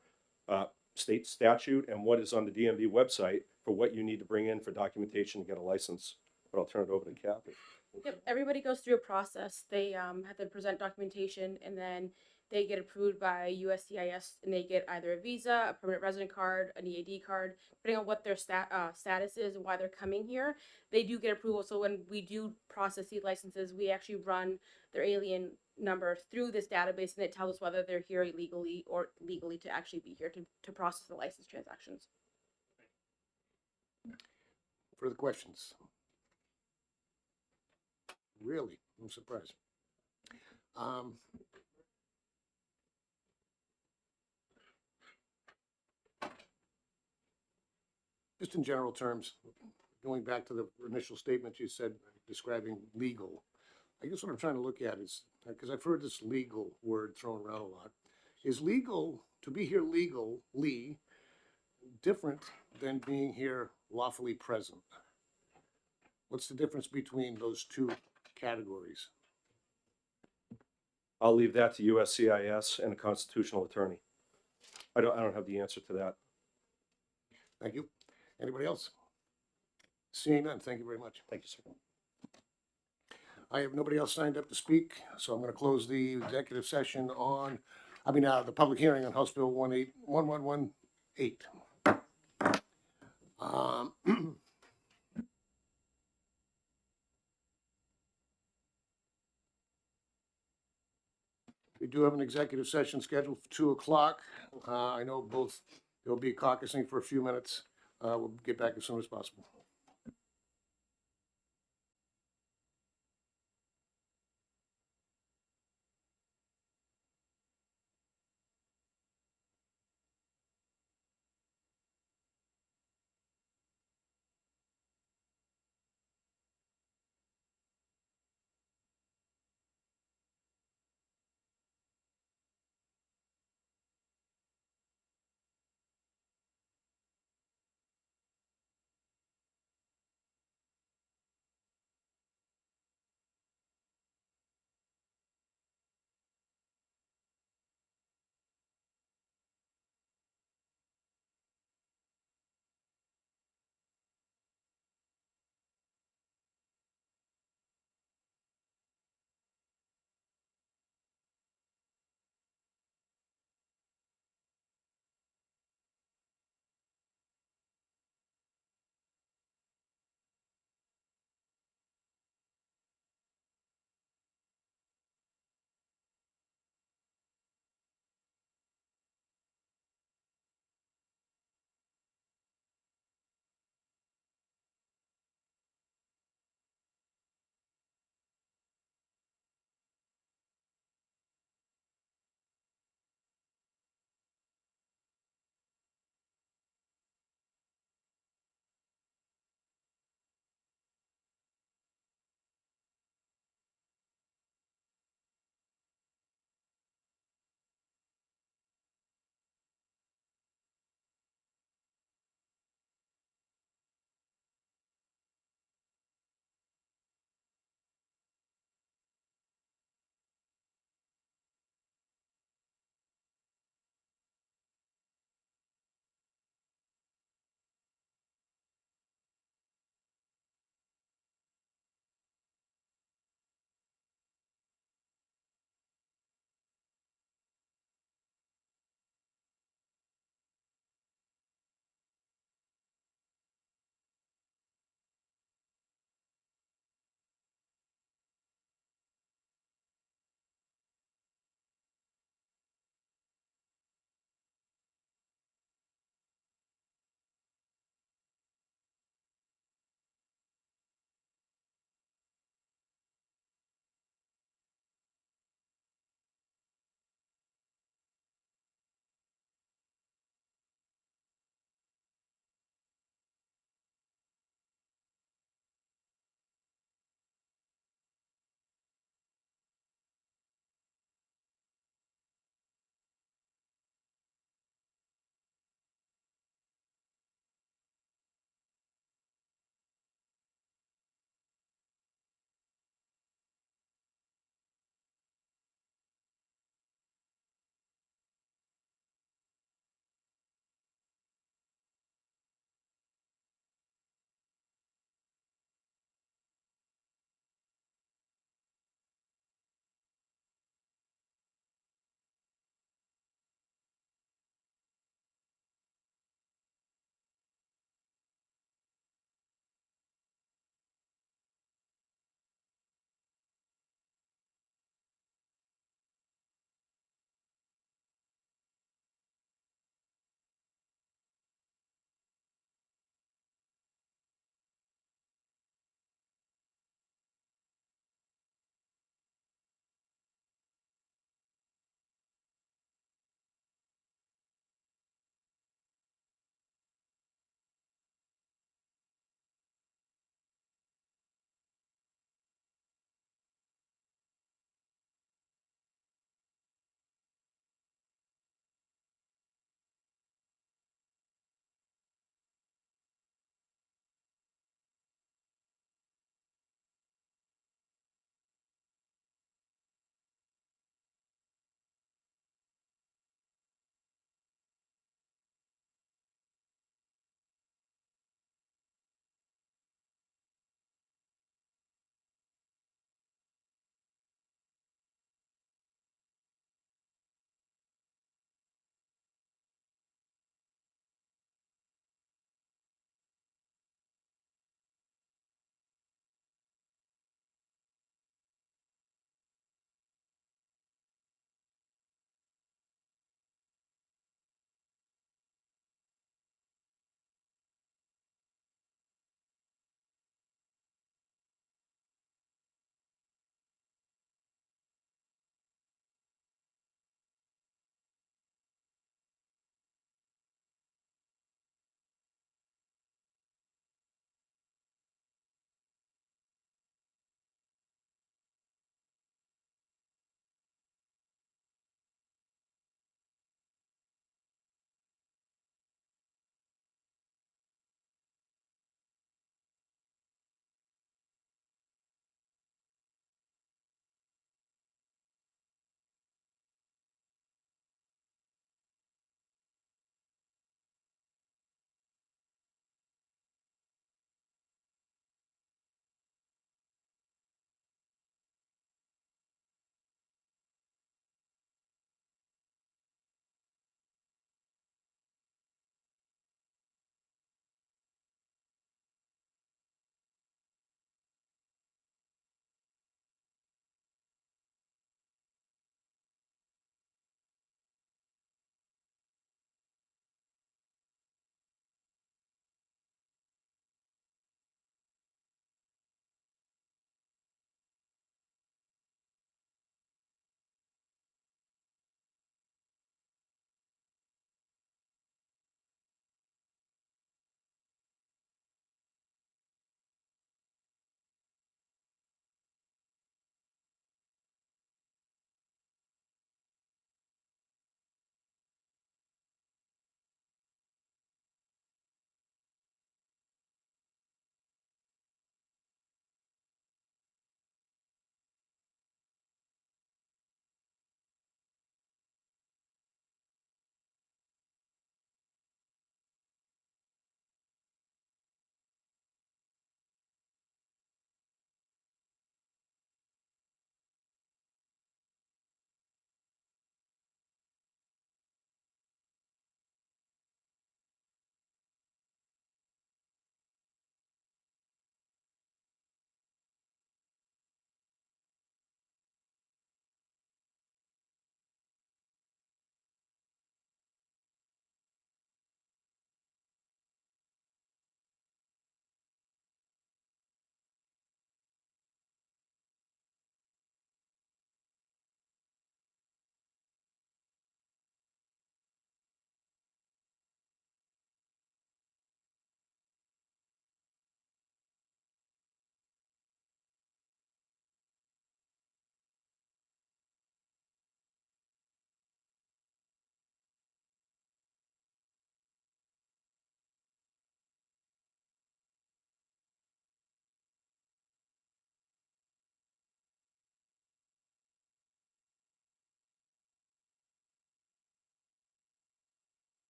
state statute and what is on the DMV website for what you need to bring in for documentation to get a license. But I'll turn it over to Kathy. Yep, everybody goes through a process. They have to present documentation, and then they get approved by USCIS, and they get either a visa, a permanent resident card, an EAD card, depending on what their status is and why they're coming here. They do get approval. So when we do process these licenses, we actually run their alien number through this database, and it tells us whether they're here illegally or legally to actually be here to process the license transactions. Further questions? Really? I'm surprised. Just in general terms, going back to the initial statement you said describing legal, I guess what I'm trying to look at is, because I've heard this legal word thrown around a lot, is legal to be here legally different than being here lawfully present? What's the difference between those two categories? I'll leave that to USCIS and a constitutional attorney. I don't have the answer to that. Thank you. Anybody else? Seeing none, thank you very much. Thank you, sir. I have nobody else signed up to speak, so I'm gonna close the executive session on, the public hearing on House Bill 1118. Um, We do have an executive session scheduled for 2 o'clock. I know there'll be caucusing for a few minutes. We'll get back as soon as possible.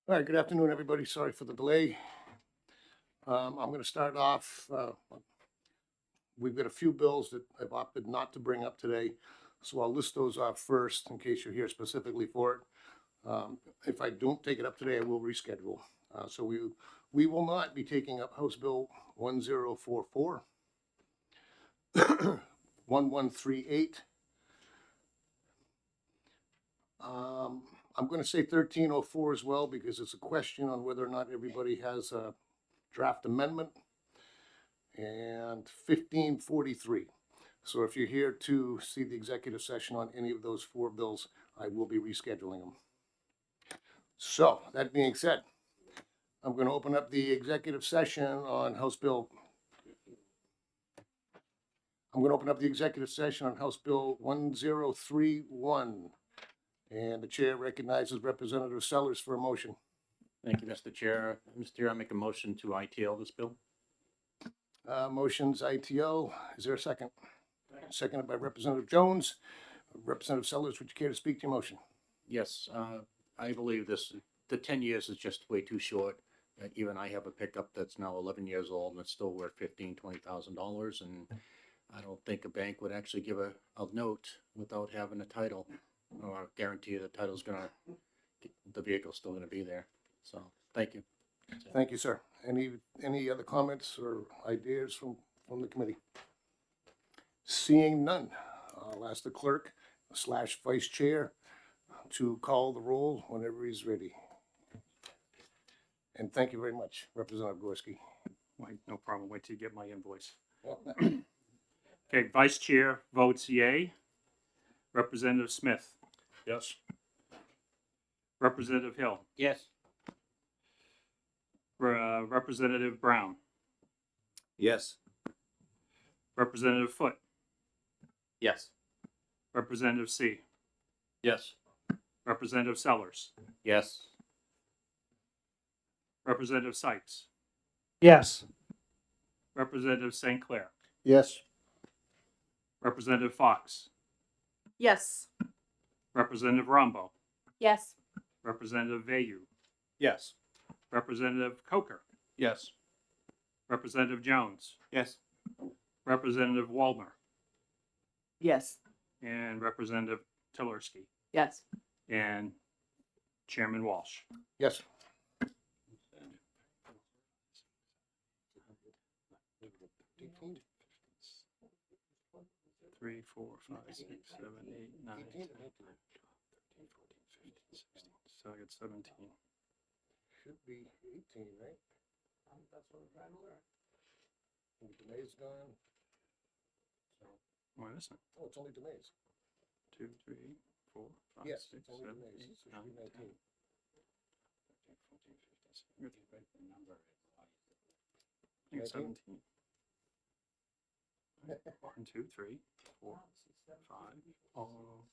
All right, good afternoon, everybody. Sorry for the delay. I'm gonna start off, we've got a few bills that I've opted not to bring up today, so I'll list those off first in case you're here specifically for it. If I don't take it up today, I will reschedule. So we will not be taking up House Bill 1044, 1138. I'm gonna say 1304 as well because it's a question on whether or not everybody has a draft amendment, and 1543. So if you're here to see the executive session on any of those four bills, I will be rescheduling them. So, that being said, I'm going to open up the executive session on House Bill. I'm going to open up the executive session on House Bill 1031. And the chair recognizes Representative Sellers for a motion. Thank you, Mr. Chair. Mr. Chair, I make a motion to ITL this bill. Motion's ITO. Is there a second? Seconded by Representative Jones. Representative Sellers, would you care to speak to your motion? Yes, I believe the 10 years is just way too short. Even I have a pickup that's now 11 years old and it's still worth $15,000-$20,000. And I don't think a bank would actually give a note without having a title or guarantee the title's the vehicle's still gonna be there. So, thank you. Thank you, sir. Any other comments or ideas from the committee? Seeing none, I'll ask the clerk / vice chair to call the roll whenever he's ready. And thank you very much, Representative Gorski. Wait, no problem. Wait till you get my invoice. Okay, Vice Chair votes yea. Representative Smith. Yes. Representative Hill. Yes. Representative Brown. Yes. Representative Foote. Yes. Representative C. Yes. Representative Sellers. Yes. Representative Sykes. Yes. Representative St. Clair. Yes. Representative Fox. Yes. Representative Rombo. Yes. Representative Vayu. Yes. Representative Coker. Yes. Representative Jones. Yes. Representative Waldner. Yes. And Representative Tillersky. Yes. And Chairman Walsh. Yes. Three, 4, 5, 6, 7, 8, 9, 10, 11, 12, 13, 14, 15, 16. So I got 17. Should be 18, right? That's what I'm trying to learn. Demays gone. Why isn't it? Oh, it's only Demays. 2, 3, 4, 5, Yes, 6, it's only 7, Demays. 8, So it should 9, be 10, 19. 13, 14, 15, 16. I think it's 17. 1, 2, 3, 4, 5. Oh,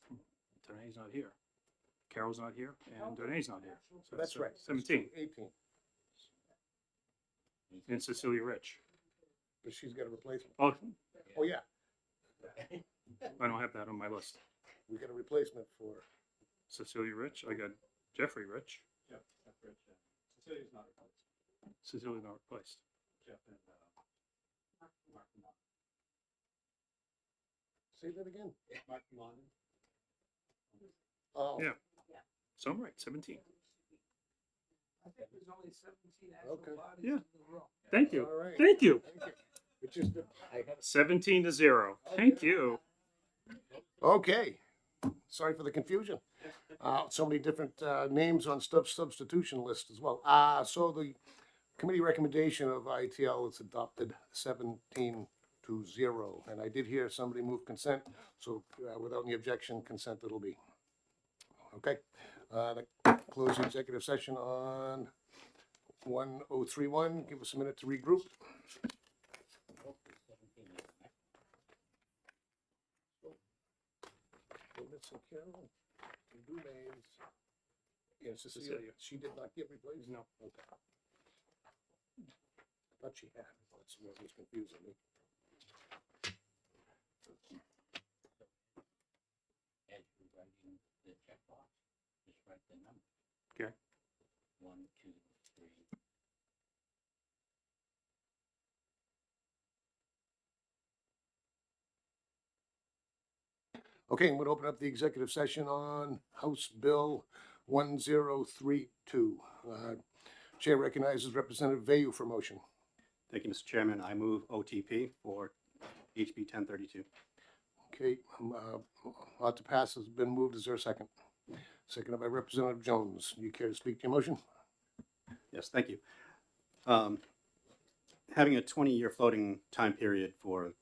Danae's not here. Carol's not here, and Danae's not here. So That's right. 17. 18. And Cecilia Rich. But she's got a replacement. Oh, Oh, yeah. I don't have that on my list. We got a replacement for. Cecilia Rich. I got Jeffrey Rich. Jeff Rich. Cecilia's not replaced. Cecilia not replaced. Jeff and Mark Mon. Say that again. Mark Mon. Oh. Yeah. So I'm right. 17. I think there's only 17 Okay. Yeah. Thank you. All right. Thank you. It's just that I have 17-0. Thank you. Okay. Sorry for the confusion. So many different names on substitution list as well. So the committee recommendation of ITL is adopted 17-0. And I did hear somebody move consent. So without any objection, consent it'll be. Okay. Close the executive session on 1031. Give us a minute to regroup. Missing Carol, Dumays, and Cecilia. She did not get replaced? No. Okay. I thought she had. That's what was confusing me. As you're writing the checkbox, just write the number. Okay. 1, 2, 3. Okay, I'm going to open up the executive session on House Bill 1032. Chair recognizes Representative Vayu for motion. Thank you, Mr. Chairman. I move OTP for HB 1032. Okay, ought to pass has been moved. Is there a second? Seconded by Representative Jones. You care to speak to your motion? Yes, thank you. Having a 20-year floating time period for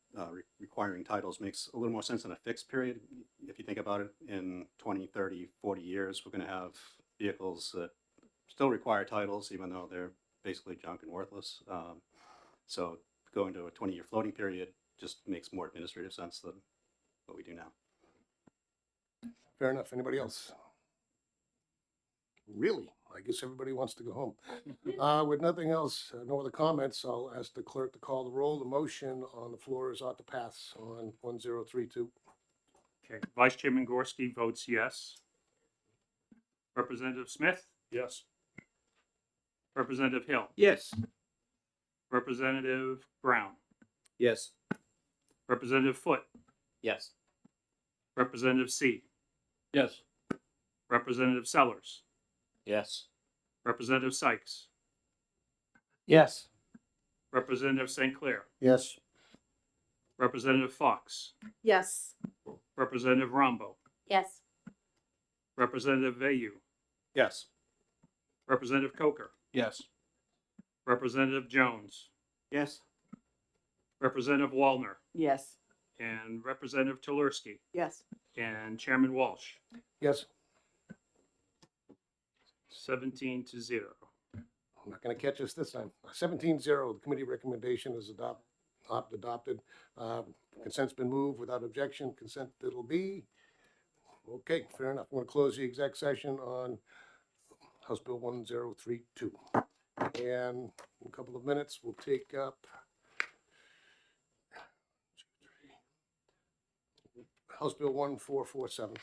requiring titles makes a little more sense than a fixed period. If you think about it, in 20, 30, 40 years, we're going to have vehicles that still require titles, even though they're basically junk and worthless. So going to a 20-year floating period just makes more administrative sense than what we do now. Fair enough. Anybody else? Really? I guess everybody wants to go home. With nothing else, no other comments, I'll ask the clerk to call the roll. The motion on the floor is ought to pass on 1032. Okay, Vice Chairman Gorski votes yes. Representative Smith? Yes. Representative Hill? Yes. Representative Brown? Yes. Representative Foote? Yes. Representative C? Yes. Representative Sellers? Yes. Representative Sykes? Yes. Representative St. Clair? Yes. Representative Fox? Yes. Representative Rambo? Yes. Representative Vayu? Yes. Representative Coker? Yes. Representative Jones? Yes. Representative Wallner? Yes. And Representative Tulerski? Yes. And Chairman Walsh? Yes, 17-0. I'm not going to catch us this time. 17-0, the committee recommendation is adopted. Consent's been moved without objection. Consent it'll be. Okay, fair enough. I'm going to close the exec session on House Bill 1032. And in a couple of minutes, we'll take up House Bill 1447.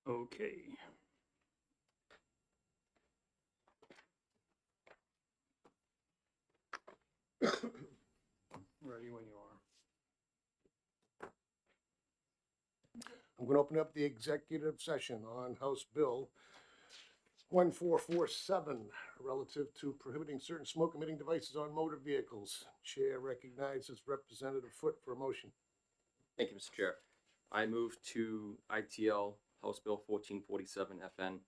Okay. Ready when you are. I'm going to open up the executive session on House Bill 1447 relative to prohibiting certain smoke emitting devices on motor vehicles. Chair recognizes Representative Foote for a motion. Thank you, Mr. Chair. I move to ITL House Bill 1447 FN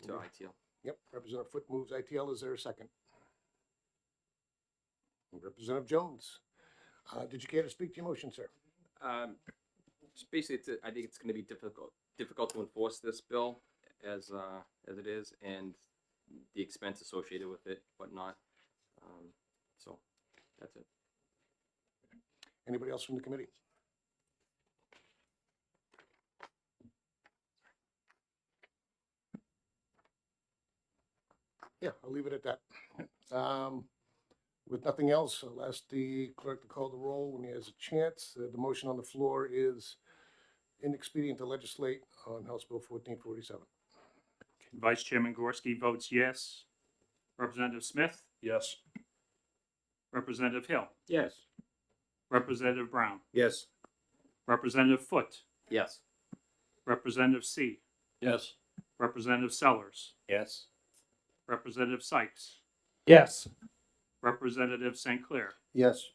to ITL. Yep, Representative Foote moves ITL. Is there a second? Representative Jones, did you care to speak to your motion, sir? Just basically, I think it's going to be difficult to enforce this bill as it is, and the expense associated with it, whatnot. So that's it. Anybody else from the committee? Yeah, I'll leave it at that. With nothing else, I'll ask the clerk to call the roll when he has a chance. The motion on the floor is inexpedient to legislate on House Bill 1447. Vice Chairman Gorski votes yes. Representative Smith? Yes. Representative Hill? Yes. Representative Brown? Yes. Representative Foote? Yes. Representative C? Yes. Representative Sellers? Yes. Representative Sykes? Yes. Representative St. Clair? Yes.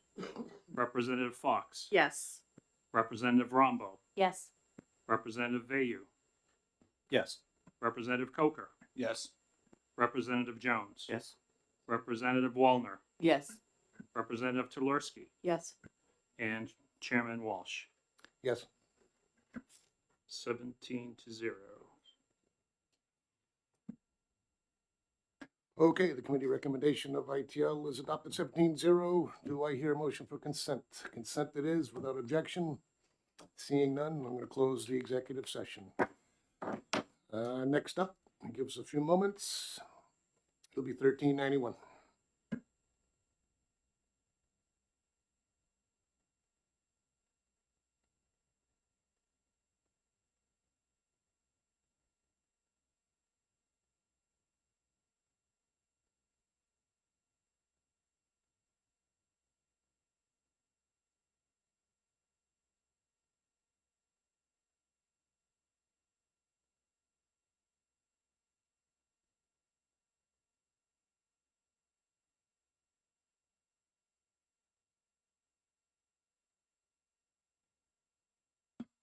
Representative Fox? Yes. Representative Rambo? Yes. Representative Vayu? Yes. Representative Coker? Yes. Representative Jones? Yes. Representative Wallner? Yes. Representative Tulerski? Yes. And Chairman Walsh? Yes. 17-0. Okay, the committee recommendation of ITL is adopted 17-0. Do I hear a motion for consent? Consent it is, without objection. Seeing none, I'm going to close the executive session. Next up, give us a few moments. It'll be 1391.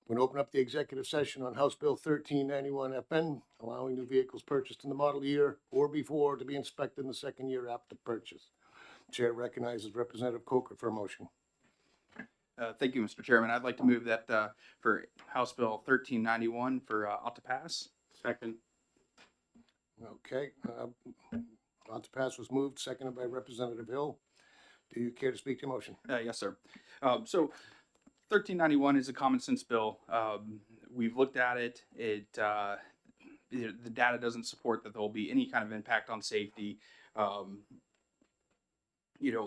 I'm going to open up the executive session on House Bill 1391 FN, allowing new vehicles purchased in the model year or before to be inspected in the second year after purchase. Chair recognizes Representative Coker for a motion. Thank you, Mr. Chairman. I'd like to move that for House Bill 1391 for ought to pass. Second. Okay. On to pass was moved, seconded by Representative Hill. Do you care to speak to your motion? Yes, sir. So 1391 is a common sense bill. We've looked at it. The data doesn't support that there will be any kind of impact on safety.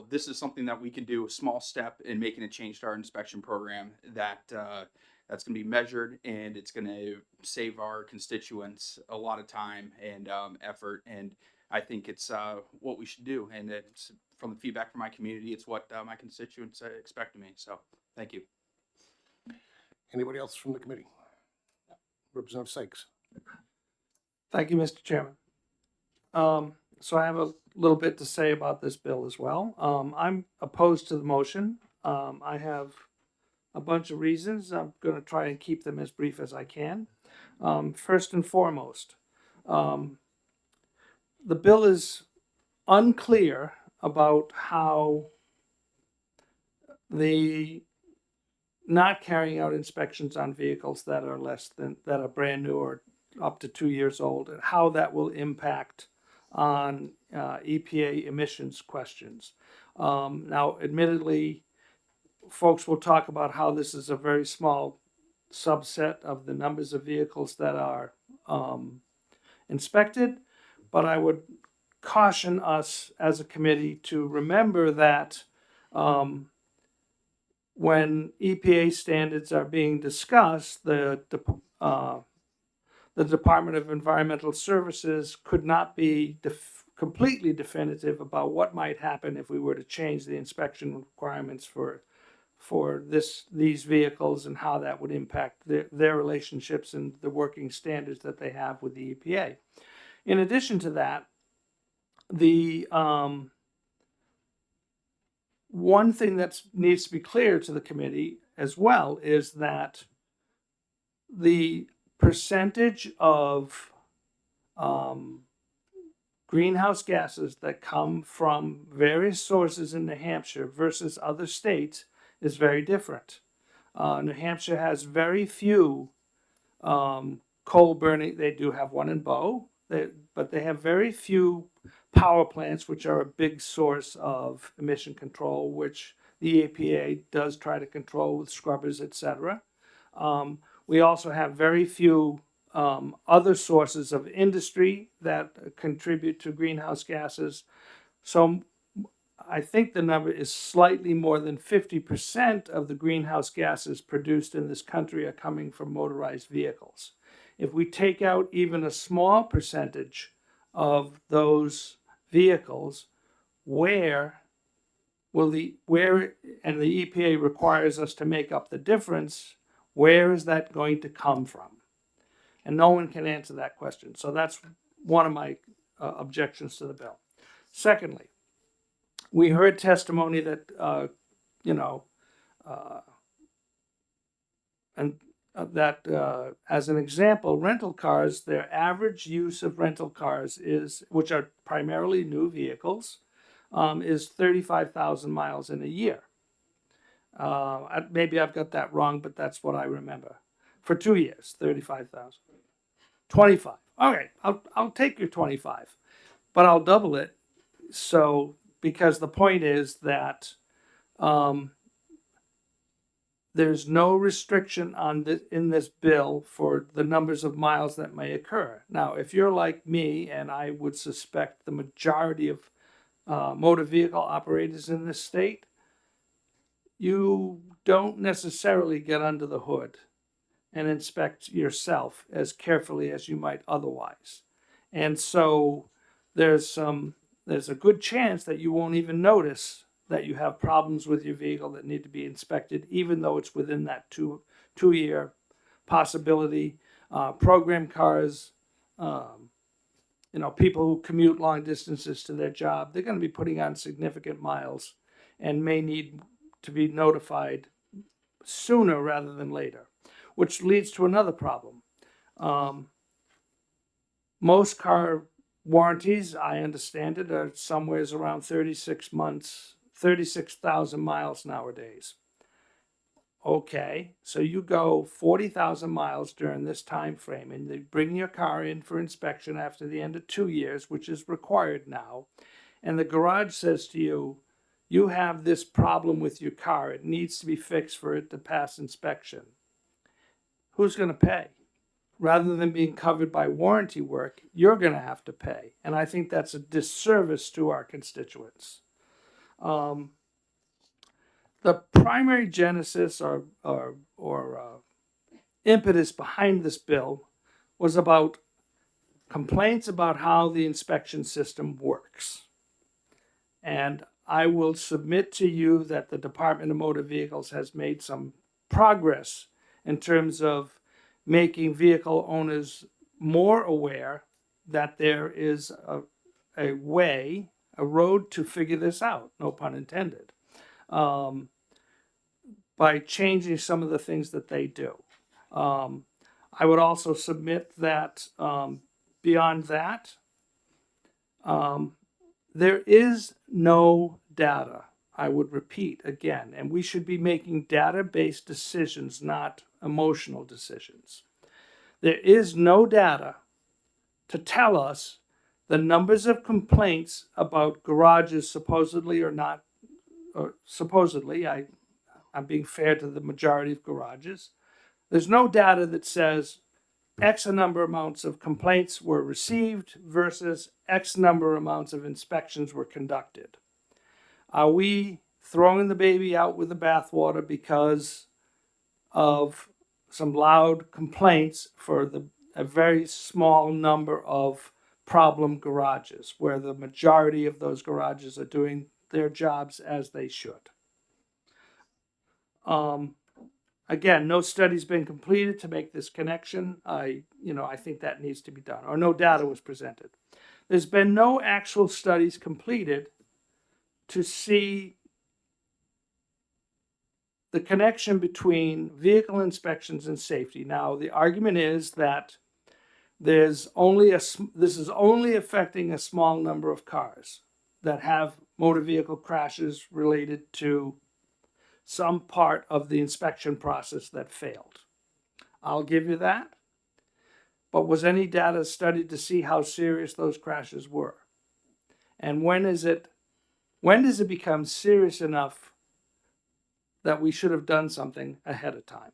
This is something that we can do a small step in making a change to our inspection program that's going to be measured, and it's going to save our constituents a lot of time and effort. And I think it's what we should do. And it's from the feedback from my community, it's what my constituents expect of me. So thank you. Anybody else from the committee? Representative Sykes. Thank you, Mr. Chairman. So I have a little bit to say about this bill as well. I'm opposed to the motion. I have a bunch of reasons. I'm going to try and keep them as brief as I can. First and foremost, the bill is unclear about how the not carrying out inspections on vehicles that are brand new or up to 2 years old, and how that will impact on EPA emissions questions. Now, admittedly, folks will talk about how this is a very small subset of the numbers of vehicles that are inspected, but I would caution us as a committee to remember that when EPA standards are being discussed, the Department of Environmental Services could not be completely definitive about what might happen if we were to change the inspection requirements for these vehicles and how that would impact their relationships and the working standards that they have with the EPA. In addition to that, the one thing that needs to be clear to the committee as well is that the percentage of greenhouse gases that come from various sources in New Hampshire versus other states is very different. New Hampshire has very few coal burning. They do have one in Bow, but they have very few power plants, which are a big source of emission control, which the EPA does try to control with scrubbers, etc. We also have very few other sources of industry that contribute to greenhouse gases. So I think the number is slightly more than 50% of the greenhouse gases produced in this country are coming from motorized vehicles. If we take out even a small percentage of those vehicles, and the EPA requires us to make up the difference, where is that going to come from? And no one can answer that question. So that's one of my objections to the bill. Secondly, we heard testimony that, as an example, rental cars, their average use of rental cars which are primarily new vehicles, is 35,000 miles in a year. Maybe I've got that wrong, but that's what I remember. For 2 years, 35,000. 25. All right, I'll take your 25. but I'll double it. So, because the point is that there's no restriction on this in this bill for the numbers of miles that may occur. Now, if you're like me, and I would suspect the majority of motor vehicle operators in this state, you don't necessarily get under the hood and inspect yourself as carefully as you might otherwise. And so there's a good chance that you won't even notice that you have problems with your vehicle that need to be inspected, even though it's within that two-year possibility. Program cars, people who commute long distances to their job, they're going to be putting on significant miles and may need to be notified sooner rather than later, which leads to another problem. Most car warranties, I understand it, are somewhere around 36 months, 36,000 miles nowadays. Okay, so you go 40,000 miles during this time frame, and they bring your car in for inspection after the end of 2 years, which is required now, and the garage says to you, you have this problem with your car, it needs to be fixed for it to pass inspection. Who's going to pay? Rather than being covered by warranty work, you're going to have to pay. And I think that's a disservice to our constituents. The primary genesis or impetus behind this bill was about complaints about how the inspection system works. And I will submit to you that the Department of Motor Vehicles has made some progress in terms of making vehicle owners more aware that there is a road to figure this out, no pun intended, by changing some of the things that they do. I would also submit that beyond that, there is no data, I would repeat again, and we should be making data-based decisions, not emotional decisions. There is no data to tell us the numbers of complaints about garages supposedly or not, or supposedly, I'm being fair to the majority of garages. There's no data that says X number amounts of complaints were received versus X number amounts of inspections were conducted. Are we throwing the baby out with the bathwater because of some loud complaints for a very small number of problem garages, where the majority of those garages are doing their jobs as they should? Again, no study's been completed to make this connection. I think that needs to be done, or no data was presented. There's been no actual studies completed to see the connection between vehicle inspections and safety. Now, the argument is that this is only affecting a small number of cars that have motor vehicle crashes related to some part of the inspection process that failed. I'll give you that. But was any data studied to see how serious those crashes were? And when does it become serious enough that we should have done something ahead of time?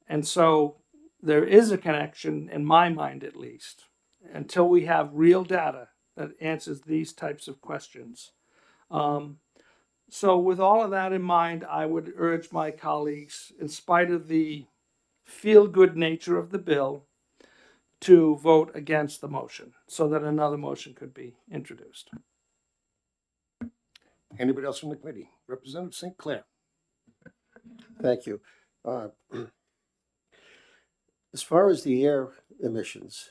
And so there is a connection, in my mind at least, until we have real data that answers these types of questions. So with all of that in mind, I would urge my colleagues, in spite of the feel-good nature of the bill, to vote against the motion so that another motion could be introduced. Anybody else from the committee? Representative St. Clair. Thank you. As far as the air emissions,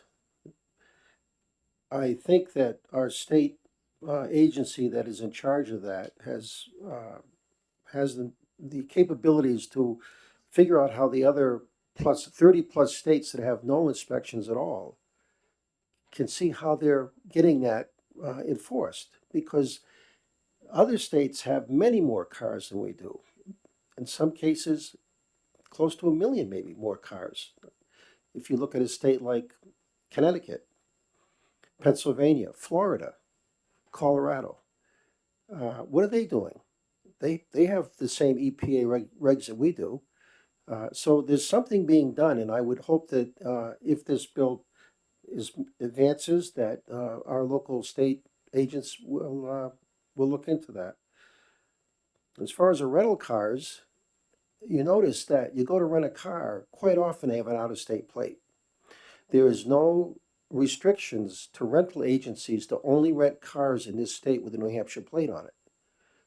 I think that our state agency that is in charge of that has the capabilities to figure out how the other 30 plus states that have no inspections at all can see how they're getting that enforced, because other states have many more cars than we do. In some cases, close to 1 million, maybe more cars. If you look at a state like Connecticut, Pennsylvania, Florida, Colorado. What are they doing? They have the same EPA regs that we do. So there's something being done, and I would hope that if this bill advances, that our local state agents will look into that. As far as the rental cars, you notice that you go to rent a car, quite often they have an out-of-state plate. There is no restrictions to rental agencies to only rent cars in this state with a New Hampshire plate on it.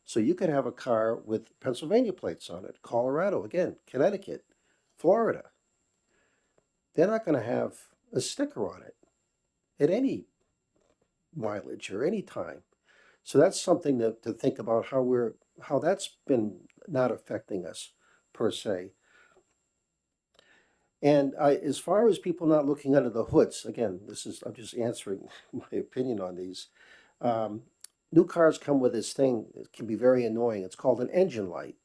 So you could have a car with Pennsylvania plates on it, Colorado, again, Connecticut, Florida. They're not going to have a sticker on it at any mileage or any time. So that's something to think about, how that's been not affecting us per se. And as far as people not looking under the hoods, again, I'm just answering my opinion on these. New cars come with this thing that can be very annoying. It's called an engine light.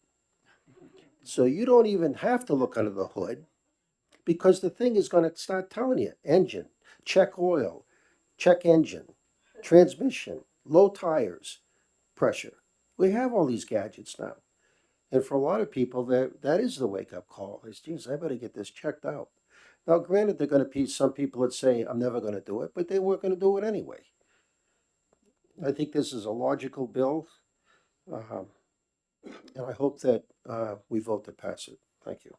So you don't even have to look under the hood, because the thing is going to start telling you, engine, check oil, check engine, transmission, low tires, pressure. We have all these gadgets now. And for a lot of people, that is the wake-up call. Is, geez, I better get this checked out. Now, granted, there are going to be some people that say, I'm never going to do it, but they weren't going to do it anyway. I think this is a logical bill, and I hope that we vote to pass it. Thank you.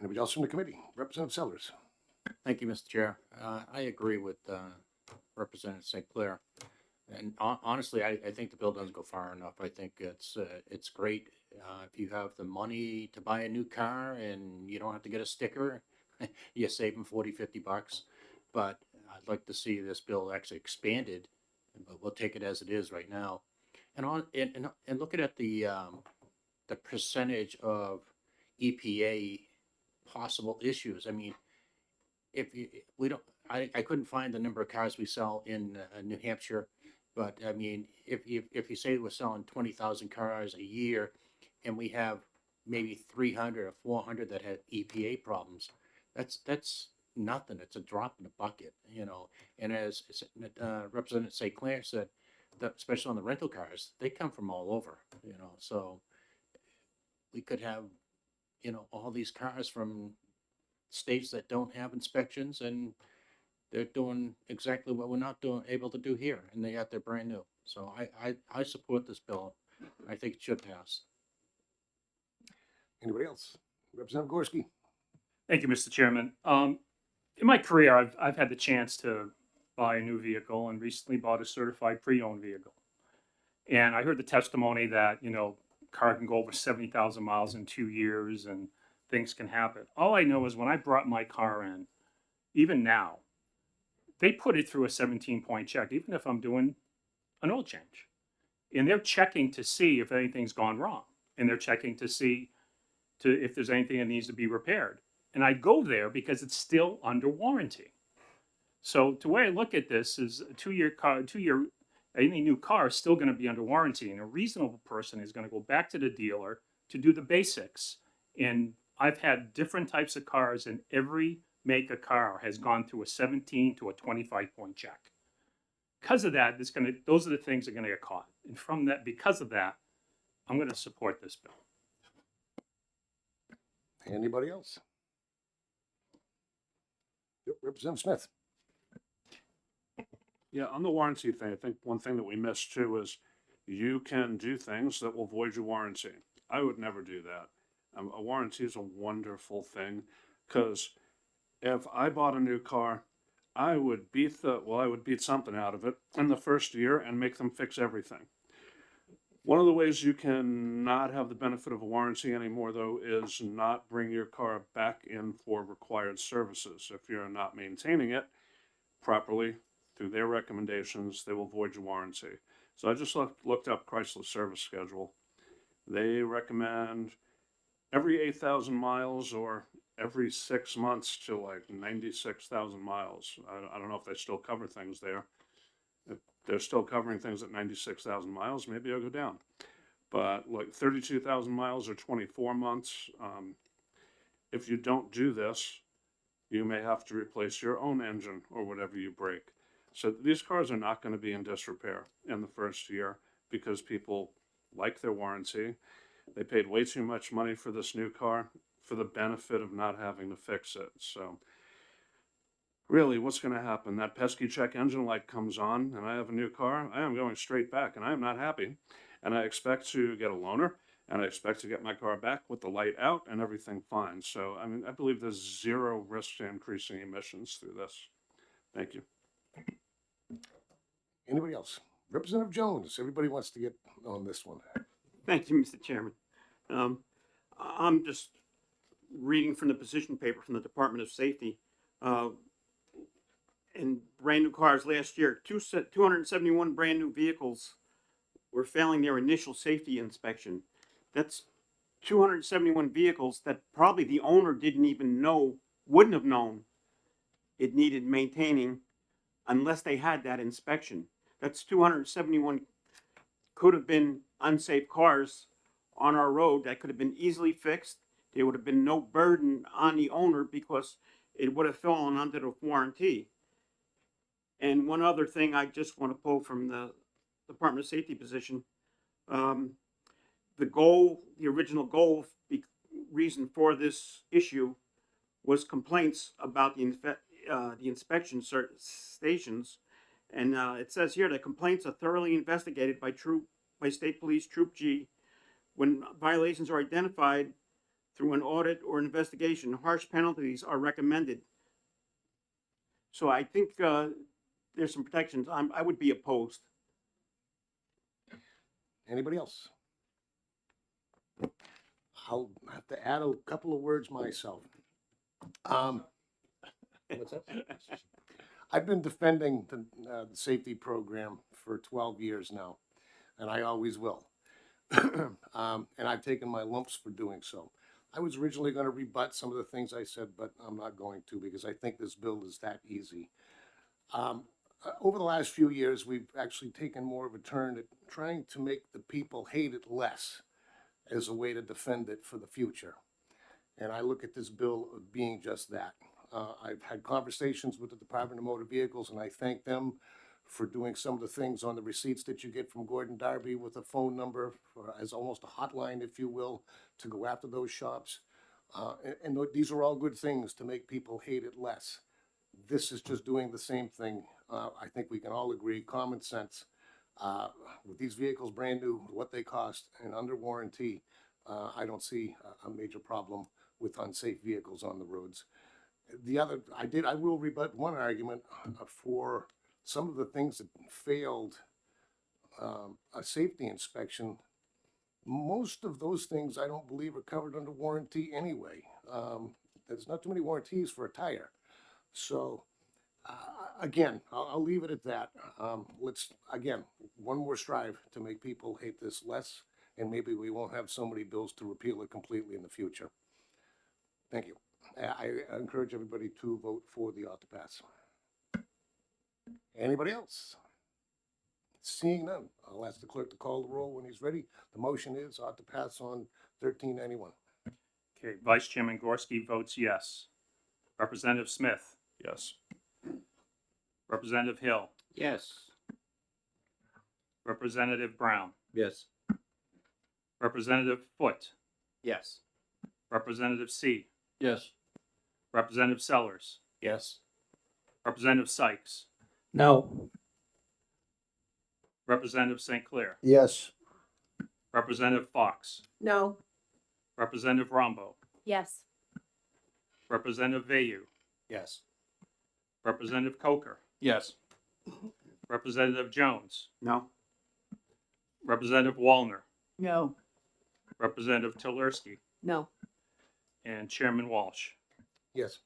Anybody else from the committee? Representative Sellers. Thank you, Mr. Chair. I agree with Representative St. Clair. And honestly, I think the bill doesn't go far enough. I think it's great if you have the money to buy a new car and you don't have to get a sticker, you're saving $40-50. But I'd like to see this bill actually expanded, but we'll take it as it is right now. And looking at the percentage of EPA possible issues. I mean, I couldn't find the number of cars we sell in New Hampshire. But I mean, if you say we're selling 20,000 cars a year, and we have maybe 300 or 400 that have EPA problems, that's nothing. It's a drop in the bucket, you know. And as Representative St. Clair said, especially on the rental cars, they come from all over, you know. So we could have, you know, all these cars from states that don't have inspections, and they're doing exactly what we're not able to do here, and they're brand new. So I support this bill. I think it should pass. Anybody else? Representative Gorski. Thank you, Mr. Chairman. In my career, I've had the chance to buy a new vehicle, and recently bought a certified pre-owned vehicle. And I heard the testimony that, you know, car can go over 70,000 miles in 2 years and things can happen. All I know is when I brought my car in, even now, they put it through a 17-point check, even if I'm doing an oil change. And they're checking to see if anything's gone wrong. And they're checking to see if there's anything that needs to be repaired. And I go there because it's still under warranty. So the way I look at this is a 2-year car, any new car is still going to be under warranty. And a reasonable person is going to go back to the dealer to do the basics. And I've had different types of cars, and every make a car has gone through a 17 to a 25-point check. Because of that, those are the things that are going to get caught. And from that, because of that, I'm going to support this bill. Anybody else? Yep, Representative Smith. Yeah, on the warranty thing, I think one thing that we missed too is you can do things that will void your warranty. I would never do that. A warranty is a wonderful thing, because if I bought a new car, I would beat something out of it in the first year and make them fix everything. One of the ways you can not have the benefit of a warranty anymore, though, is not bring your car back in for required services. If you're not maintaining it properly through their recommendations, they will void your warranty. So I just looked up Chrysler's service schedule. They recommend every 8,000 miles or every 6 months to like 96,000 miles. I don't know if they still cover things there. If they're still covering things at 96,000 miles, maybe I'll go down. But like 32,000 miles or 24 months, if you don't do this, You may have to replace your own engine or whatever you break. So these cars are not going to be in disrepair in the first year because people like their warranty. They paid way too much money for this new car for the benefit of not having to fix it. So really, what's going to happen? That pesky check engine light comes on and I have a new car. I am going straight back and I am not happy. And I expect to get a loaner and I expect to get my car back with the light out and everything fine. So, I mean, I believe there's zero risk to increasing emissions through this. Thank you. Anybody else? Representative Jones, everybody wants to get on this one. Thank you, Mr. Chairman. I'm just reading from the position paper from the Department of Safety. In brand new cars last year, 271 brand new vehicles were failing their initial safety inspection. That's 271 vehicles that probably the owner didn't even know, wouldn't have known it needed maintaining unless they had that inspection. That's 271 could have been unsafe cars on our road that could have been easily fixed. There would have been no burden on the owner because it would have fallen under the warranty. And one other thing I just want to pull from the Department of Safety position, the goal, the original goal, the reason for this issue was complaints about the inspection stations. And it says here that complaints are thoroughly investigated by State Police Troop G. When violations are identified through an audit or investigation, harsh penalties are recommended. So I think there's some protections. I would be opposed. Anybody else? I'll have to add a couple of words myself. What's that? I've been defending the safety program for 12 years now, and I always will. And I've taken my lumps for doing so. I was originally going to rebut some of the things I said, but I'm not going to because I think this bill is that easy. Over the last few years, we've actually taken more of a turn at trying to make the people hate it less as a way to defend it for the future. And I look at this bill as being just that. I've had conversations with the Department of Motor Vehicles, and I thank them for doing some of the things on the receipts that you get from Gordon Darby with a phone number as almost a hotline, if you will, to go after those shops. And these are all good things to make people hate it less. This is just doing the same thing. I think we can all agree, common sense. With these vehicles brand new, what they cost and under warranty, I don't see a major problem with unsafe vehicles on the roads. I will rebut one argument for some of the things that failed a safety inspection. Most of those things I don't believe are covered under warranty anyway. There's not too many warranties for a tire. So again, I'll leave it at that. Let's, again, one more strive to make people hate this less, and maybe we won't have so many bills to repeal it completely in the future. Thank you. I encourage everybody to vote for the ought to pass. Anybody else? Seeing none, I'll ask the clerk to call the roll when he's ready. The motion is ought to pass on 1391. Okay, Vice Chairman Gorski votes yes. Representative Smith? Yes. Representative Hill? Yes. Representative Brown? Yes. Representative Foote? Yes. Representative C? Yes. Representative Sellers? Yes. Representative Sykes? No. Representative St. Clair? Yes. Representative Fox? No. Representative Rombo? Yes. Representative Vayu? Yes. Representative Coker? Yes. Representative Jones? No. Representative Wallner? No. Representative Tillerski? No. And Chairman Walsh? Yes.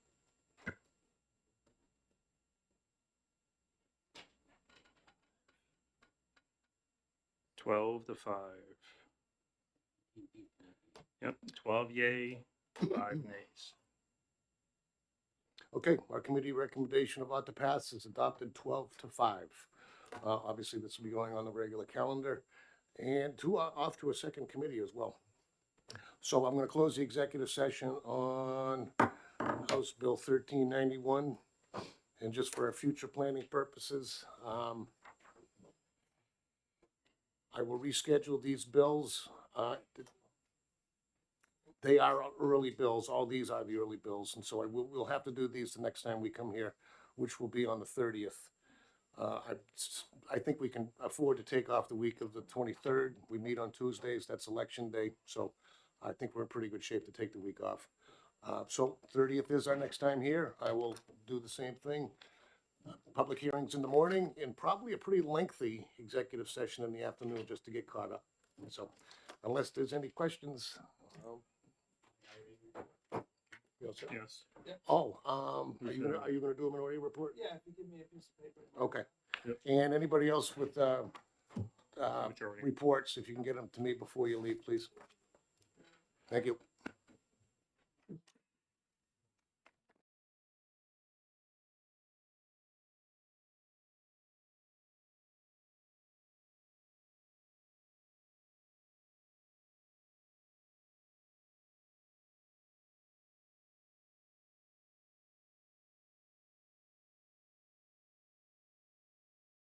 Twelve to 5. Yep, 12 yay, 5 nays. Okay, our committee recommendation of ought to pass is adopted 12 to 5. Obviously, this will be going on the regular calendar and off to a second committee as well. So I'm going to close the executive session on House Bill 1391. And just for our future planning purposes, I will reschedule these bills. They are early bills. All these are the early bills. And so we'll have to do these the next time we come here, which will be on the 30th. I think we can afford to take off the week of the 23rd. We meet on Tuesdays. That's election day. So I think we're in pretty good shape to take the week off. So 30th is our next time here. I will do the same thing. Public hearings in the morning and probably a pretty lengthy executive session in the afternoon just to get caught up. So unless there's any questions. You all set? Yes. Oh, are you gonna do a minority report? Yeah, if you give me a piece of paper. Okay. Yep. And anybody else with, Majority. reports, if you can get them to me before you leave, please. Thank you.